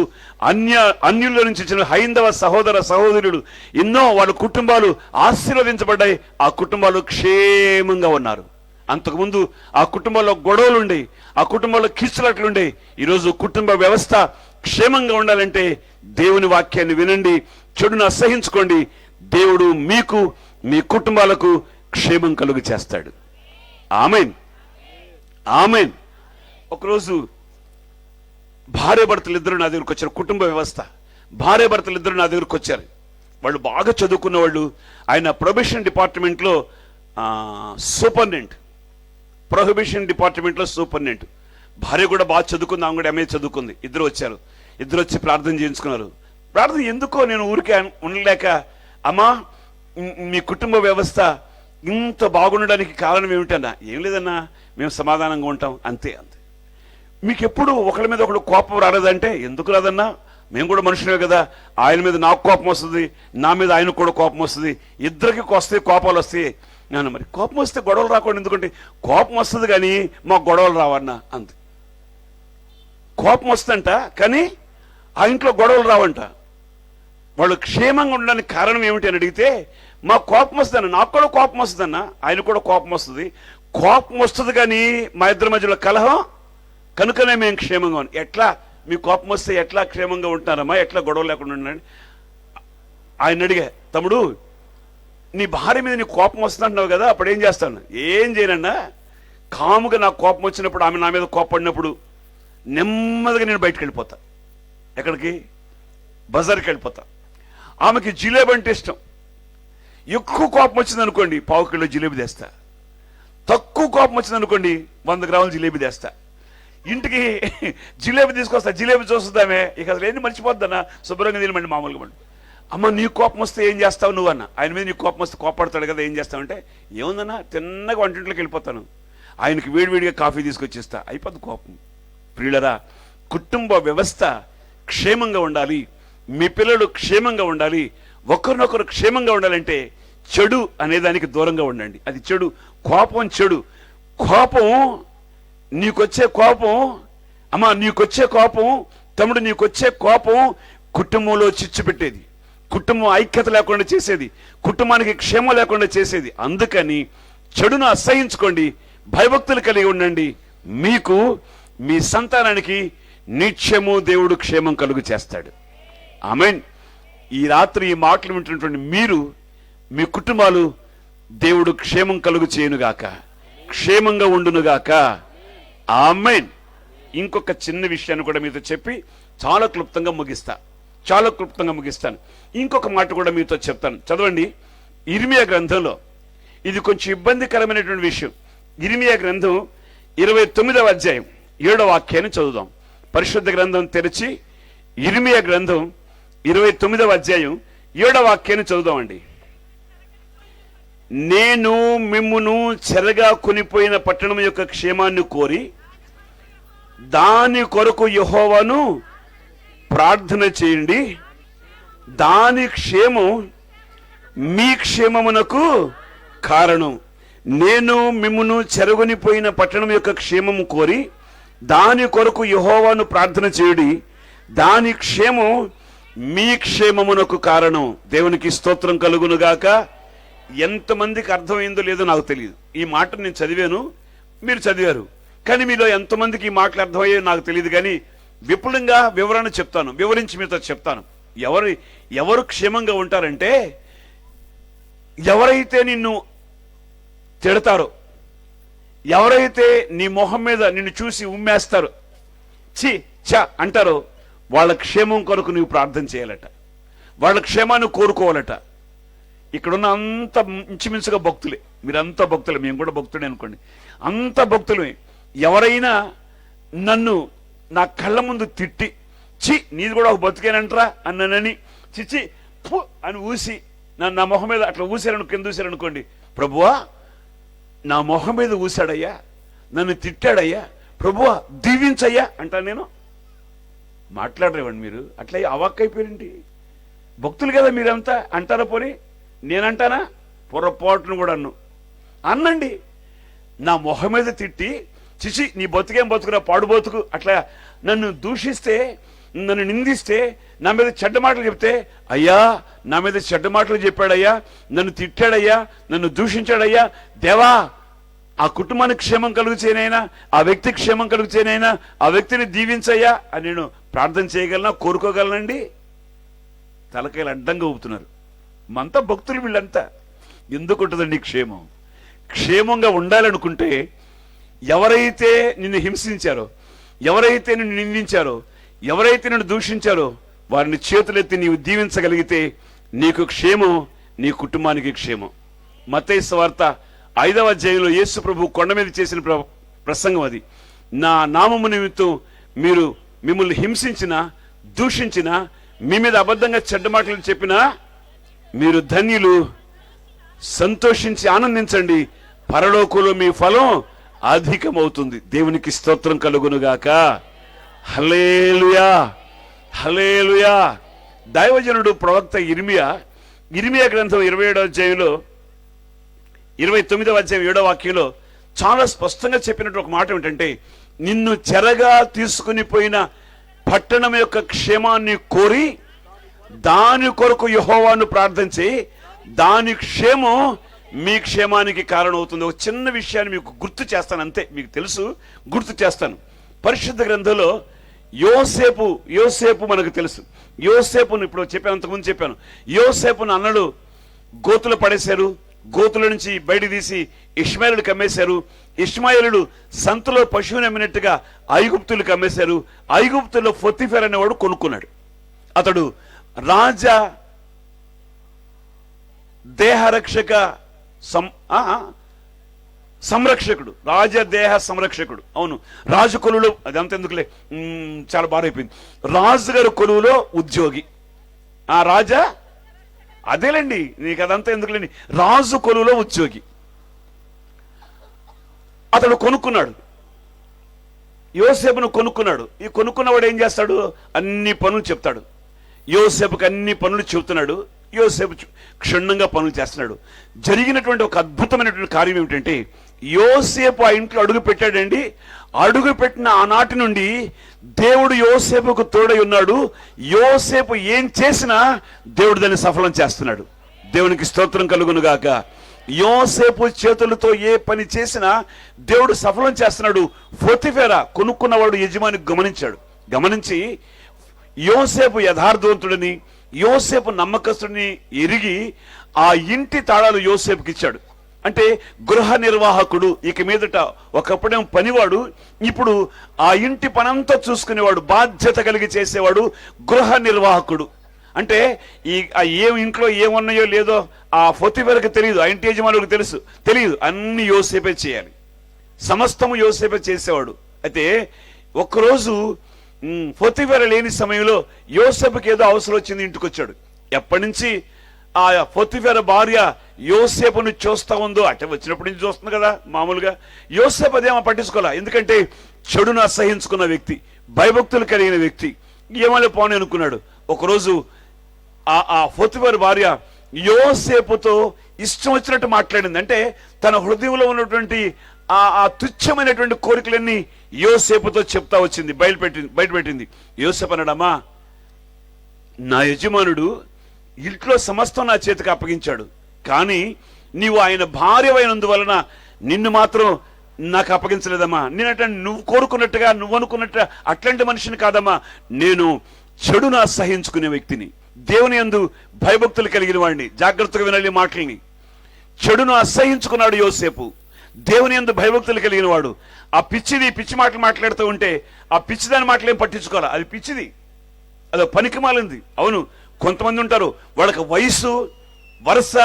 అన్యుల నుంచి వచ్చిన హైందవ సహోదర సహోదరులు ఎన్నో వాళ్ళ కుటుంబాలు ఆశీర్వదించబడ్డాయి. ఆ కుటుంబాలు క్షేమంగా ఉన్నారు. అంతకుముందు ఆ కుటుంబంలో గొడవలు ఉండే, ఆ కుటుంబంలో కిచ్చులాట్లుండే. ఈరోజు కుటుంబ వ్యవస్థ క్షేమంగా ఉండాలంటే దేవుని వాక్యాన్ని వినండి, చెడును అసహించుకోండి. దేవుడు మీకు మీ కుటుంబాలకు క్షేమం కలుగు చేస్తాడు. ఆమేన్, ఆమేన్. ఒకరోజు భార్య భర్తలు ఇద్దరు నా దగ్గరకు వచ్చారు. కుటుంబ వ్యవస్థ, భార్య భర్తలు ఇద్దరు నా దగ్గరకు వచ్చారు. వాళ్ళు బాగా చదువుకున్న వాళ్ళు. ఆయన ప్రొబేషన్ డిపార్ట్మెంట్లో సూపరింటెండెంట్, ప్రొహిబిషన్ డిపార్ట్మెంట్లో సూపరింటెండెంట్. భార్య కూడా బాగా చదువుకుంది, ఆమె కూడా ఎంఏ చదువుకుంది. ఇద్దరు వచ్చారు. ఇద్దరు వచ్చి ప్రార్థన చేయించుకున్నారు. ప్రార్థన ఎందుకో నేను ఊరికే ఉండలేక, అమ్మా మీ కుటుంబ వ్యవస్థ ఇంత బాగుండడానికి కారణం ఏమిటన్నా? ఏం లేదన్నా, మేము సమాధానంగా ఉంటాం, అంతే. మీకు ఎప్పుడు ఒకరి మీద ఒకరు కోపం రాలేదంటే, ఎందుకు రాదన్నా, మేము కూడా మనుషులే కదా, ఆయన మీద నాకు కోపం వస్తుంది, నా మీద ఆయనకు కూడా కోపం వస్తుంది, ఇద్దరికి వస్తే కోపాలు వస్తాయి. నేను మరి కోపం వస్తే గొడవలు రాకుండా, ఎందుకంటే కోపం వస్తుంది కానీ మాకు గొడవలు రావన్నా, అంతే. కోపం వస్తుందంట కానీ ఆ ఇంట్లో గొడవలు రావంట. వాళ్ళు క్షేమంగా ఉండడానికి కారణం ఏమిటి అని అడిగితే, మా కోపం వస్తుందన్న, నాకు కూడా కోపం వస్తుందన్న, ఆయన కూడా కోపం వస్తుంది, కోపం వస్తుంది కానీ మా ఇద్దరి మధ్యలో కలహం, కనుకనే మేము క్షేమంగా ఉన్నాం. ఎట్లా మీ కోపం వస్తే ఎట్లా క్షేమంగా ఉంటున్నారమ్మా, ఎట్లా గొడవ లేకుండా ఉండండి? ఆయన అడిగా, తమ్ముడు నీ భార్య మీద నీ కోపం వస్తుందంటున్నావు కదా, అప్పుడు ఏం చేస్తాను? ఏం చేయనన్నా, కాముగా నాకు కోపం వచ్చినప్పుడు, ఆమె నా మీద కోపడినప్పుడు నెమ్మదిగా నేను బయటకు వెళ్ళిపోతా. ఎక్కడికి? బజార్కి వెళ్ళిపోతా. ఆమెకి జిలేబీ అంటే ఇష్టం. ఎక్కువ కోపం వచ్చింది అనుకోండి 1/4 కిలో జిలేబీ తెస్తా. తక్కువ కోపం వచ్చింది అనుకోండి 100 గ్రాముల జిలేబీ తెస్తా. ఇంటికి జిలేబీ తీసుకొస్తా, జిలేబీ చూస్తుందామే, ఇక అసలు ఏంటి మర్చిపోద్దన్నా, శుభ్రంగా తినమండి, మామూలుగా మండి. అమ్మ నీకు కోపం వస్తే ఏం చేస్తావు నువ్వు అన్న. ఆయన మీద నీకు కోపం వస్తే కోపడతాడు కదా, ఏం చేస్తావంటే, ఏముందన్నా తిన్నగా వంటింట్లోకి వెళ్ళిపోతాను, ఆయనకి వేడివేడిగా కాఫీ తీసుకొచ్చేస్తా, అయిపోద్ది కోపం. ప్రియులరా, కుటుంబ వ్యవస్థ క్షేమంగా ఉండాలి, మీ పిల్లలు క్షేమంగా ఉండాలి, ఒకరినొకరు క్షేమంగా ఉండాలంటే చెడు అనేదానికి దూరంగా ఉండండి. అది చెడు, కోపం చెడు. కోపం, నీకొచ్చే కోపం, అమ్మా నీకొచ్చే కోపం, తమ్ముడు నీకొచ్చే కోపం కుటుంబంలో చిచ్చు పెట్టేది, కుటుంబం ఐక్యత లేకుండా చేసేది, కుటుంబానికి క్షేమం లేకుండా చేసేది. అందుకని చెడును అసహించుకోండి, భయభక్తులు కలిగి ఉండండి. మీకు మీ సంతానానికి నిత్యము దేవుడు క్షేమం కలుగు చేస్తాడు. ఆమేన్. ఈ రాత్రి ఈ మాటలు వింటున్నటువంటి మీరు, మీ కుటుంబాలు దేవుడు క్షేమం కలుగు చేయనుగాక, క్షేమంగా ఉండునుగాక. ఆమేన్. ఇంకొక చిన్న విషయాన్ని కూడా మీతో చెప్పి చాలా క్లుప్తంగా ముగిస్తాను. ఇంకొక మాట కూడా మీతో చెప్తాను. చదవండి, ఇర్మియా గ్రంథంలో ఇది కొంచెం ఇబ్బందికరమైనటువంటి విషయం. ఇర్మియా గ్రంథం 29వ అధ్యాయం 7వ వాక్యాన్ని చదువుదాం. పరిశుద్ధ గ్రంథం తెరిచి ఇర్మియా గ్రంథం 29వ అధ్యాయం 7వ వాక్యాన్ని చదువుదామండి. నేను మిమ్మును చెరగా కొనిపోయిన పట్టణం యొక్క క్షేమాన్ని కోరి దాని కొరకు యెహోవాను ప్రార్థన చేయండి. దాని క్షేమం మీ క్షేమమునకు కారణం. నేను మిమ్మును చెరగొనిపోయిన పట్టణం యొక్క క్షేమము కోరి దాని కొరకు యెహోవాను ప్రార్థన చేయుడి. దాని క్షేమం మీ క్షేమమునకు కారణం. దేవునికి స్తోత్రం కలుగునుగాక. ఎంతమందికి అర్థమైందో లేదో నాకు తెలియదు. ఈ మాట నేను చదివాను, మీరు చదివారు, కానీ మీలో ఎంతమందికి ఈ మాటలు అర్థమయ్యో నాకు తెలియదు. కానీ విపులంగా వివరణ చెప్తాను, వివరించి మీతో చెప్తాను. ఎవరు క్షేమంగా ఉంటారంటే ఎవరైతే నిన్ను తిడతారో, ఎవరైతే నీ మొహం మీద నిన్ను చూసి ఉమ్మేస్తారో, చి చ అంటారో, వాళ్ళ క్షేమం కొరకు నువ్వు ప్రార్థన చేయాలట, వాళ్ళ క్షేమాన్ని కోరుకోవాలట. ఇక్కడున్న అంత ఇంచుమించుగా భక్తులే, మీరంతా భక్తులే, మేము కూడా భక్తుడే అనుకోండి, అంత భక్తులే. ఎవరైనా నన్ను నా కళ్ళ ముందు తిట్టి చి నీది కూడా ఒక బతికేనంటరా అన్నానని చిచి ఫు అని ఊసి నా మొహం మీద అట్లా ఊసారను, కింద ఊసారనుకోండి, ప్రభువా నా మొహం మీద ఊసాడయ్యా, నన్ను తిట్టాడయ్యా, ప్రభువా దీవించయ్యా అంటాను నేను. మాట్లాడరేవండి మీరు, అట్లా అవాక్కైపోయారండి. భక్తులు కదా మీరంతా, అంటారా? పోనీ నేనంటానా? పొరపాటును కూడా అన్నండి. నా మొహం మీద తిట్టి చిచి నీ బతుకేం బతుకురా పాడు బతుకు అట్లా నన్ను దూషిస్తే, నన్ను నిందిస్తే, నా మీద చెడ్డ మాటలు చెప్తే, అయ్యా నా మీద చెడ్డ మాటలు చెప్పాడయ్యా, నన్ను తిట్టాడయ్యా, నన్ను దూషించాడయ్యా, దేవా ఆ కుటుంబానికి క్షేమం కలుగు చేయనైనా, ఆ వ్యక్తికి క్షేమం కలుగు చేయనైనా, ఆ వ్యక్తిని దీవించయ్యా అని నేను ప్రార్థన చేయగలనా, కోరుకోగలనండి? తలకాయలు అడ్డంగా ఊపుతున్నారు. మంతా భక్తులు వీళ్ళంతా. ఎందుకుంటుందండి క్షేమం? క్షేమంగా ఉండాలనుకుంటే ఎవరైతే నిన్ను హింసించారో, ఎవరైతే నిన్ను నిందించారో, ఎవరైతే నిన్ను దూషించారో వారిని చేతులెత్తి నీవు దీవించగలిగితే నీకు క్షేమం, నీ కుటుంబానికి క్షేమం. మత్తయి సువార్త 5వ అధ్యాయంలో యేసు ప్రభు కొండ మీద చేసిన ప్రసంగం అది. నా నామము నిమిత్తం మిమ్మల్ని హింసించిన, దూషించిన, మీ మీద అబద్ధంగా చెడ్డ మాటలు చెప్పినా మీరు ధన్యులు, సంతోషించి ఆనందించండి, పరలోకంలో మీ ఫలం అధికమవుతుంది. దేవునికి స్తోత్రం కలుగునుగాక. హల్లెలూయా, హల్లెలూయా. దైవజనుడు ప్రవక్త ఇర్మియా గ్రంథం 27వ అధ్యాయంలో 29వ అధ్యాయం 7వ వాక్యంలో చాలా స్పష్టంగా చెప్పినట్టు ఒక మాట ఏమిటంటే, నిన్ను చెరగా తీసుకుని పోయిన పట్టణం యొక్క క్షేమాన్ని కోరి దాని కొరకు యెహోవాను ప్రార్థన చేయి, దాని క్షేమం మీ క్షేమానికి కారణం అవుతుంది. ఒక చిన్న విషయాన్ని మీకు గుర్తు చేస్తాను, అంతే, మీకు తెలుసు, గుర్తు చేస్తాను. పరిశుద్ధ గ్రంథంలో యోసేపు మనకు తెలుసు. యోసేపును ఇప్పుడు చెప్పాను, అంతకుముందు చెప్పాను. యోసేపును అన్నలు గోతులు పడేశారు, గోతుల నుంచి బయట తీసి ఇష్మాయేలుడికి అమ్మేశారు. ఇష్మాయేలుడు సంతలో పశువుని అమ్మినట్టుగా ఐగుప్తులకు అమ్మేశారు. ఐగుప్తుల్లో పొతిఫెర అనేవాడు కొనుక్కున్నాడు. అతడు రాజా దేహరక్షక సంరక్షకుడు, రాజదేహ సంరక్షకుడు. అవును, రాజు కొలువులో, అదంతా ఎందుకులే, చాలా బాగా అయిపోయింది. రాజుగారి కొలువులో ఉద్యోగి. ఆ రాజా అదేలేండి, నీకు అదంతా ఎందుకులేండి, రాజు కొలువులో ఉద్యోగి. అతడు కొనుక్కున్నాడు, యోసేపును కొనుక్కున్నాడు. ఈ కొనుక్కున్నవాడు ఏం చేస్తాడు? అన్ని పనులు చెప్తాడు. యోసేపుకి అన్ని పనులు చెబుతున్నాడు. యోసేపు క్షుణ్ణంగా పనులు చేస్తున్నాడు. జరిగినటువంటి ఒక అద్భుతమైనటువంటి కార్యం ఏమిటంటే, యోసేపు ఆ ఇంట్లో అడుగు పెట్టాడండి. అడుగు పెట్టిన ఆనాటి నుండి దేవుడు యోసేపుకు తోడై ఉన్నాడు. యోసేపు ఏం చేసినా దేవుడు దాన్ని సఫలం చేస్తున్నాడు. దేవునికి స్తోత్రం కలుగునుగాక. యోసేపు చేతులతో ఏ పని చేసినా దేవుడు సఫలం చేస్తున్నాడు. పొతిఫెర కొనుక్కున్నవాడు యజమాని గమనించి యోసేపు యథార్థవంతుడిని, యోసేపు నమ్మకస్తుడిని ఎరిగి ఆ ఇంటి తాళాలు యోసేపుకి ఇచ్చాడు. అంటే గృహ నిర్వాహకుడు. ఇక మీదట ఒకప్పుడేమో పనివాడు, ఇప్పుడు ఆ ఇంటి పనంతా చూసుకునేవాడు, బాధ్యత కలిగి చేసేవాడు గృహ నిర్వాహకుడు. అంటే ఏం ఇంట్లో ఏమున్నాయో లేదో ఆ పొతిఫెరకు తెలియదు, ఆ ఇంటి యజమానులకు తెలియదు, అన్ని యోసేపే చేయాలి, సమస్తము యోసేపే చేసేవాడు. అయితే ఒక్కరోజు పొతిఫెర లేని సమయంలో యోసేపుకి ఏదో అవసరం వచ్చింది, ఇంటికి వచ్చాడు. ఎప్పటి నుంచి ఆ పొతిఫెర భార్య యోసేపును చూస్తా ఉందో, అంటే వచ్చినప్పటి నుంచి చూస్తుంది కదా మామూలుగా. యోసేపు అదేమో పట్టించుకోవాలా, ఎందుకంటే చెడును అసహించుకున్న వ్యక్తి, భయభక్తులు కలిగిన వ్యక్తి, ఏమో పోనీ అనుకున్నాడు. ఒకరోజు ఆ పొతిఫెర భార్య యోసేపుతో ఇష్టం వచ్చినట్టు మాట్లాడింది. అంటే తన హృదయంలో ఉన్నటువంటి ఆ తుచ్చమైనటువంటి కోరికలన్నీ యోసేపుతో చెప్తా వచ్చింది, బయటపెట్టింది. యోసేపు అన్నాడమ్మా, నా యజమానుడు ఇంట్లో సమస్తం నా చేతికి అప్పగించాడు, కానీ నీవు ఆయన భార్య అయినందువలన నిన్ను మాత్రం నాకు అప్పగించలేదమ్మా. నేనంటే నువ్వు కోరుకున్నట్టుగా, నువ్వు అనుకున్నట్టుగా అట్లాంటి మనిషిని కాదమ్మా. నేను చెడును అసహించుకునే వ్యక్తిని, దేవుని యందు భయభక్తులు కలిగిన వాడిని. జాగ్రత్తగా వినాలి మాటల్ని. చెడును అసహించుకున్నాడు యోసేపు, దేవుని యందు భయభక్తులు కలిగిన వాడు. ఆ పిచ్చి మాటలు మాట్లాడుతూ ఉంటే ఆ పిచ్చిదాని మాటలు ఏం పట్టించుకోవాలి, అది పిచ్చిది, అదో పనికి మాలింది. అవును, కొంతమంది ఉంటారు వాళ్ళకి వయసు వరుస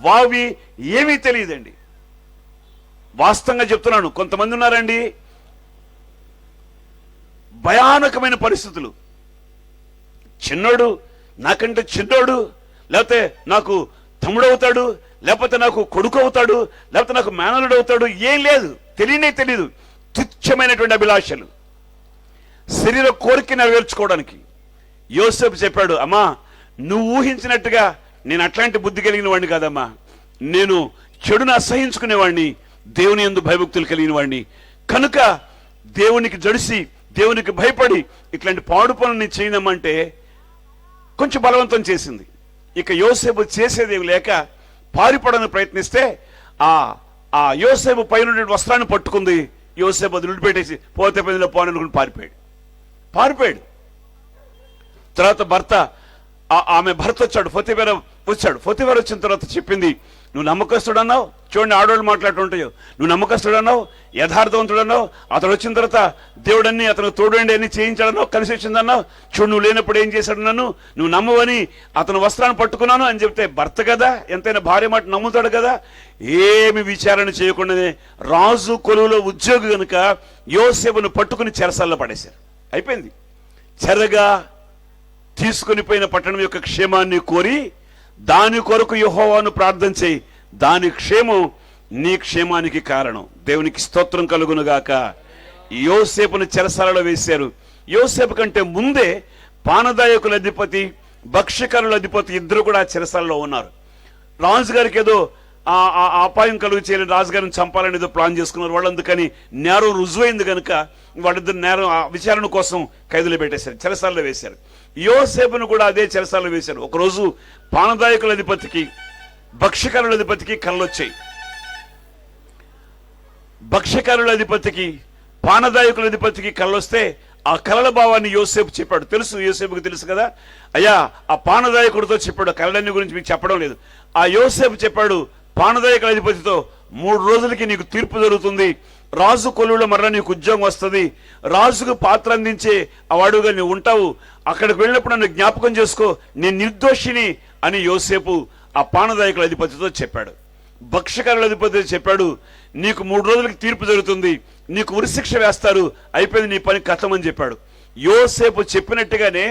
వావి ఏమీ తెలియదండి. వాస్తవంగా చెప్తున్నాను, కొంతమంది ఉన్నారండి, భయానకమైన పరిస్థితులు. చిన్నోడు నాకంటే చిన్నోడు, లేకపోతే నాకు తమ్ముడు అవుతాడు, లేకపోతే నాకు కొడుకు అవుతాడు, లేకపోతే నాకు మేనలుడు అవుతాడు, ఏం లేదు, తెలియదు. తుచ్చమైనటువంటి అభిలాషలు, శరీర కోరిక నెరవేర్చుకోవడానికి. యోసేపు చెప్పాడు, అమ్మా నువ్వు ఊహించినట్టుగా నేను అట్లాంటి బుద్ధి కలిగిన వాడిని కాదమ్మా, నేను చెడును అసహించుకునేవాడిని, దేవుని యందు భయభక్తులు కలిగిన వాడిని. కనుక దేవునికి జడిసి, దేవునికి భయపడి ఇట్లాంటి పాడు పనులు చేయనమ్మంటే కొంచెం బలవంతం చేసింది. ఇక యోసేపు చేసేదేమి లేక పారిపడని ప్రయత్నిస్తే ఆ యోసేపు పైన వస్త్రాన్ని పట్టుకుంది. యోసేపు అది విడిపెట్టేసి పోతే పదిలో పోననుకుని పారిపోయాడు. తర్వాత ఆమె భర్త వచ్చాడు, పొతిఫెర వచ్చిన తర్వాత చెప్పింది, నువ్వు నమ్మకస్తుడన్నావు. చూడండి, ఆడవాళ్ళు మాట్లాడుతుంటాయో, నువ్వు నమ్మకస్తుడన్నావు, యథార్థవంతుడన్నావు, అతడు వచ్చిన తర్వాత దేవుడన్ని అతను తోడండి అన్ని చేయించాడన్నావు, కలిసి వచ్చిందన్నావు. చూడు, నువ్వు లేనప్పుడు ఏం చేశాడు, నువ్వు నమ్మవని అతను వస్త్రాన్ని పట్టుకున్నాను అని చెప్తే భర్త కదా, ఎంతైనా భార్య మాట నమ్ముతాడు కదా. ఏమి విచారణ చేయకుండానే రాజు కొలువులో ఉద్యోగి కనుక యోసేపును పట్టుకుని చెరసాల్లో పడేశారు. అయిపోయింది. చెరగా తీసుకుని పోయిన పట్టణం యొక్క క్షేమాన్ని కోరి దాని కొరకు యెహోవాను ప్రార్థన చేయి, దాని క్షేమం నీ క్షేమానికి కారణం. దేవునికి స్తోత్రం కలుగునుగాక. యోసేపును చెరసాలలో వేశారు. యోసేపు కంటే ముందే పానదాయకుల అధిపతి, భక్ష్యకారుల అధిపతి ఇద్దరు కూడా చెరసాలలో ఉన్నారు. రాజుగారికి ఏదో అపాయం కలుగు చేయాలని, రాజుగారిని చంపాలని ఏదో ప్లాన్ చేసుకున్నారు వాళ్ళు. అందుకని నేరం రుజువైంది కనుక వాళ్ళిద్దరు నేరం విచారణ కోసం ఖైదులో పెట్టేశారు, చెరసాలలో వేశారు. యోసేపును కూడా అదే చెరసాలలో వేశారు. ఒకరోజు పానదాయకుల అధిపతికి, భక్ష్యకారుల అధిపతికి కళ్ళొచ్చాయి. భక్ష్యకారుల అధిపతికి, పానదాయకుల అధిపతికి కళ్ళొస్తే ఆ కళల భావాన్ని యోసేపు చెప్పాడు. యోసేపుకి తెలుసు కదా. అయ్యా, ఆ పానదాయకుడితో చెప్పాడు, కళలన్నీ గురించి మీకు చెప్పడం లేదు. ఆ యోసేపు చెప్పాడు పానదాయకుల అధిపతితో, 3 రోజులకి నీకు తీర్పు జరుగుతుంది, రాజు కొలువులో మరలా నీకు ఉద్యోగం వస్తుంది, రాజుకు పాత్ర అందించే వాడుగా నువ్వు ఉంటావు, అక్కడికి వెళ్ళినప్పుడు నన్ను జ్ఞాపకం చేసుకో, నేను నిర్దోషిని అని యోసేపు ఆ పానదాయకుల అధిపతితో చెప్పాడు. భక్ష్యకారుల అధిపతి చెప్పాడు, నీకు 3 రోజులకి తీర్పు జరుగుతుంది, నీకు ఉరిశిక్ష వేస్తారు, అయిపోయింది, నీ పని కథమని చెప్పాడు. యోసేపు చెప్పినట్టుగానే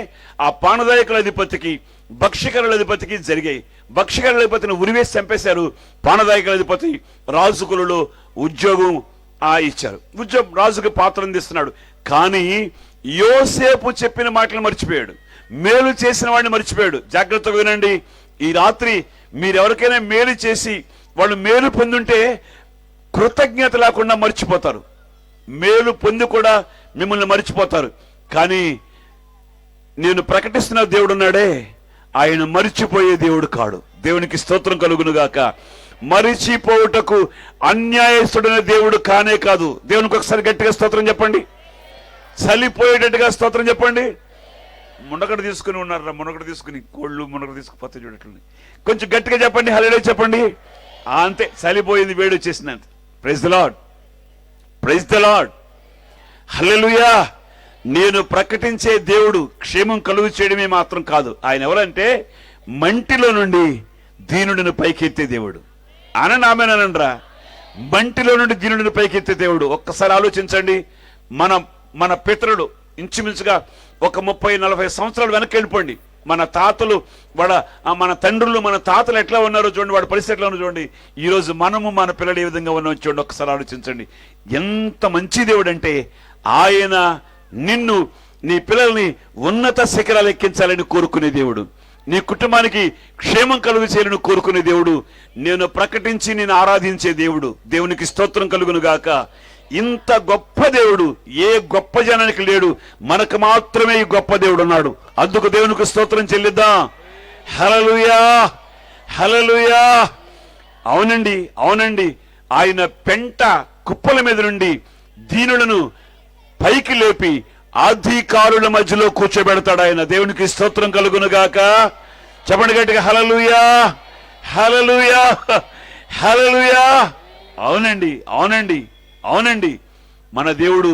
ఆ పానదాయకుల అధిపతికి, భక్ష్యకారుల అధిపతికి జరిగాయి. భక్ష్యకారుల అధిపతిని ఉరివేసి చంపేశారు. పానదాయకుల అధిపతి రాజు కులలో ఉద్యోగం ఇచ్చారు. రాజుకి పాత్ర అందిస్తున్నాడు. కానీ యోసేపు చెప్పిన మాటలు మర్చిపోయాడు, మేలు చేసిన వాడిని మర్చిపోయాడు. జాగ్రత్తగా వినండి, ఈ రాత్రి మీరెవరికైనా మేలు చేసి వాళ్ళు మేలు పొందుంటే కృతజ్ఞత లేకుండా మర్చిపోతారు, మేలు పొంది కూడా మిమ్మల్ని మర్చిపోతారు. కానీ నేను ప్రకటిస్తున్న దేవుడు ఉన్నాడే, ఆయన మరిచిపోయే దేవుడు కాడు. దేవునికి స్తోత్రం కలుగునుగాక. మరిచిపోవుటకు అన్యాయస్తుడైన దేవుడు కానే కాదు. దేవునికి ఒకసారి గట్టిగా స్తోత్రం చెప్పండి, చలిపోయేటట్టుగా స్తోత్రం చెప్పండి. మునగడ తీసుకుని ఉన్నారా, మునగడ తీసుకుని కోళ్ళు మునగడ తీసుకుపోతే చూడట్లని కొంచెం గట్టిగా చెప్పండి, హల్లెలూయా చెప్పండి. అంతే, చలిపోయింది, వేడి వచ్చేసింది. అంతే. Praise the Lord, praise the Lord, hallelujah. నేను ప్రకటించే దేవుడు క్షేమం కలుగు చేయడమే మాత్రం కాదు, ఆయన ఎవరంటే మంటిలో నుండి దీనుడిని పైకెత్తే దేవుడు. ఆమెనండ్రా, మంటిలో నుండి దీనుడిని పైకెత్తే దేవుడు. ఒక్కసారి ఆలోచించండి. మన పితరుడు ఇంచుమించుగా ఒక 30-40 సంవత్సరాలు వెనక్కి వెళ్ళిపోండి. మన తాతలు మన తండ్రులు మన తాతలు ఎట్లా ఉన్నారో చూడండి, వాడి పరిస్థితి ఎట్లా ఉన్నారో చూడండి. ఈరోజు మనము మన పిల్లలు ఏ విధంగా ఉన్నామో చూడండి. ఒక్కసారి ఆలోచించండి. ఎంత మంచి దేవుడు అంటే ఆయన నిన్ను, నీ పిల్లల్ని ఉన్నత శిఖరాలు ఎక్కించాలని కోరుకునే దేవుడు. నీ కుటుంబానికి క్షేమం కలుగు చేయాలని కోరుకునే దేవుడు. నేను ప్రకటించి నేను ఆరాధించే దేవుడు. దేవునికి స్తోత్రం కలుగును గాక. ఇంత గొప్ప దేవుడు ఏ గొప్ప జనానికి లేడు, మనకు మాత్రమే ఈ గొప్ప దేవుడు ఉన్నాడు. అందుకు దేవునికి స్తోత్రం చెల్లిద్దాం. హల్లెలూయా, హల్లెలూయా. అవునండి, అవునండి. ఆయన పెంట కుప్పల మీద నుండి దీనులను పైకి లేపి అధికారుల మధ్యలో కూర్చోబెడతాడు ఆయన. దేవునికి స్తోత్రం కలుగును గాక. చెప్పండి గట్టిగా, హల్లెలూయా, హల్లెలూయా, హల్లెలూయా. అవునండి, అవునండి, అవునండి. మన దేవుడు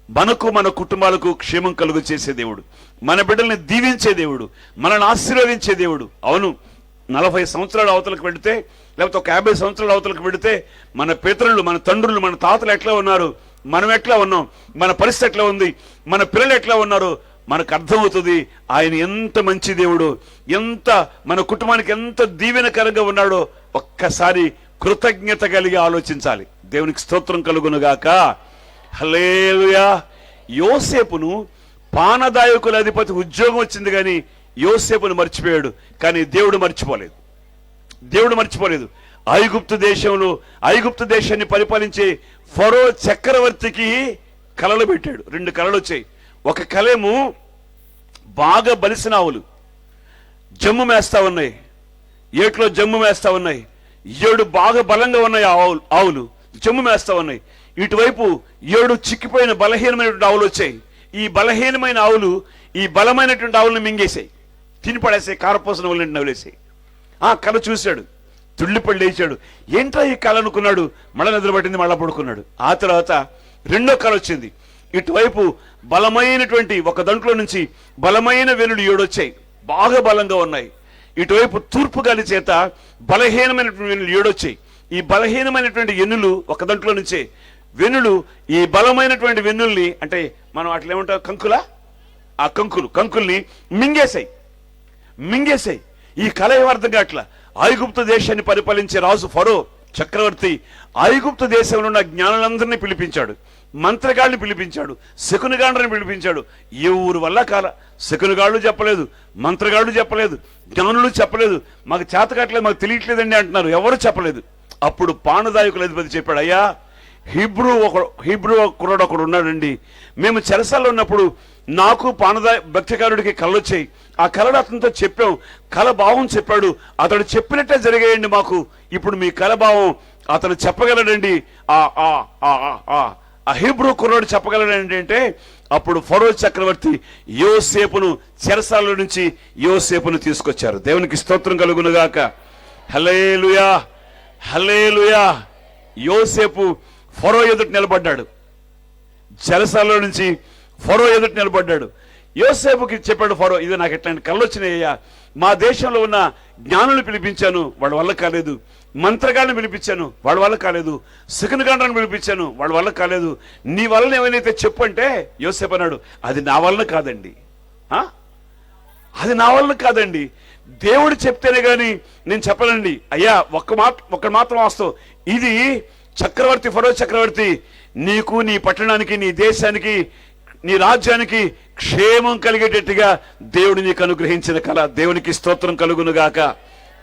మనకు మన కుటుంబాలకు క్షేమం కలుగు చేసే దేవుడు, మన బిడ్డల్ని దీవించే దేవుడు, మనల్ని ఆశీర్వదించే దేవుడు. అవును, 40 సంవత్సరాలు అవతలకు పెడితే, లేకపోతే ఒక 50 సంవత్సరాలు అవతలకు పెడితే మన పితరులు, మన తండ్రులు, మన తాతలు ఎట్లా ఉన్నారు, మనం ఎట్లా ఉన్నాం, మన పరిస్థితి ఎట్లా ఉంది, మన పిల్లలు ఎట్లా ఉన్నారు, మనకు అర్థమవుతుంది ఆయన ఎంత మంచి దేవుడు, ఎంత మన కుటుంబానికి ఎంత దీవెనకరంగా ఉన్నాడో. ఒక్కసారి కృతజ్ఞత కలిగి ఆలోచించాలి. దేవునికి స్తోత్రం కలుగునుగాక. హల్లెలూయా. యోసేపును పానదాయకుల అధిపతి ఉద్యోగం వచ్చింది కానీ యోసేపును మర్చిపోయాడు. కానీ దేవుడు మర్చిపోలేదు. దేవుడు మర్చిపోలేదు. ఐగుప్తు దేశాన్ని పరిపాలించే ఫరో చక్రవర్తికి కలలు పెట్టాడు. 2 కలలు వచ్చాయి. ఒక కలేము బాగా బలిసిన ఆవులు జమ్ము మేస్తా ఉన్నాయి, ఏట్లో జమ్ము మేస్తా ఉన్నాయి. 7 బాగా బలంగా ఉన్నాయి ఆవులు జమ్ము మేస్తా ఉన్నాయి. ఇటువైపు 7 చిక్కిపోయిన బలహీనమైనటువంటి ఆవులు వచ్చాయి. ఈ బలహీనమైన ఆవులు ఈ బలమైనటువంటి ఆవులను మింగేసాయి, తినిపడేసాయి, కారపోసిన వాళ్ళని నవ్వులేసాయి. ఆ కళ చూశాడు, తుళ్ళిపడి లేచాడు. ఏంట్రా ఈ కళ అనుకున్నాడు. మళ్ళా నిద్రపట్టింది, మళ్ళా పడుకున్నాడు. ఆ తర్వాత 2వ కళ వచ్చింది. ఇటువైపు బలమైనటువంటి ఒక దాంట్లో నుంచి బలమైన వెన్నులు 7 వచ్చాయి, బాగా బలంగా ఉన్నాయి. ఇటువైపు తూర్పు గాలి చేత బలహీనమైనటువంటి వెన్నులు 7 వచ్చాయి. ఈ బలహీనమైనటువంటి ఎన్నులు ఒక దాంట్లో నుంచే వెన్నులు ఈ బలమైనటువంటి వెన్నుల్ని, అంటే మనం అట్లా ఏమంటాం, ఆ కంకుల్ని మింగేశాయి. ఈ కళ ఏమర్థంగా అట్లా ఐగుప్తు దేశాన్ని పరిపాలించే రాజు ఫరో చక్రవర్తి ఐగుప్తు దేశంలో ఉన్న జ్ఞానులందరినీ పిలిపించాడు, మంత్రగాళ్ళని పిలిపించాడు, శకునగాళ్ళని పిలిపించాడు. ఎవరి వల్ల కాల. శకునగాళ్ళు చెప్పలేదు, మంత్రగాళ్ళు చెప్పలేదు, జ్ఞానులు చెప్పలేదు. మాకు చేతకట్లేదు, మాకు తెలియట్లేదండి అంటున్నారు. ఎవరు చెప్పలేదు. అప్పుడు పానదాయకుల అధిపతి చెప్పాడు, అయ్యా హీబ్రూ కుర్రాడు ఒకడు ఉన్నాడండి. మేము చెరసాల్లో ఉన్నప్పుడు నాకు భక్తికారుడికి కళలు వచ్చాయి. ఆ కళను అతనితో చెప్పాం, కళ భావం చెప్పాడు, అతడు చెప్పినట్టే జరిగాయండి మాకు. ఇప్పుడు మీ కళ భావం అతను చెప్పగలడండి, ఆ హీబ్రూ కుర్రాడు చెప్పగలడండి అంటే అప్పుడు ఫరో చక్రవర్తి యోసేపును చెరసాల నుంచి యోసేపును తీసుకొచ్చారు. దేవునికి స్తోత్రం కలుగునుగాక. హల్లెలూయా, హల్లెలూయా. యోసేపు ఫరో ఎదుట నిలబడ్డాడు. చెరసాలలో నుంచి ఫరో ఎదుట నిలబడ్డాడు. యోసేపుకి చెప్పాడు ఫరో, ఇది నాకు ఎట్లాంటి కళ్ళు వచ్చినాయ్యా. మా దేశంలో ఉన్న జ్ఞానులు పిలిపించాను, వాళ్ళ వల్ల కాలేదు. మంత్రగాళ్ళని పిలిపించాను, వాళ్ళ వల్ల కాలేదు. శకునగాళ్ళని పిలిపించాను, వాళ్ళ వల్ల కాలేదు. నీ వల్ల ఏమైనా చెప్పు అంటే యోసేపు అన్నాడు, అది నా వల్ల కాదండి, అది నా వల్ల కాదండి. దేవుడు చెప్తేనే గాని నేను చెప్పనండి. అయ్యా ఒక్క మాత్రం వాస్తవం, ఇది చక్రవర్తి ఫరో చక్రవర్తి నీకు, నీ పట్టణానికి, నీ దేశానికి, నీ రాజ్యానికి క్షేమం కలిగేటట్టుగా దేవుడు నీకు అనుగ్రహించిన కళ. దేవునికి స్తోత్రం కలుగునుగాక.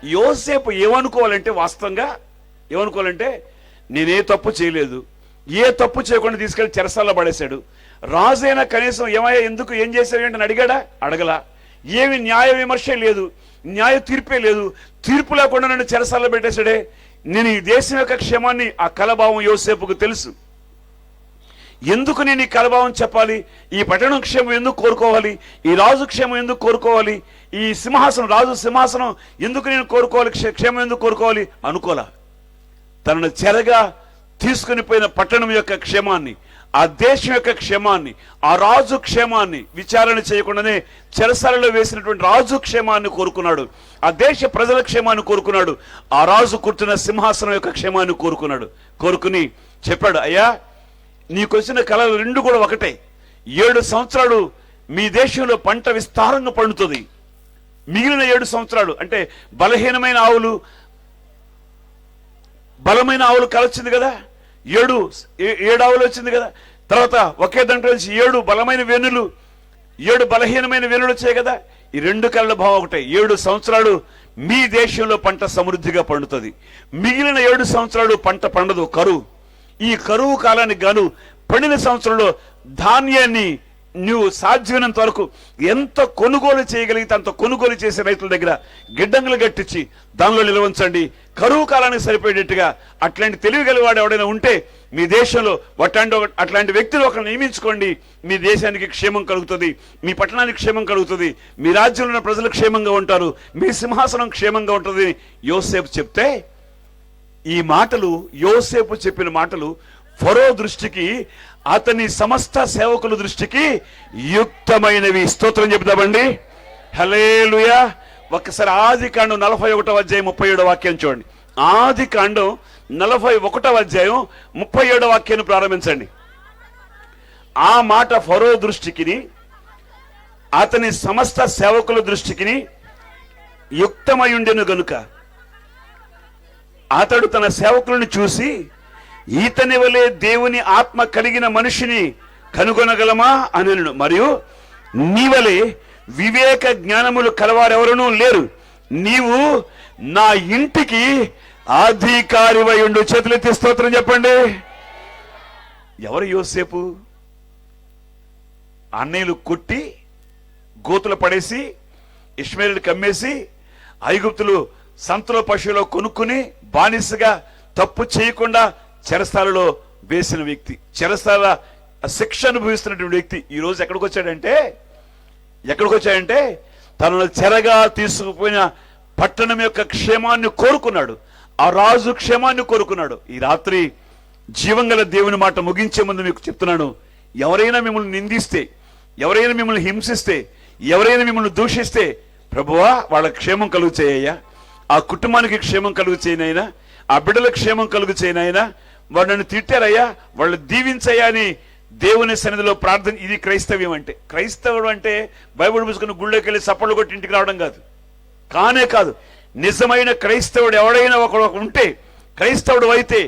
యోసేపు ఏమనుకోవాలంటే, వాస్తవంగా ఏమనుకోవాలంటే, నేనే తప్పు చేయలేదు, ఏ తప్పు చేయకుండా తీసుకెళ్లి చెరసాల్లో పడేశాడు. రాజైనా కనీసం ఏమయ్యా ఎందుకు ఏం చేశావు ఏంటని అడిగాడా? అడగలా. ఏమి న్యాయ విమర్శ లేదు, న్యాయ తీర్పే లేదు. తీర్పు లేకుండా నన్ను చెరసాల్లో పెట్టేశాడే. నేను ఈ దేశం యొక్క క్షేమాన్ని, ఆ కలభావం యోసేపుకు తెలుసు. ఎందుకు నేను ఈ కలభావం చెప్పాలి? ఈ పట్టణం క్షేమం ఎందుకు కోరుకోవాలి? ఈ రాజు క్షేమం ఎందుకు కోరుకోవాలి? ఈ సింహాసనం, రాజు సింహాసనం ఎందుకు నేను కోరుకోవాలి? క్షేమం ఎందుకు కోరుకోవాలి అనుకోలా. తనను చెరగా తీసుకుని పోయిన పట్టణం యొక్క క్షేమాన్ని, ఆ దేశం యొక్క క్షేమాన్ని, ఆ రాజు క్షేమాన్ని విచారణ చేయకుండానే చెరసాలలో వేసినటువంటి రాజు క్షేమాన్ని కోరుకున్నాడు. ఆ దేశ ప్రజల క్షేమాన్ని కోరుకున్నాడు. ఆ రాజు కూర్చున్న సింహాసనం యొక్క క్షేమాన్ని కోరుకున్నాడు. కోరుకుని చెప్పాడు, అయ్యా నీకు వచ్చిన కళలు రెండు కూడా ఒకటే. 7 సంవత్సరాలు మీ దేశంలో పంట విస్తారంగా పండుతుంది. మిగిలిన 7 సంవత్సరాలు అంటే బలమైన ఆవులు కలొచ్చింది కదా, 7 ఆవులు వచ్చింది కదా. తర్వాత ఒకే దాంట్లో నుంచి 7 బలమైన వెన్నులు, 7 బలహీనమైన వెన్నులు వచ్చాయి కదా. ఈ 2 కళ్ళ భావం ఒకటే. 7 సంవత్సరాలు మీ దేశంలో పంట సమృద్ధిగా పండుతుంది. మిగిలిన 7 సంవత్సరాలు పంట పండదు, కరువు. ఈ కరువు కాలానికి గాను పండిన సంవత్సరంలో ధాన్యాన్ని నువ్వు సాధ్యమైనంత వరకు ఎంత కొనుగోలు చేయగలిగితే అంత కొనుగోలు చేసే రైతుల దగ్గర గిడ్డంగులు గట్టించి దానిలో నిలవంచండి. కరువు కాలానికి సరిపోయేటట్టుగా అట్లాంటి తెలివి గలవాడు ఎవడైనా ఉంటే మీ దేశంలో అట్లాంటి వ్యక్తులు ఒకరు నియమించుకోండి. మీ దేశానికి క్షేమం కలుగుతుంది, మీ పట్టణానికి క్షేమం కలుగుతుంది, మీ రాజ్యంలో ఉన్న ప్రజలు క్షేమంగా ఉంటారు, మీ సింహాసనం క్షేమంగా ఉంటుంది. యోసేపు చెప్తే ఈ మాటలు, యోసేపు చెప్పిన మాటలు ఫరో దృష్టికి, అతని సమస్త సేవకుల దృష్టికి యుక్తమైనవి. స్తోత్రం చెప్తామండి. హల్లెలూయా. ఒక్కసారి ఆదికాండం 41వ అధ్యాయం 37వ వాక్యం చూడండి. ఆదికాండం 41వ అధ్యాయం 37వ వాక్యాన్ని ప్రారంభించండి. ఆ మాట ఫరో దృష్టికి, అతని సమస్త సేవకుల దృష్టికి యుక్తమై ఉండెను గనుక అతడు తన సేవకులను చూసి, ఈతని వలె దేవుని ఆత్మ కలిగిన మనిషిని కనుగొనగలమా అనెను. మరియు నీవలే వివేక జ్ఞానములు కలవారెవరూ లేరు, నీవు నా ఇంటికి అధికారివై ఉండు. చేతులెత్తి స్తోత్రం చెప్పండి. ఎవరు యోసేపు? అన్నయ్యలు కొట్టి గోతులు పడేసి ఇష్మాయేలుని కమ్మేసి ఐగుప్తులు సంతలో పశువులో కొనుక్కుని బానిసగా తప్పు చేయకుండా చెరసాలలో వేసిన వ్యక్తి, చెరసాల శిక్ష అనుభవిస్తున్నటువంటి వ్యక్తి ఈ రోజు ఎక్కడికి వచ్చాడంటే తనను చెరగా తీసుకుపోయిన పట్టణం యొక్క క్షేమాన్ని కోరుకున్నాడు. ఆ రాజు క్షేమాన్ని కోరుకున్నాడు. ఈ రాత్రి జీవంగల దేవుని మాట ముగించే ముందు మీకు చెప్తున్నాను, ఎవరైనా మిమ్మల్ని నిందిస్తే, ఎవరైనా మిమ్మల్ని హింసిస్తే, ఎవరైనా మిమ్మల్ని దూషిస్తే, ప్రభువా వాళ్ళ క్షేమం కలుగు చేయయ్యా, ఆ కుటుంబానికి క్షేమం కలుగు చేయనైనా, ఆ బిడ్డల క్షేమం కలుగు చేయనైనా, వాళ్ళు నన్ను తిట్టారయ్యా వాళ్ళు దీవించయ్యా అని దేవుని సన్నిధిలో ప్రార్థన. ఇది క్రైస్తవ్యం అంటే. క్రైస్తవుడు అంటే బైబిల్ పుస్తకం గుళ్ళోకి వెళ్ళి చప్పట్లు కొట్టి ఇంటికి రావడం కాదు, కానే కాదు. నిజమైన క్రైస్తవుడు ఎవడైనా ఒకడు ఉంటే, క్రైస్తవుడు అయితే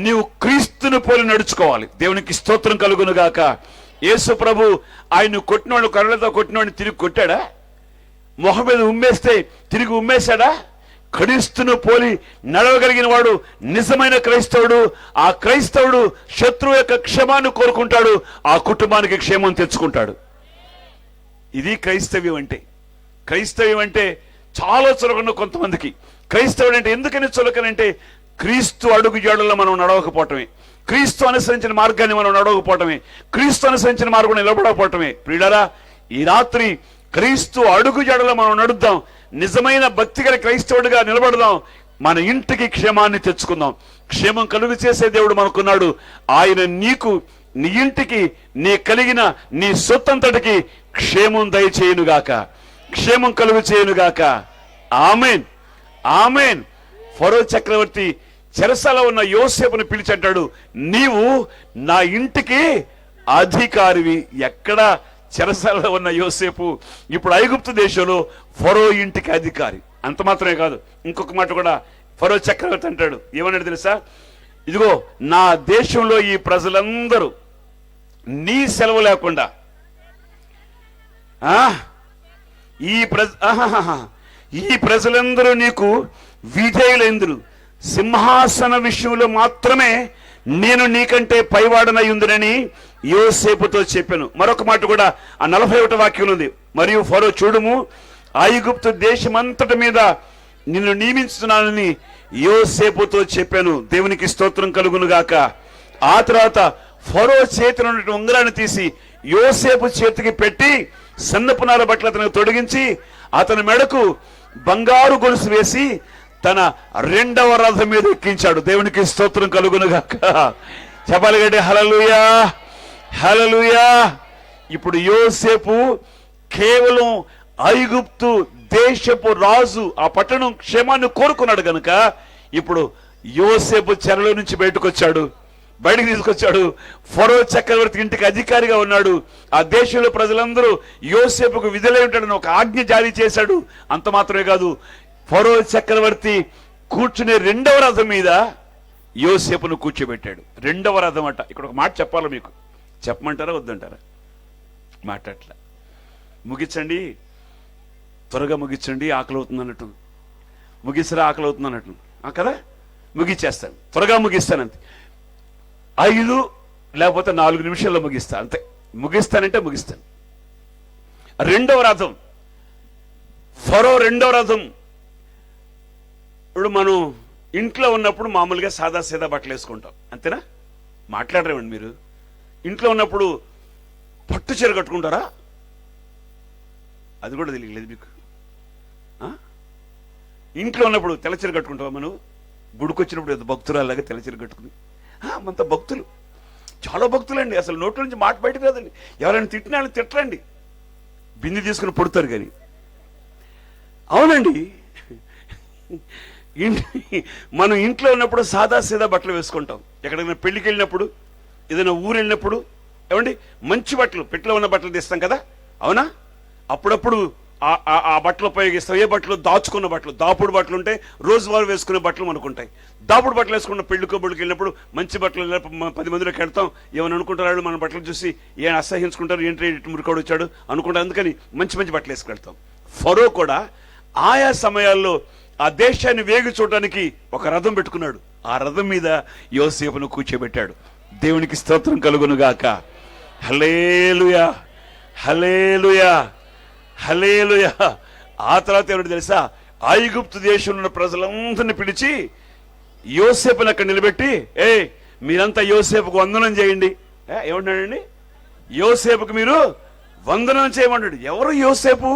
నీవు క్రీస్తుని పోలి నడుచుకోవాలి. దేవునికి స్తోత్రం కలుగును గాక. యేసు ప్రభు ఆయన కొట్టినవాడు, కర్రలతో కొట్టినవాడిని తిరిగి కొట్టాడా? మొహం మీద ఉమ్మేస్తే తిరిగి ఉమ్మేశాడా? క్రీస్తును పోలి నడవగలిగిన వాడు నిజమైన క్రైస్తవుడు. ఆ క్రైస్తవుడు శత్రువు యొక్క క్షేమాన్ని కోరుకుంటాడు, ఆ కుటుంబానికి క్షేమం తెచ్చుకుంటాడు. ఇది క్రైస్తవ్యం అంటే. క్రైస్తవ్యం అంటే చాలా చులకన కొంతమందికి. క్రైస్తవుడు అంటే ఎందుకని చులకనంటే, క్రీస్తు అడుగు జాడల్లో మనం నడవకపోవటమే, క్రీస్తు అనుసరించిన మార్గాన్ని మనం నడవకపోవటమే, క్రీస్తు అనుసరించిన మార్గం నిలబడకపోవటమే. ప్రియులారా, ఈ రాత్రి క్రీస్తు అడుగు జాడలో మనం నడుద్దాం. నిజమైన భక్తి గల క్రైస్తవుడిగా నిలబడదాం. మన ఇంటికి క్షేమాన్ని తెచ్చుకుందాం. క్షేమం కలుగు చేసే దేవుడు మనకున్నాడు. ఆయన నీకు, నీ ఇంటికి, నీ కలిగిన నీ సొత్తంతటికి క్షేమం దయచేయునుగాక, క్షేమం కలుగు చేయునుగాక. ఆమేన్, ఆమేన్. ఫరో చక్రవర్తి చెరసాల ఉన్న యోసేపును పిలిచి అంటాడు, నీవు నా ఇంటికి అధికారివి. ఎక్కడ? చెరసాలలో ఉన్న యోసేపు ఇప్పుడు ఐగుప్తు దేశంలో ఫరో ఇంటికి అధికారి. అంత మాత్రమే కాదు, ఇంకొక మాట కూడా ఫరో చక్రవర్తి అంటాడు. ఏమన్నాడు తెలుసా? ఇదిగో నా దేశంలో ఈ ప్రజలందరూ నీ సెలవు లేకుండా ఈ ప్రజలందరూ నీకు విధేయులైందురు. సింహాసన విషయంలో మాత్రమే నేను నీకంటే పైవాడనై ఉందినని యోసేపుతో చెప్పాను. మరొక మాట కూడా ఆ 41వ వాక్యం ఉంది. మరియు ఫరో చూడుము, ఐగుప్తు దేశమంతటి మీద నిన్ను నియమించుతున్నానని యోసేపుతో చెప్పాను. దేవునికి స్తోత్రం కలుగును గాక. ఆ తర్వాత ఫరో చేతిలో ఉన్నటువంటి ఉంగరాన్ని తీసి యోసేపు చేతికి పెట్టి సన్నపునార బట్టలు అతనికి తొడిగించి అతని మెడకు బంగారు గొలుసు వేసి తన 2వ రథం మీద ఎక్కించాడు. దేవునికి స్తోత్రం కలుగును గాక. చెప్పాలి గడ్డి హల్లెలూయా. హల్లెలూయా. ఇప్పుడు యోసేపు కేవలం ఐగుప్తు దేశపు రాజు, ఆ పట్టణం క్షేమాన్ని కోరుకున్నాడు గనుక ఇప్పుడు యోసేపు చెరలో నుంచి బయటకు తీసుకొచ్చాడు. ఫరో చక్రవర్తి ఇంటికి అధికారిగా ఉన్నాడు. ఆ దేశంలో ప్రజలందరూ యోసేపుకు విధులై ఉంటాడని ఒక ఆజ్ఞ జారీ చేశాడు. అంత మాత్రమే కాదు, ఫరో చక్రవర్తి కూర్చునే రెండవ రథం మీద యోసేపును కూర్చోబెట్టాడు. రెండవ రథం అట. ఇక్కడ ఒక మాట చెప్పాలి మీకు. చెప్పమంటారా వద్దంటారా? మాట్లాడట్లా. ముగించండి, త్వరగా ముగించండి, ఆకలి అవుతుంది అన్నట్టు. ముగిసరా, ఆకలి అవుతుంది అన్నట్టు కదా. ముగిచ్చేస్తాను, త్వరగా ముగిస్తాను. అంతే, 5 లేకపోతే 4 నిమిషాల్లో ముగిస్తా. అంతే, ముగిస్తానంటే ముగిస్తాను. రెండవ రథం, ఫరో రెండవ రథం. ఇప్పుడు మనం ఇంట్లో ఉన్నప్పుడు మామూలుగా సాదా సీదా బట్టలు వేసుకుంటాం, అంతేనా? మాట్లాడరేమండి మీరు? ఇంట్లో ఉన్నప్పుడు పట్టు చీర కట్టుకుంటారా? అది కూడా తెలియలేదు మీకు. ఇంట్లో ఉన్నప్పుడు తెల్లచీర కట్టుకుంటావా? మనం గుడికొచ్చినప్పుడు ఏదో భక్తురాలాగా తెల్లచీర కట్టుకుని, అంత భక్తులు, చాలా భక్తులండి. అసలు నోట్ల నుంచి మాట బయటకు రాదండి. ఎవరైనా తిట్టిన వాళ్ళని తిట్టరండి, బింది తీసుకుని పొడుతారు. కానీ అవునండి, మనం ఇంట్లో ఉన్నప్పుడు సాదా సీదా బట్టలు వేసుకుంటాం. ఎక్కడైనా పెళ్లికి వెళ్ళినప్పుడు, ఏదైనా ఊరు వెళ్ళినప్పుడు ఏమండి మంచి బట్టలు, పెట్టిలో ఉన్న బట్టలు తీస్తాం కదా, అవునా? అప్పుడప్పుడు ఆ బట్టలు ఉపయోగిస్తాం. ఏ బట్టలు? దాచుకున్న బట్టలు, దాపుడు బట్టలు ఉంటాయి. రోజువారు వేసుకునే బట్టలు మనకు ఉంటాయి. దాపుడు బట్టలు వేసుకున్న పెళ్లికి వెళ్ళినప్పుడు మంచి బట్టలు 10 మందిలోకి వెళ్తాం. ఏమని అనుకుంటారు? మన బట్టలు చూసి ఏం అసహించుకుంటారు, ఏంటి మురికోడు వచ్చాడు అనుకుంటారు. అందుకని మంచి మంచి బట్టలు వేసుకెళ్తాం. ఫరో కూడా ఆయా సమయాల్లో ఆ దేశాన్ని వేగి చూడటానికి ఒక రథం పెట్టుకున్నాడు. ఆ రథం మీద యోసేపును కూర్చోబెట్టాడు. దేవునికి స్తోత్రం కలుగునుగాక. హల్లెలూయా, హల్లెలూయా, హల్లెలూయా. ఆ తర్వాత ఏమిటి తెలుసా? ఐగుప్తు దేశంలో ఉన్న ప్రజలందరినీ పిలిచి యోసేపుని అక్కడ నిలబెట్టి, మీరంతా యోసేపుకు వందనం చేయండి. ఏమన్నాడండి? యోసేపుకు మీరు వందనం చేయమన్నాడు. ఎవరు యోసేపు?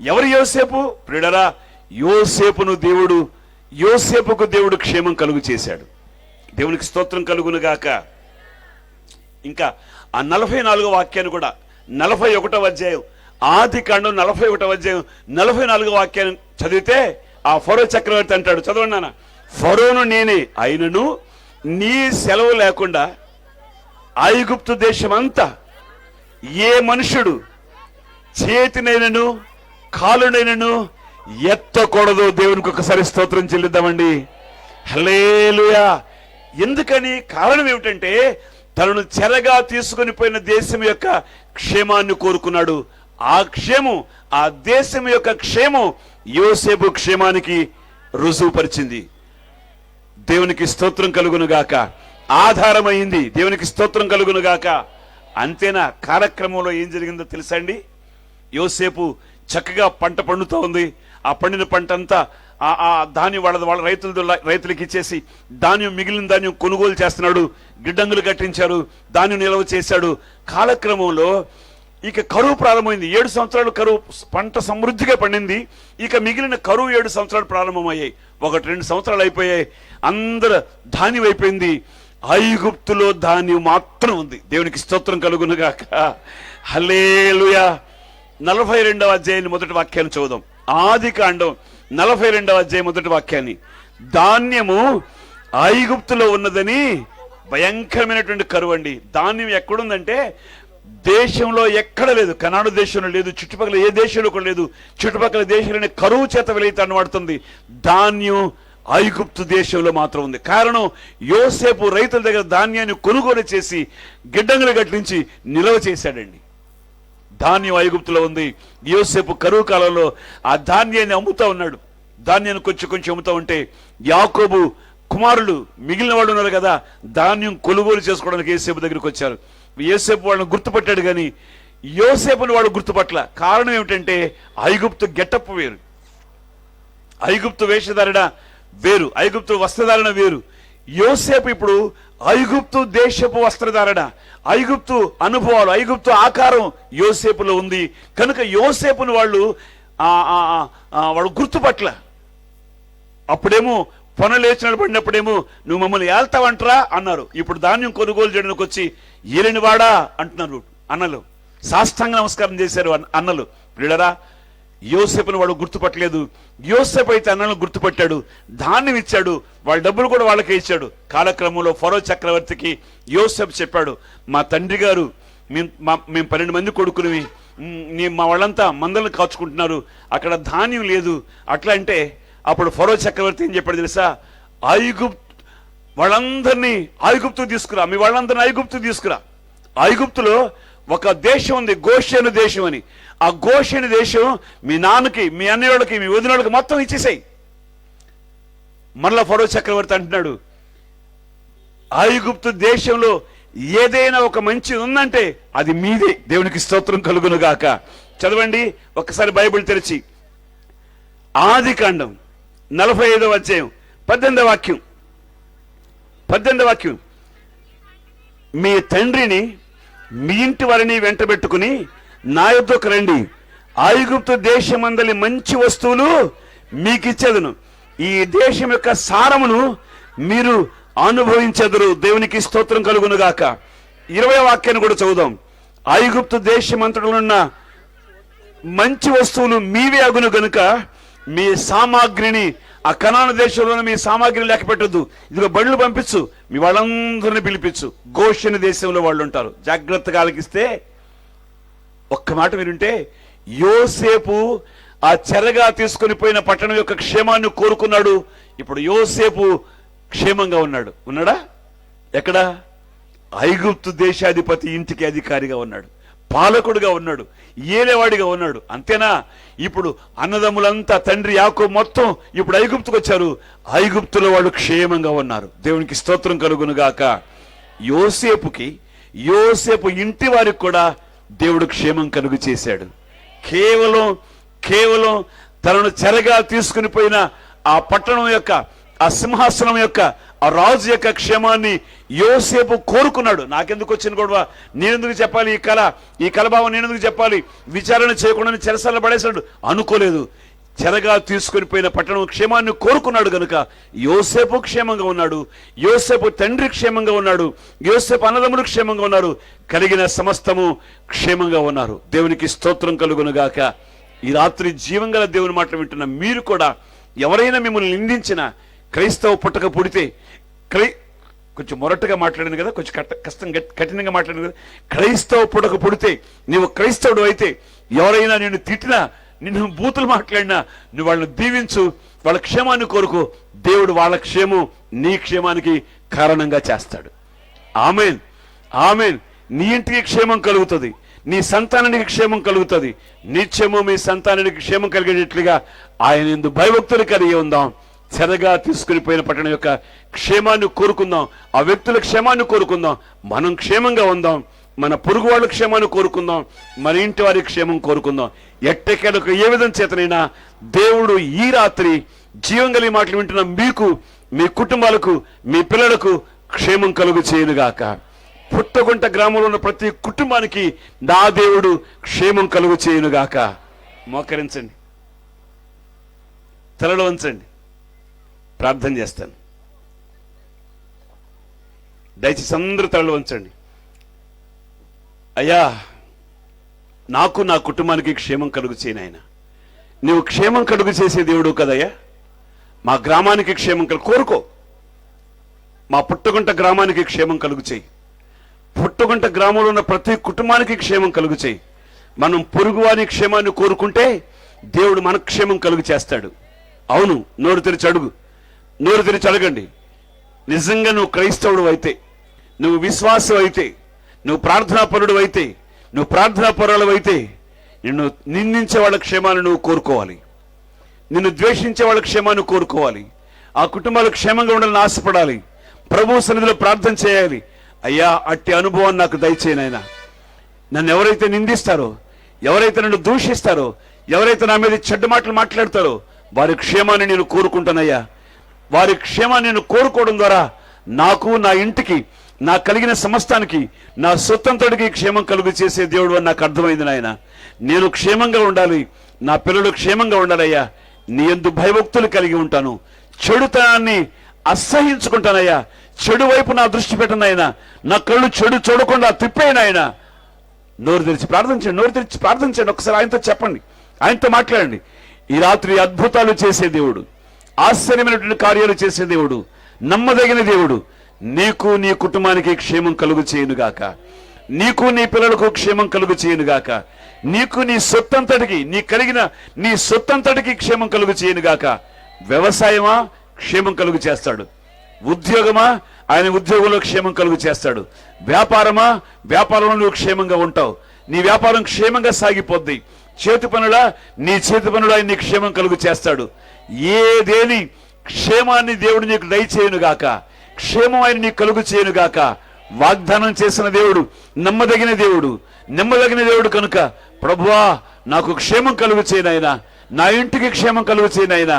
ఎవరు యోసేపు? ప్రియులారా, యోసేపుకు దేవుడు క్షేమం కలుగు చేశాడు. దేవునికి స్తోత్రం కలుగునుగాక. ఇంకా ఆ 44వ వాక్యాన్ని కూడా 41వ అధ్యాయం, ఆదికాండం 41వ అధ్యాయం 44వ వాక్యాన్ని చదివితే ఆ ఫరో చక్రవర్తి అంటాడు, చదవండి నాన్న. ఫరోను నేనే, అయినను నీ సెలవు లేకుండా ఐగుప్తు దేశమంతా ఏ మనుషుడు చేతినైనను కాలునైనను ఎత్తకూడదు. దేవునికి ఒకసారి స్తోత్రం చెల్లిద్దామండి. హల్లెలూయా. ఎందుకని? కారణం ఏమిటంటే తనను చెరగా తీసుకుని పోయిన దేశం యొక్క క్షేమాన్ని కోరుకున్నాడు. ఆ క్షేమం, ఆ దేశం యొక్క క్షేమం యోసేపు క్షేమానికి రుజువుపరిచింది. దేవునికి స్తోత్రం కలుగునుగాక. ఆధారమైంది. దేవునికి స్తోత్రం కలుగునుగాక. అంతేనా? కార్యక్రమంలో ఏం జరిగిందో తెలుసా అండి? యోసేపు చక్కగా పంట పండుతూ ఉంది. ఆ పండిన పంట అంతా ఆ ధాన్యం వాళ్ళ రైతులకి ఇచ్చేసి ధాన్యం, మిగిలిన ధాన్యం కొనుగోలు చేస్తున్నాడు. గిడ్డంగులు కట్టించారు, ధాన్యం నిల్వ చేశాడు. కాలక్రమంలో ఇక కరువు ప్రారంభమైంది. 7 సంవత్సరాలు కరువు, పంట సమృద్ధిగా పండింది. ఇక మిగిలిన కరువు 7 సంవత్సరాలు ప్రారంభమయ్యాయి. 1-2 సంవత్సరాలు అయిపోయాయి. అందరు ధాన్యం అయిపోయింది. ఐగుప్తులో ధాన్యం మాత్రం ఉంది. దేవునికి స్తోత్రం కలుగునుగాక. హల్లెలూయా. 42వ అధ్యాయాన్ని మొదటి వాక్యాన్ని చదువుదాం. ఆదికాండం 42వ అధ్యాయం మొదటి వాక్యాన్ని. ధాన్యము ఐగుప్తులో ఉన్నదని భయంకరమైనటువంటి కరువు అండి. ధాన్యం ఎక్కడుందంటే దేశంలో ఎక్కడ లేదు. కనాడు దేశంలో లేదు, చుట్టుపక్కల ఏ దేశంలో కూడా లేదు. చుట్టుపక్కల దేశాలనే కరువు చేత వెలిగితాన్ని పడుతుంది. ధాన్యం ఐగుప్తు దేశంలో మాత్రం ఉంది. కారణం, యోసేపు రైతుల దగ్గర ధాన్యాన్ని కొనుగోలు చేసి గిడ్డంగులు కట్టించి నిల్వ చేశాడండి. ధాన్యం ఐగుప్తులో ఉంది. యోసేపు కరువు కాలంలో ఆ ధాన్యాన్ని అమ్ముతా ఉన్నాడు. ధాన్యాన్ని కొంచెం అమ్ముతా ఉంటే యాకోబు కుమారులు మిగిలిన వాళ్ళు ఉన్నారు కదా, ధాన్యం కొనుగోలు చేసుకోవడానికి యోసేపు దగ్గరికి వచ్చారు. యోసేపు వాళ్ళని గుర్తుపట్టాడు, కానీ యోసేపుని వాడు గుర్తుపట్ల. కారణం ఏమిటంటే ఐగుప్తు గెటప్ వేరు, ఐగుప్తు వేషధారణ వేరు, ఐగుప్తు వస్త్రధారణ వేరు. యోసేపు ఇప్పుడు ఐగుప్తు దేశపు వస్త్రధారణ, ఐగుప్తు అనుభవాలు, ఐగుప్తు ఆకారం యోసేపులో ఉంది. కనుక యోసేపును వాళ్ళు గుర్తుపట్ల. అప్పుడేమో పనులు లేచి నిలబడినప్పుడేమో నువ్వు మమ్మల్ని ఏళ్తావంటరా అన్నారు. ఇప్పుడు ధాన్యం కొనుగోలు చేయడానికి వచ్చి ఏలినవాడా అంటున్నారు అన్నలు. సాష్టాంగ నమస్కారం చేశారు అన్నలు. పిల్లరా, యోసేపును వాడు గుర్తుపట్టలేదు. యోసేపు అయితే అన్నలను గుర్తుపట్టాడు, ధాన్యం ఇచ్చాడు, వాళ్ళ డబ్బులు కూడా వాళ్ళకే ఇచ్చాడు. కాలక్రమంలో ఫరో చక్రవర్తికి యోసేపు చెప్పాడు, మా తండ్రి గారు మేము 12 మంది కొడుకునివి, మా వాళ్ళంతా మందలను కాచుకుంటున్నారు, అక్కడ ధాన్యం లేదు. అట్లా అంటే అప్పుడు ఫరో చక్రవర్తి ఏం చెప్పాడు తెలుసా? వాళ్ళందరినీ ఐగుప్తు తీసుకురా, మీ వాళ్ళందరినీ ఐగుప్తు తీసుకురా. ఐగుప్తులో ఒక దేశం ఉంది, గోషేను దేశం అని. ఆ గోషేను దేశం మీ నాన్నకి, మీ అన్నయ్యకి, మీ వదినోళ్ళకి మొత్తం ఇచ్చేసాయి. మరలా ఫరో చక్రవర్తి అంటున్నాడు, ఐగుప్తు దేశంలో ఏదైనా ఒక మంచి ఉందంటే అది మీదే. దేవునికి స్తోత్రం కలుగును గాక. చదవండి ఒక్కసారి బైబిల్ తెరిచి ఆదికాండం 45వ అధ్యాయం 18వ వాక్యం. మీ తండ్రిని మీ ఇంటి వారిని వెంటబెట్టుకుని నా యొద్దకు రండి, ఐగుప్తు దేశమందలి మంచి వస్తువులు మీకు ఇచ్చేదను, ఈ దేశం యొక్క సారమును మీరు అనుభవించెదరు. దేవునికి స్తోత్రం కలుగును గాక. 20వ వాక్యాన్ని కూడా చదువుదాం. ఐగుప్తు దేశమంతటలో ఉన్న మంచి వస్తువులు మీవే అగును గనుక మీ సామాగ్రిని, ఆ కనాను దేశంలో మీ సామాగ్రిని లెక్క పెట్టద్దు, ఇదిగో బళ్ళు పంపించు, మీ వాళ్ళందరినీ పిలిపించు. గోషెను దేశంలో వాళ్ళు ఉంటారు. జాగ్రత్తగా ఆలకిస్తే ఒక్క మాట మీరుంటే, యోసేపు ఆ చెరగా తీసుకుని పోయిన పట్టణం యొక్క క్షేమాన్ని కోరుకున్నాడు. ఇప్పుడు యోసేపు క్షేమంగా ఉన్నాడా? ఎక్కడ? ఐగుప్తు దేశాధిపతి ఇంటికి అధికారిగా ఉన్నాడు, పాలకుడుగా ఉన్నాడు, ఏలేవాడిగా ఉన్నాడు. అంతేనా? ఇప్పుడు అన్నదమ్ములంతా తండ్రి యాకోబు మొత్తం ఇప్పుడు ఐగుప్తుకు వచ్చారు. ఐగుప్తులో వాళ్ళు క్షేమంగా ఉన్నారు. దేవునికి స్తోత్రం కలుగును గాక. యోసేపు ఇంటి వారికి కూడా దేవుడు క్షేమం కలుగు చేశాడు. కేవలం తనను చెరగా తీసుకుని పోయిన ఆ పట్టణం యొక్క, ఆ సింహాసనం యొక్క, ఆ రాజు యొక్క క్షేమాన్ని యోసేపు కోరుకున్నాడు. నాకెందుకు వచ్చిన గొడవ, నేనెందుకు చెప్పాలి ఈ కలభావం, నేనెందుకు చెప్పాలి, విచారణ చేయకుండా చెరసాల పడేశాడు అనుకోలేదు. చెరగా తీసుకుని పోయిన పట్టణం క్షేమాన్ని కోరుకున్నాడు కనుక యోసేపు క్షేమంగా ఉన్నాడు, యోసేపు తండ్రి క్షేమంగా ఉన్నాడు, యోసేపు అన్నదమ్ములు క్షేమంగా ఉన్నారు, కలిగిన సమస్తము క్షేమంగా ఉన్నారు. దేవునికి స్తోత్రం కలుగును గాక. ఈ రాత్రి జీవంగల దేవుని మాటలు వింటున్న మీరు కూడా ఎవరైనా మిమ్మల్ని నిందించిన, క్రైస్తవ పుట్టక పుడితే, కొంచెం మొరటుగా మాట్లాడాను కదా, కొంచెం కఠినంగా మాట్లాడాను కదా, క్రైస్తవ పుట్టక పుడితే, నువ్వు క్రైస్తవుడు అయితే ఎవరైనా నిన్ను తిట్టినా, నిన్ను బూతులు మాట్లాడినా నువ్వు వాళ్ళని దీవించు, వాళ్ళ క్షేమాన్ని కోరుకో. దేవుడు వాళ్ళ క్షేమం నీ క్షేమానికి కారణంగా చేస్తాడు. ఆమేన్, ఆమేన్. నీ ఇంటికి క్షేమం కలుగుతుంది, నీ సంతానానికి క్షేమం కలుగుతుంది. నిత్యము మీ సంతానానికి క్షేమం కలిగేటట్లుగా ఆయన యందు భయభక్తులు కలిగి ఉందాం. చెరగా తీసుకుని పోయిన పట్టణం యొక్క క్షేమాన్ని కోరుకుందాం, ఆ వ్యక్తుల క్షేమాన్ని కోరుకుందాం, మనం క్షేమంగా ఉందాం, మన పొరుగు వాళ్ళ క్షేమాన్ని కోరుకుందాం, మన ఇంటి వారి క్షేమం కోరుకుందాం. ఎట్టకేలకు ఏ విధం చేతనైనా దేవుడు ఈ రాత్రి జీవం కలిగి మాటలు వింటున్న మీకు, మీ కుటుంబాలకు, మీ పిల్లలకు క్షేమం కలుగు చేయనుగాక. పుట్టగుంట గ్రామంలో ఉన్న ప్రతి కుటుంబానికి నా దేవుడు క్షేమం కలుగు చేయనుగాక. మోకరించండి, తలలు వంచండి, ప్రార్థన చేస్తాను. దయచేసి అందరూ తలలు వంచండి. అయ్యా, నాకు నా కుటుంబానికి క్షేమం కలుగు చేయను. ఆయన నువ్వు క్షేమం కలుగు చేసే దేవుడు కదయ్యా. మా గ్రామానికి క్షేమం కోరుకో, మా పుట్టగుంట గ్రామానికి క్షేమం కలుగు చేయి. పుట్టగుంట గ్రామంలో ఉన్న ప్రతి కుటుంబానికి క్షేమం కలుగు చేయి. మనం పొరుగువారి క్షేమాన్ని కోరుకుంటే దేవుడు మన క్షేమం కలుగు చేస్తాడు. అవును, నోరు తెరిచి అడుగు, నోరు తెరిచి అడగండి. నిజంగా నువ్వు క్రైస్తవుడు అయితే, నువ్వు విశ్వాసం అయితే, నువ్వు ప్రార్థనాపరుడు అయితే, నువ్వు ప్రార్థనాపరులు అయితే, నిన్ను నిందించే వాళ్ళ క్షేమాన్ని నువ్వు కోరుకోవాలి, నిన్ను ద్వేషించే వాళ్ళ క్షేమాన్ని కోరుకోవాలి, ఆ కుటుంబాలు క్షేమంగా ఉండాలని ఆశపడాలి, ప్రభు సన్నిధిలో ప్రార్థన చేయాలి. అయ్యా, అట్టి అనుభవాన్ని నాకు దయచేయనైనా. నన్ను ఎవరైతే నిందిస్తారో, ఎవరైతే నన్ను దూషిస్తారో, ఎవరైతే నా మీద చెడ్డ మాటలు మాట్లాడతారో వారి క్షేమాన్ని నేను కోరుకుంటానయ్యా. వారి క్షేమాన్ని నేను కోరుకోవడం ద్వారా నాకు, నా ఇంటికి, నా కలిగిన సమస్తానికి, నా సొంతంతోడికి క్షేమం కలుగు చేసే దేవుడు అని నాకు అర్థమైంది నాయన. నేను క్షేమంగా ఉండాలి, నా పిల్లలు క్షేమంగా ఉండాలయ్యా. నీ యందు భయభక్తులు కలిగి ఉంటాను. చెడుతనాన్ని అసహించుకుంటానయ్యా. చెడు వైపు నా దృష్టి పెట్టనైనా, నా కళ్ళు చెడు చూడకుండా తిప్పేనాయన. నోరు తెరిచి ప్రార్థించండి, నోరు తెరిచి ప్రార్థించండి. ఒకసారి ఆయనతో చెప్పండి, ఆయనతో మాట్లాడండి. ఈ రాత్రి అద్భుతాలు చేసే దేవుడు, ఆశ్చర్యమైనటువంటి కార్యాలు చేసే దేవుడు, నమ్మదగిన దేవుడు, నీకు నీ కుటుంబానికి క్షేమం కలుగు చేయనుగాక. నీకు నీ పిల్లలకు క్షేమం కలుగు చేయనుగాక. నీకు నీ సొత్తంతటికి, నీ కలిగిన నీ సొత్తంతటికి క్షేమం కలుగు చేయనుగాక. వ్యవసాయమా, క్షేమం కలుగు చేస్తాడు. ఉద్యోగమా, ఆయన ఉద్యోగంలో క్షేమం కలుగు చేస్తాడు. వ్యాపారమా, వ్యాపారంలో నువ్వు క్షేమంగా ఉంటావు. నీ వ్యాపారం క్షేమంగా సాగిపోద్ది. చేతి పనులా, నీ చేతి పనులు ఆయన నీకు క్షేమం కలుగు చేస్తాడు. ఏదేని క్షేమాన్ని దేవుడు నీకు దయచేయునుగాక. క్షేమం ఆయన నీకు కలుగు చేయనుగాక. వాగ్దానం చేసిన దేవుడు, నమ్మదగిన దేవుడు, నమ్మదగిన దేవుడు కనుక ప్రభువా నాకు క్షేమం కలుగు చేయనైనా, నా ఇంటికి క్షేమం కలుగు చేయనైనా,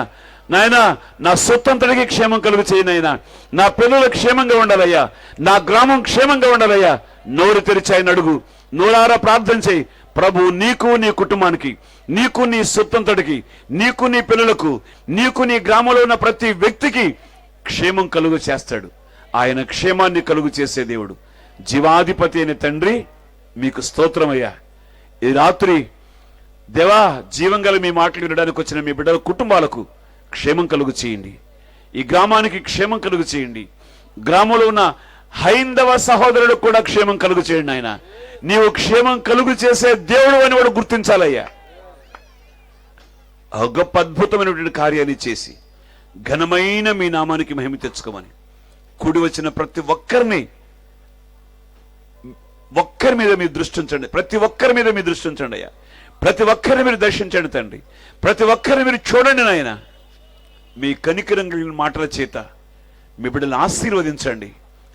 నాయనా నా సొత్తంతటికి క్షేమం కలుగు చేయనైనా, నా పిల్లలు క్షేమంగా ఉండాలయ్యా, నా గ్రామం క్షేమంగా ఉండాలయ్యా. నోరు తెరిచి ఆయన అడుగు, నోరారా ప్రార్థన చేయి. ప్రభు నీకు నీ కుటుంబానికి, నీకు నీ సొత్తంతటికి, నీకు నీ పిల్లలకు, నీకు నీ గ్రామంలో ఉన్న ప్రతి వ్యక్తికి క్షేమం కలుగు చేస్తాడు. ఆయన క్షేమాన్ని కలుగు చేసే దేవుడు. జీవాధిపతి అయిన తండ్రి మీకు స్తోత్రమయ్యా. ఈ రాత్రి దేవా, జీవం గల మీ మాటలు వినడానికి వచ్చిన మీ బిడ్డల కుటుంబాలకు క్షేమం కలుగు చేయండి. ఈ గ్రామానికి క్షేమం కలుగు చేయండి. గ్రామంలో ఉన్న హైందవ సహోదరులకు కూడా క్షేమం కలుగు చేయండి. ఆయన నీవు క్షేమం కలుగు చేసే దేవుడు అని వాడు గుర్తించాలయ్యా. గొప్ప అద్భుతమైనటువంటి కార్యాన్ని చేసి ఘనమైన మీ నామానికి మహిమ తెచ్చుకోమని కూడి వచ్చిన ప్రతి ఒక్కరి మీద మీ దృష్టి ఉంచండి. ప్రతి ఒక్కరి మీద మీ దృష్టి ఉంచండి అయ్యా. ప్రతి ఒక్కరిని మీరు దర్శించండి తండ్రి. ప్రతి ఒక్కరిని మీరు చూడండి నాయన. మీ కనికరం కలిగిన మాటల చేత మీ బిడ్డలను ఆశీర్వదించండి,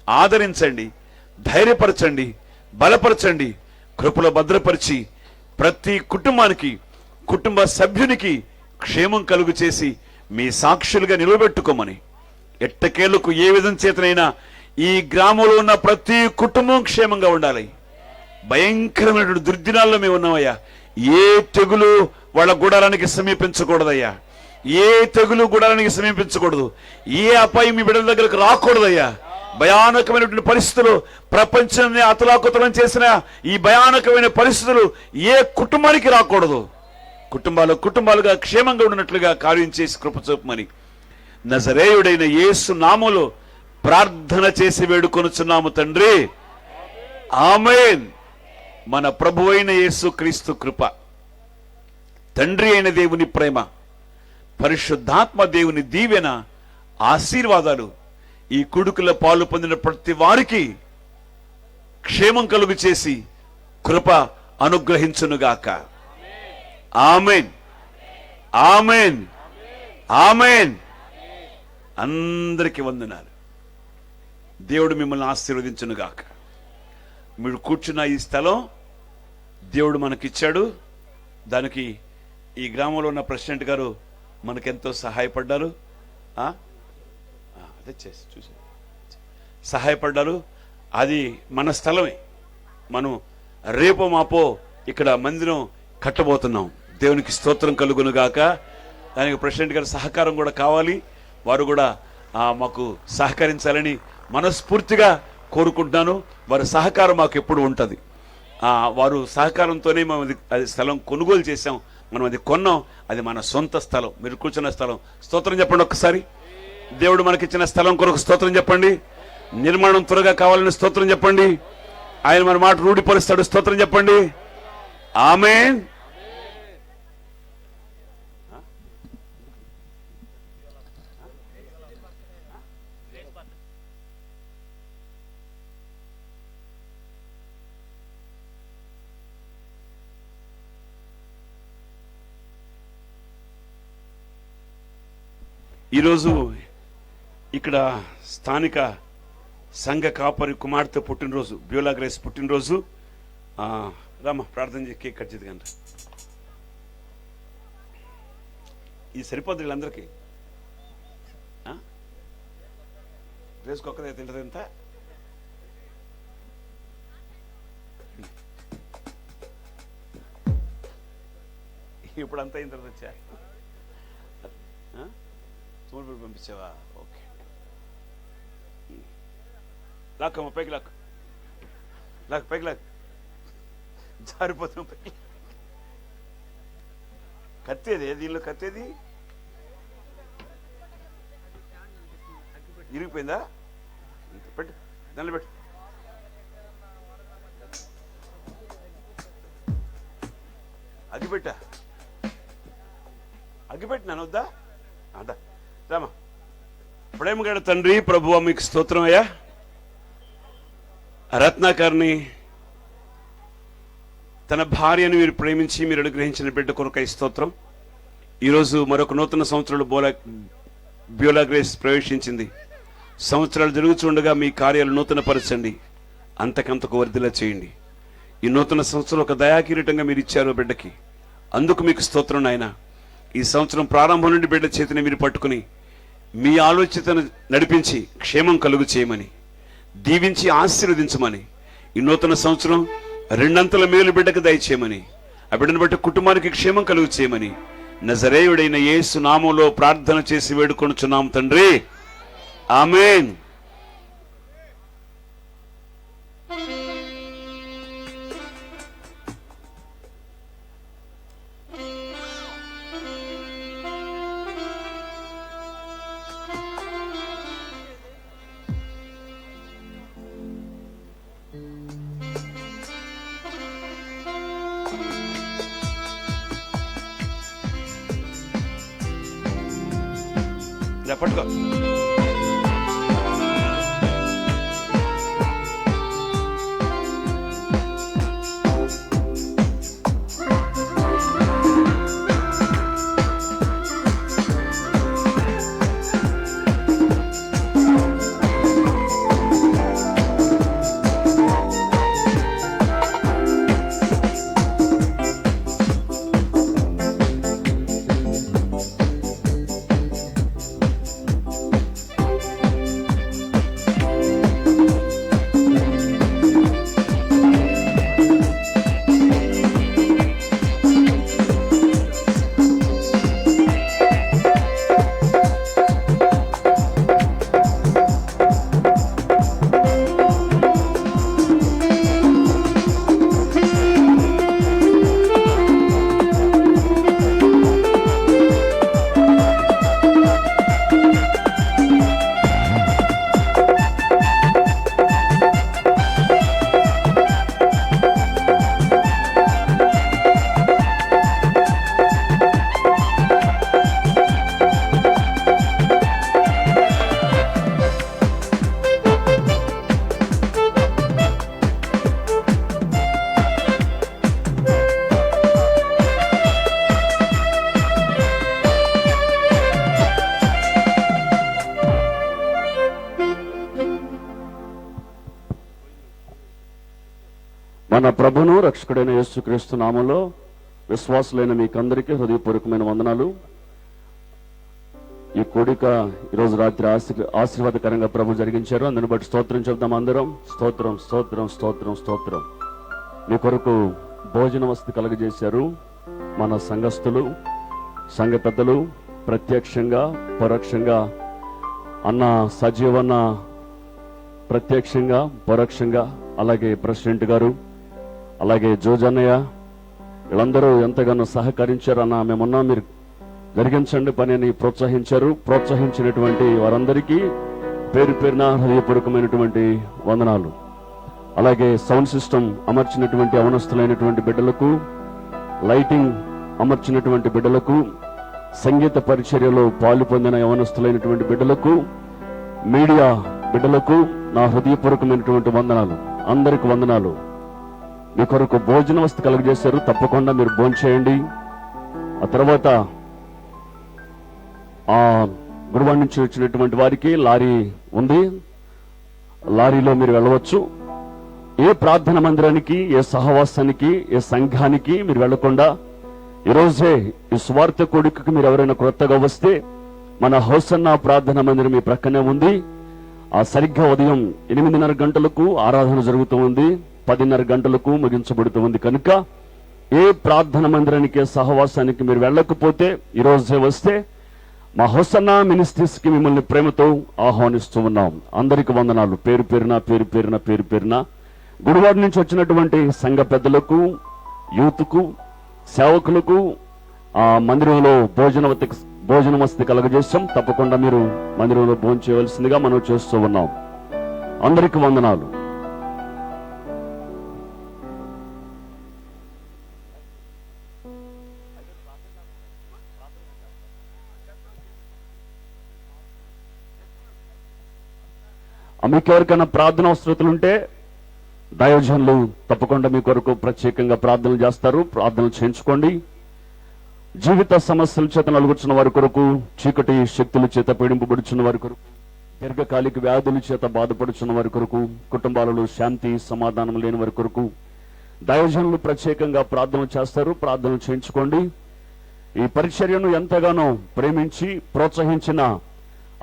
ఆదరించండి, ధైర్యపరచండి, బలపరచండి, కృపలో భద్రపరిచి ప్రతి కుటుంబానికి, కుటుంబ సభ్యునికి క్షేమం కలుగు చేసి మీ సాక్షులుగా నిలబెట్టుకోమని, ఎట్టకేళ్లకు ఏ విధం చేతనైనా ఈ గ్రామంలో ఉన్న ప్రతి కుటుంబం క్షేమంగా ఉండాలి. భయంకరమైనటువంటి దుర్దినాల్లో మేము ఉన్నామయ్యా. ఏ తెగులు వాళ్ళ గుడారానికి సమీపించకూడదయ్యా. ఏ తెగులు గుడారానికి సమీపించకూడదు. ఏ అపాయం మీ బిడ్డల దగ్గరకు రాకూడదయ్యా. భయానకమైనటువంటి పరిస్థితులు, ప్రపంచాన్ని అతలాకుతలం చేసిన ఈ భయానకమైన పరిస్థితులు ఏ కుటుంబానికి రాకూడదు. కుటుంబాలుగా క్షేమంగా ఉన్నట్లుగా కార్యం చేసి కృప చూపమని నజరేయుడైన యేసు నామములో ప్రార్థన చేసి వేడుకొనుచున్నాము తండ్రి. ఆమేన్. మన ప్రభువైన యేసు క్రీస్తు కృప, తండ్రి అయిన దేవుని ప్రేమ, పరిశుద్ధాత్మ దేవుని దీవెన, ఆశీర్వాదాలు ఈ కుడుకుల పాలు పొందిన ప్రతి వారికి క్షేమం కలుగు చేసి కృప అనుగ్రహించునుగాక. ఆమేన్, ఆమేన్, ఆమేన్. అందరికీ వందనాలు. దేవుడు మిమ్మల్ని ఆశీర్వదించునుగాక. మీరు కూర్చున్న ఈ స్థలం దేవుడు మనకిచ్చాడు. దానికి ఈ గ్రామంలో ఉన్న ప్రెసిడెంట్ గారు మనకెంతో సహాయపడ్డారు. అదే చేసి చూసి సహాయపడ్డారు. అది మన స్థలమే. మనం రేపో మాపో ఇక్కడ మందిరం కట్టబోతున్నాం. దేవునికి స్తోత్రం కలుగునుగాక. దానికి ప్రెసిడెంట్ గారి సహకారం కూడా కావాలి. వారు కూడా మాకు సహకరించాలని మనస్ఫూర్తిగా కోరుకుంటున్నాను. వారి సహకారం మాకు ఎప్పుడు ఉంటుంది. వారు సహకారంతోనే మేము అది స్థలం కొనుగోలు చేసాం. మనం అది కొన్నాం. అది మన సొంత స్థలం. మీరు కూర్చున్న స్థలం. స్తోత్రం చెప్పండి ఒక్కసారి. దేవుడు మనకిచ్చిన స్థలం కొరకు స్తోత్రం చెప్పండి. నిర్మాణం త్వరగా కావాలని స్తోత్రం చెప్పండి. ఆయన మన మాట రూఢిపరుస్తాడు. స్తోత్రం చెప్పండి. ఆమేన్. ఈరోజు ఇక్కడ స్థానిక సంఘ కాపరి కుమార్తె పుట్టినరోజు, బ్యూలా గ్రేస్ పుట్టినరోజు. రామా ప్రార్థన చేసి కేక్ కట్ చేద్దాం. ఇది సరిపోద్ది వీళ్ళందరికీ. గ్రేస్కి ఒక్కదే తింటది ఎంత? ఇప్పుడు అంతా అయిన తర్వాత వచ్చా సోమవారం పంపించావా? ఓకే, లాక్కమ్మ పైకి లాక్, లాక్ పైకి లాక్, జారిపోతాం పైకి. కత్తేది దీనిలో, కత్తేది ఇరిగిపోయిందా? పెట్టు, దానిలో పెట్టు. అగ్గిపెట్టినాను వద్దా? అందా రామా. ప్రేమగడ తండ్రి, ప్రభువా మీకు స్తోత్రం అయ్యా. రత్నాకర్ని తన భార్యను మీరు ప్రేమించి మీరు అనుగ్రహించిన బిడ్డ కొరకై స్తోత్రం. ఈరోజు మరొక నూతన సంవత్సరంలో బ్యూలా గ్రేస్ ప్రవేశించింది. సంవత్సరాలు జరుగుతుండగా మీ కార్యాలు నూతన పరచండి, అంతకంతకు వర్ధిలా చేయండి. ఈ నూతన సంవత్సరం ఒక దయాకిరీటంగా మీరు ఇచ్చారు బిడ్డకి, అందుకు మీకు స్తోత్రం నాయన. ఈ సంవత్సరం ప్రారంభం నుండి బిడ్డ చేతిని మీరు పట్టుకుని మీ ఆలోచనను నడిపించి క్షేమం కలుగు చేయమని, దీవించి ఆశీర్వదించమని, ఈ నూతన సంవత్సరం రెండంతల మేలు బిడ్డకు దయచేయమని, ఆ బిడ్డను బట్టి కుటుంబానికి క్షేమం కలుగు చేయమని నజరేయుడైన యేసు నామములో ప్రార్థన చేసి వేడుకొనుచున్నాం తండ్రి, ఆమేన్. పట్టుకో. మన ప్రభును రక్షకుడైన యేసుక్రీస్తు నామములో విశ్వాసులైన మీకందరికీ హృదయపూర్వకమైన వందనాలు. ఈ కూడిక ఈరోజు రాత్రి ఆశీర్వాదకరంగా ప్రభు జరిగించారు. అందుని బట్టి స్తోత్రం చెప్దాం అందరం. స్తోత్రం, స్తోత్రం, స్తోత్రం, స్తోత్రం. మీ కొరకు భోజన వసతి కలుగజేశారు మన సంఘస్థులు, సంఘ పెద్దలు, ప్రత్యక్షంగా పరోక్షంగా. అన్న సజీవన్న ప్రత్యక్షంగా పరోక్షంగా, అలాగే ప్రెసిడెంట్ గారు, అలాగే జోజన్నయ్య, వీళ్ళందరూ ఎంతగానో సహకరించారు. అన్న మేమున్నాం, మీరు జరిగించండి పని అని ప్రోత్సహించారు. ప్రోత్సహించినటువంటి వారందరికీ పేరు పేరున హృదయపూర్వకమైనటువంటి వందనాలు. అలాగే సౌండ్ సిస్టమ్ అమర్చినటువంటి అవనస్తులైనటువంటి బిడ్డలకు, లైటింగ్ అమర్చినటువంటి బిడ్డలకు, సంగీత పరిచర్యలో పాలు పొందిన యవనస్తులైనటువంటి బిడ్డలకు, మీడియా బిడ్డలకు నా హృదయపూర్వకమైనటువంటి వందనాలు. అందరికి వందనాలు. మీ కొరకు భోజన వసతి కలుగజేశారు. తప్పకుండా మీరు భోజనం చేయండి. ఆ తర్వాత ఆ గురువాడ నుంచి వచ్చినటువంటి వారికి లారీ ఉంది, లారీలో మీరు వెళ్ళవచ్చు. ఏ ప్రార్థన మందిరానికి, ఏ సహవాసానికి, ఏ సంఘానికి మీరు వెళ్లకుండా ఈరోజే ఈ స్వార్థ కోడికకు మీరు ఎవరైనా కొత్తగా వస్తే మన హోసన్న ప్రార్థన మందిరం మీ ప్రక్కనే ఉంది. ఆ సరిగ్గా ఉదయం 8:30 గంటలకు ఆరాధన జరుగుతూ ఉంది, 10:30 గంటలకు ముగించబడుతూ ఉంది. కనుక ఏ ప్రార్థన మందిరానికి, సహవాసానికి మీరు వెళ్ళకపోతే ఈరోజే వస్తే మా హోసన్నా మినిస్ట్రీస్ కి మిమ్మల్ని ప్రేమతో ఆహ్వానిస్తూ ఉన్నాం. అందరికి వందనాలు, పేరు పేరున గుడివాడ నుంచి వచ్చినటువంటి సంఘ పెద్దలకు, యూత్కు, సేవకులకు ఆ మందిరంలో భోజన వసతి కలగజేస్తాం. తప్పకుండా మీరు మందిరంలో భోజనం చేయవలసిందిగా మనం చేస్తూ ఉన్నాం. అందరికి వందనాలు. మీకు ఎవరికైనా ప్రార్థన అవసరతలుంటే దైవజనులు తప్పకుండా మీ కొరకు ప్రత్యేకంగా ప్రార్థనలు చేస్తారు. ప్రార్థనలు చేయించుకోండి. జీవిత సమస్యల చేత నలుగుచున్న వారి కొరకు, చీకటి శక్తుల చేత పీడింపబడుచున్న వారి కొరకు, దీర్ఘకాలిక వ్యాధుల చేత బాధపడుచున్న వారి కొరకు, కుటుంబాలలో శాంతి సమాధానం లేని వారి కొరకు దైవజనులు ప్రత్యేకంగా ప్రార్థనలు చేస్తారు. ప్రార్థనలు చేయించుకోండి. ఈ పరిచర్యను ఎంతగానో ప్రేమించి ప్రోత్సహించిన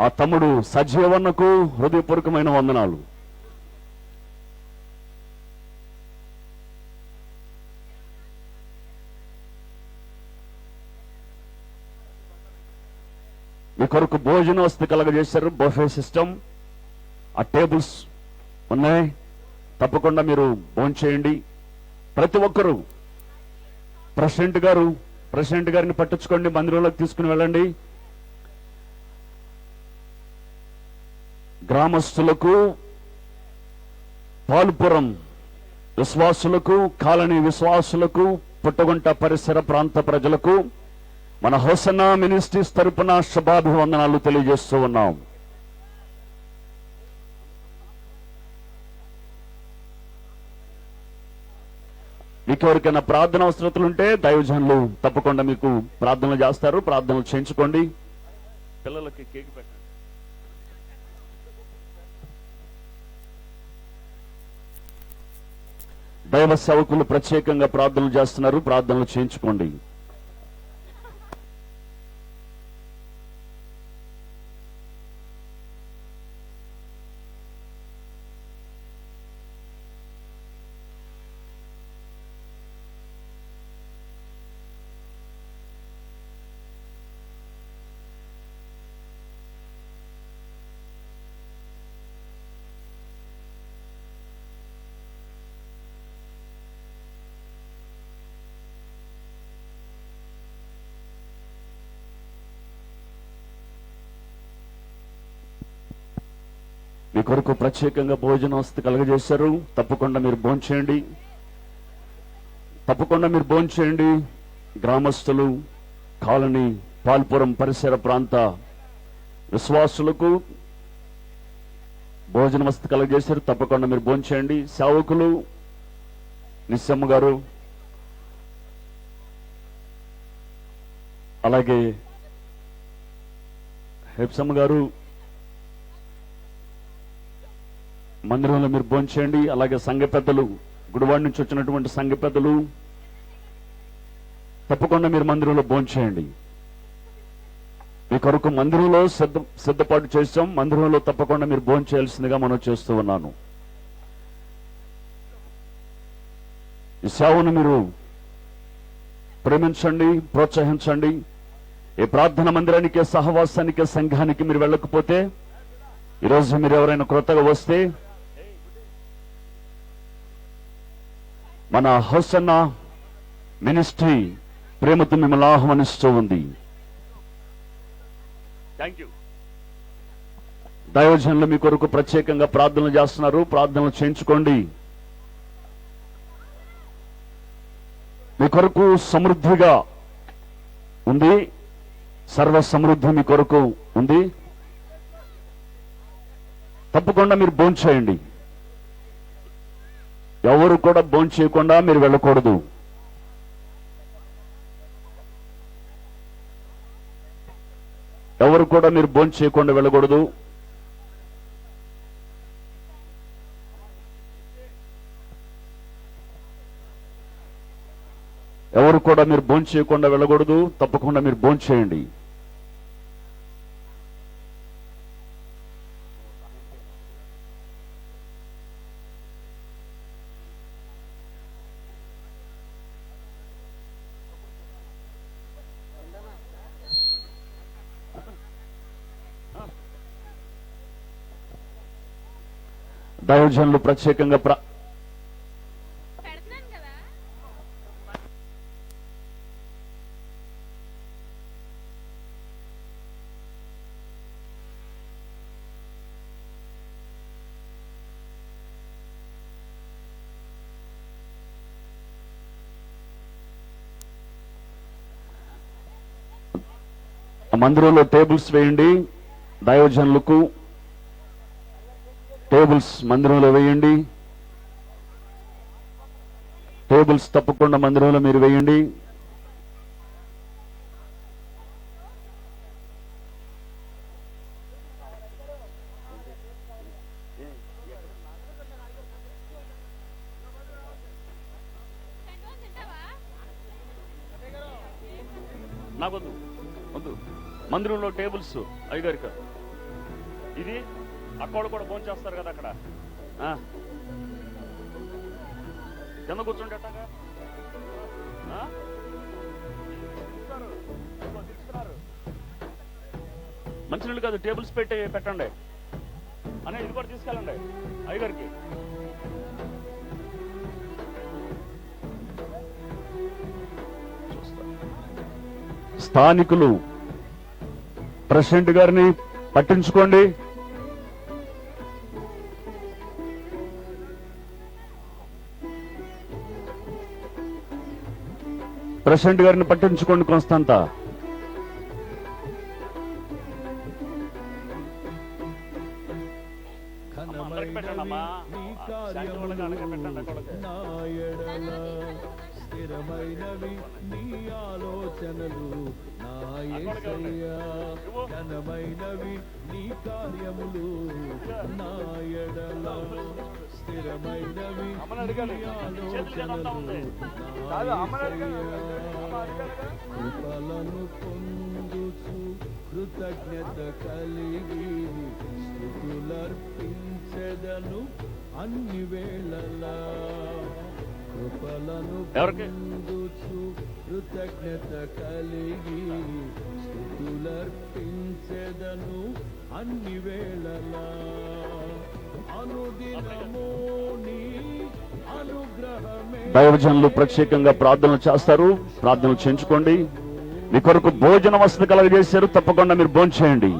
ఆ తమ్ముడు సజీవన్నకు హృదయపూర్వకమైన వందనాలు. మీ కొరకు భోజన వసతి కలగజేశారు. బఫే సిస్టమ్, ఆ టేబుల్స్ ఉన్నాయి. తప్పకుండా మీరు భోంచేయండి. ప్రతి ఒక్కరూ ప్రెసిడెంట్ గారిని పట్టించుకోండి, మందిరంలోకి తీసుకుని వెళ్ళండి. గ్రామస్తులకు, పాల్పురం విశ్వాసులకు, కాలనీ విశ్వాసులకు, పుట్టగుంట పరిసర ప్రాంత ప్రజలకు మన హోసన్నా మినిస్ట్రీస్ తరపున శుభాభివందనాలు తెలియజేస్తూ ఉన్నాం. మీకు ఎవరికైనా ప్రార్థన అవసరతలుంటే దైవజనులు తప్పకుండా మీకు ప్రార్థనలు చేస్తారు. ప్రార్థనలు చేయించుకోండి. పిల్లలకి కేక్ పెట్టండి. దైవ సేవకులు ప్రత్యేకంగా ప్రార్థనలు చేస్తున్నారు. ప్రార్థనలు చేయించుకోండి. మీ కొరకు ప్రత్యేకంగా భోజన వసతి కలగజేశారు. తప్పకుండా మీరు భోంచేయండి. గ్రామస్తులు, కాలనీ, పాల్పురం పరిసర ప్రాంత విశ్వాసులకు భోజన వసతి కలగజేశారు. తప్పకుండా మీరు భోంచేయండి. సేవకులు నిస్సమ్మ గారు, అలాగే హెప్సమ్మ గారు మందిరంలో మీరు భోంచేయండి. అలాగే సంఘ పెద్దలు, గుడివాడ నుంచి వచ్చినటువంటి సంఘ పెద్దలు తప్పకుండా మీరు మందిరంలో భోంచేయండి. మీ కొరకు మందిరంలో సిద్ధపాటు చేస్తాం. మందిరంలో తప్పకుండా మీరు భోంచేయాల్సిందిగా మనం చేస్తూ ఉన్నాను. ఈ సేవను మీరు ప్రేమించండి, ప్రోత్సహించండి. ఈ ప్రార్థన మందిరానికి, సహవాసానికి, సంఘానికి మీరు వెళ్ళకపోతే, ఈరోజు మీరు ఎవరైనా క్రొత్తగా వస్తే మన హోసన్నా మినిస్ట్రీ ప్రేమతో మిమ్మల్ని ఆహ్వానిస్తూ ఉంది. దైవజనులు మీ కొరకు ప్రత్యేకంగా ప్రార్థనలు చేస్తున్నారు. ప్రార్థనలు చేయించుకోండి. మీ కొరకు సమృద్ధిగా ఉంది. సర్వ సమృద్ధి మీ కొరకు ఉంది. తప్పకుండా మీరు భోంచేయండి. ఎవరు కూడా భోంచేయకుండా మీరు వెళ్ళకూడదు. ఎవరు కూడా మీరు భోంచేయకుండా వెళ్ళకూడదు. ఎవరు కూడా మీరు భోంచేయకుండా వెళ్ళకూడదు. తప్పకుండా మీరు భోంచేయండి. దైవజనులు ప్రత్యేకంగా మందిరంలో టేబుల్స్ వేయండి. దైవజనులకు టేబుల్స్ మందిరంలో వేయండి. టేబుల్స్ తప్పకుండా మందిరంలో మీరు వేయండి. నాకొద్దు వద్దు. మందిరంలో టేబుల్స్ అయ్యగారికి ఇది అక్కడ కూడా భోజనం చేస్తారు కదా అక్కడ కింద కూర్చోండి అట్టగా మంచినీళ్ళు కాదు టేబుల్స్ పెట్టండి అనే ఇది కూడా తీసుకెళ్ళండి అయ్యగారికి. స్థానికులు ప్రెసిడెంట్ గారిని పట్టించుకోండి. ప్రెసిడెంట్ గారిని పట్టించుకోండి. కొన్స్తంత స్థిరమైనవి నీ ఆలోచనలు నా యేసయ్యా, ఘనమైనవి నీ కార్యములు నా ఎడల, స్థిరమైనవి నీ ఆలోచనలు నా యేసయ్యా, కృపలను పొందుచు కృతజ్ఞత కలిగి స్తుతులర్పించెదను అన్ని వేళలా, కృపలను పొందుచు కృతజ్ఞత కలిగి స్తుతులర్పించెదను అన్ని వేళలా, అనుదినము నీ అనుగ్రహమే. దైవజనులు ప్రత్యేకంగా ప్రార్థనలు చేస్తారు. ప్రార్థనలు చేయించుకోండి. మీ కొరకు భోజన వసతి కలగజేశారు. తప్పకుండా మీరు భోజనం చేయండి.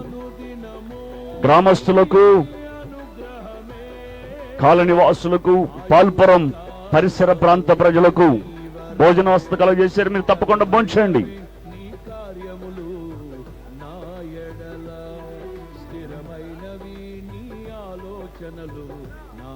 గ్రామస్తులకు, కాలనీ వాసులకు, పాల్పురం పరిసర ప్రాంత ప్రజలకు భోజన వసతి కలగజేశారు. మీరు తప్పకుండా భోజనం చేయండి. నీ కార్యములు నా ఎడల, స్థిరమైనవి నీ ఆలోచనలు నా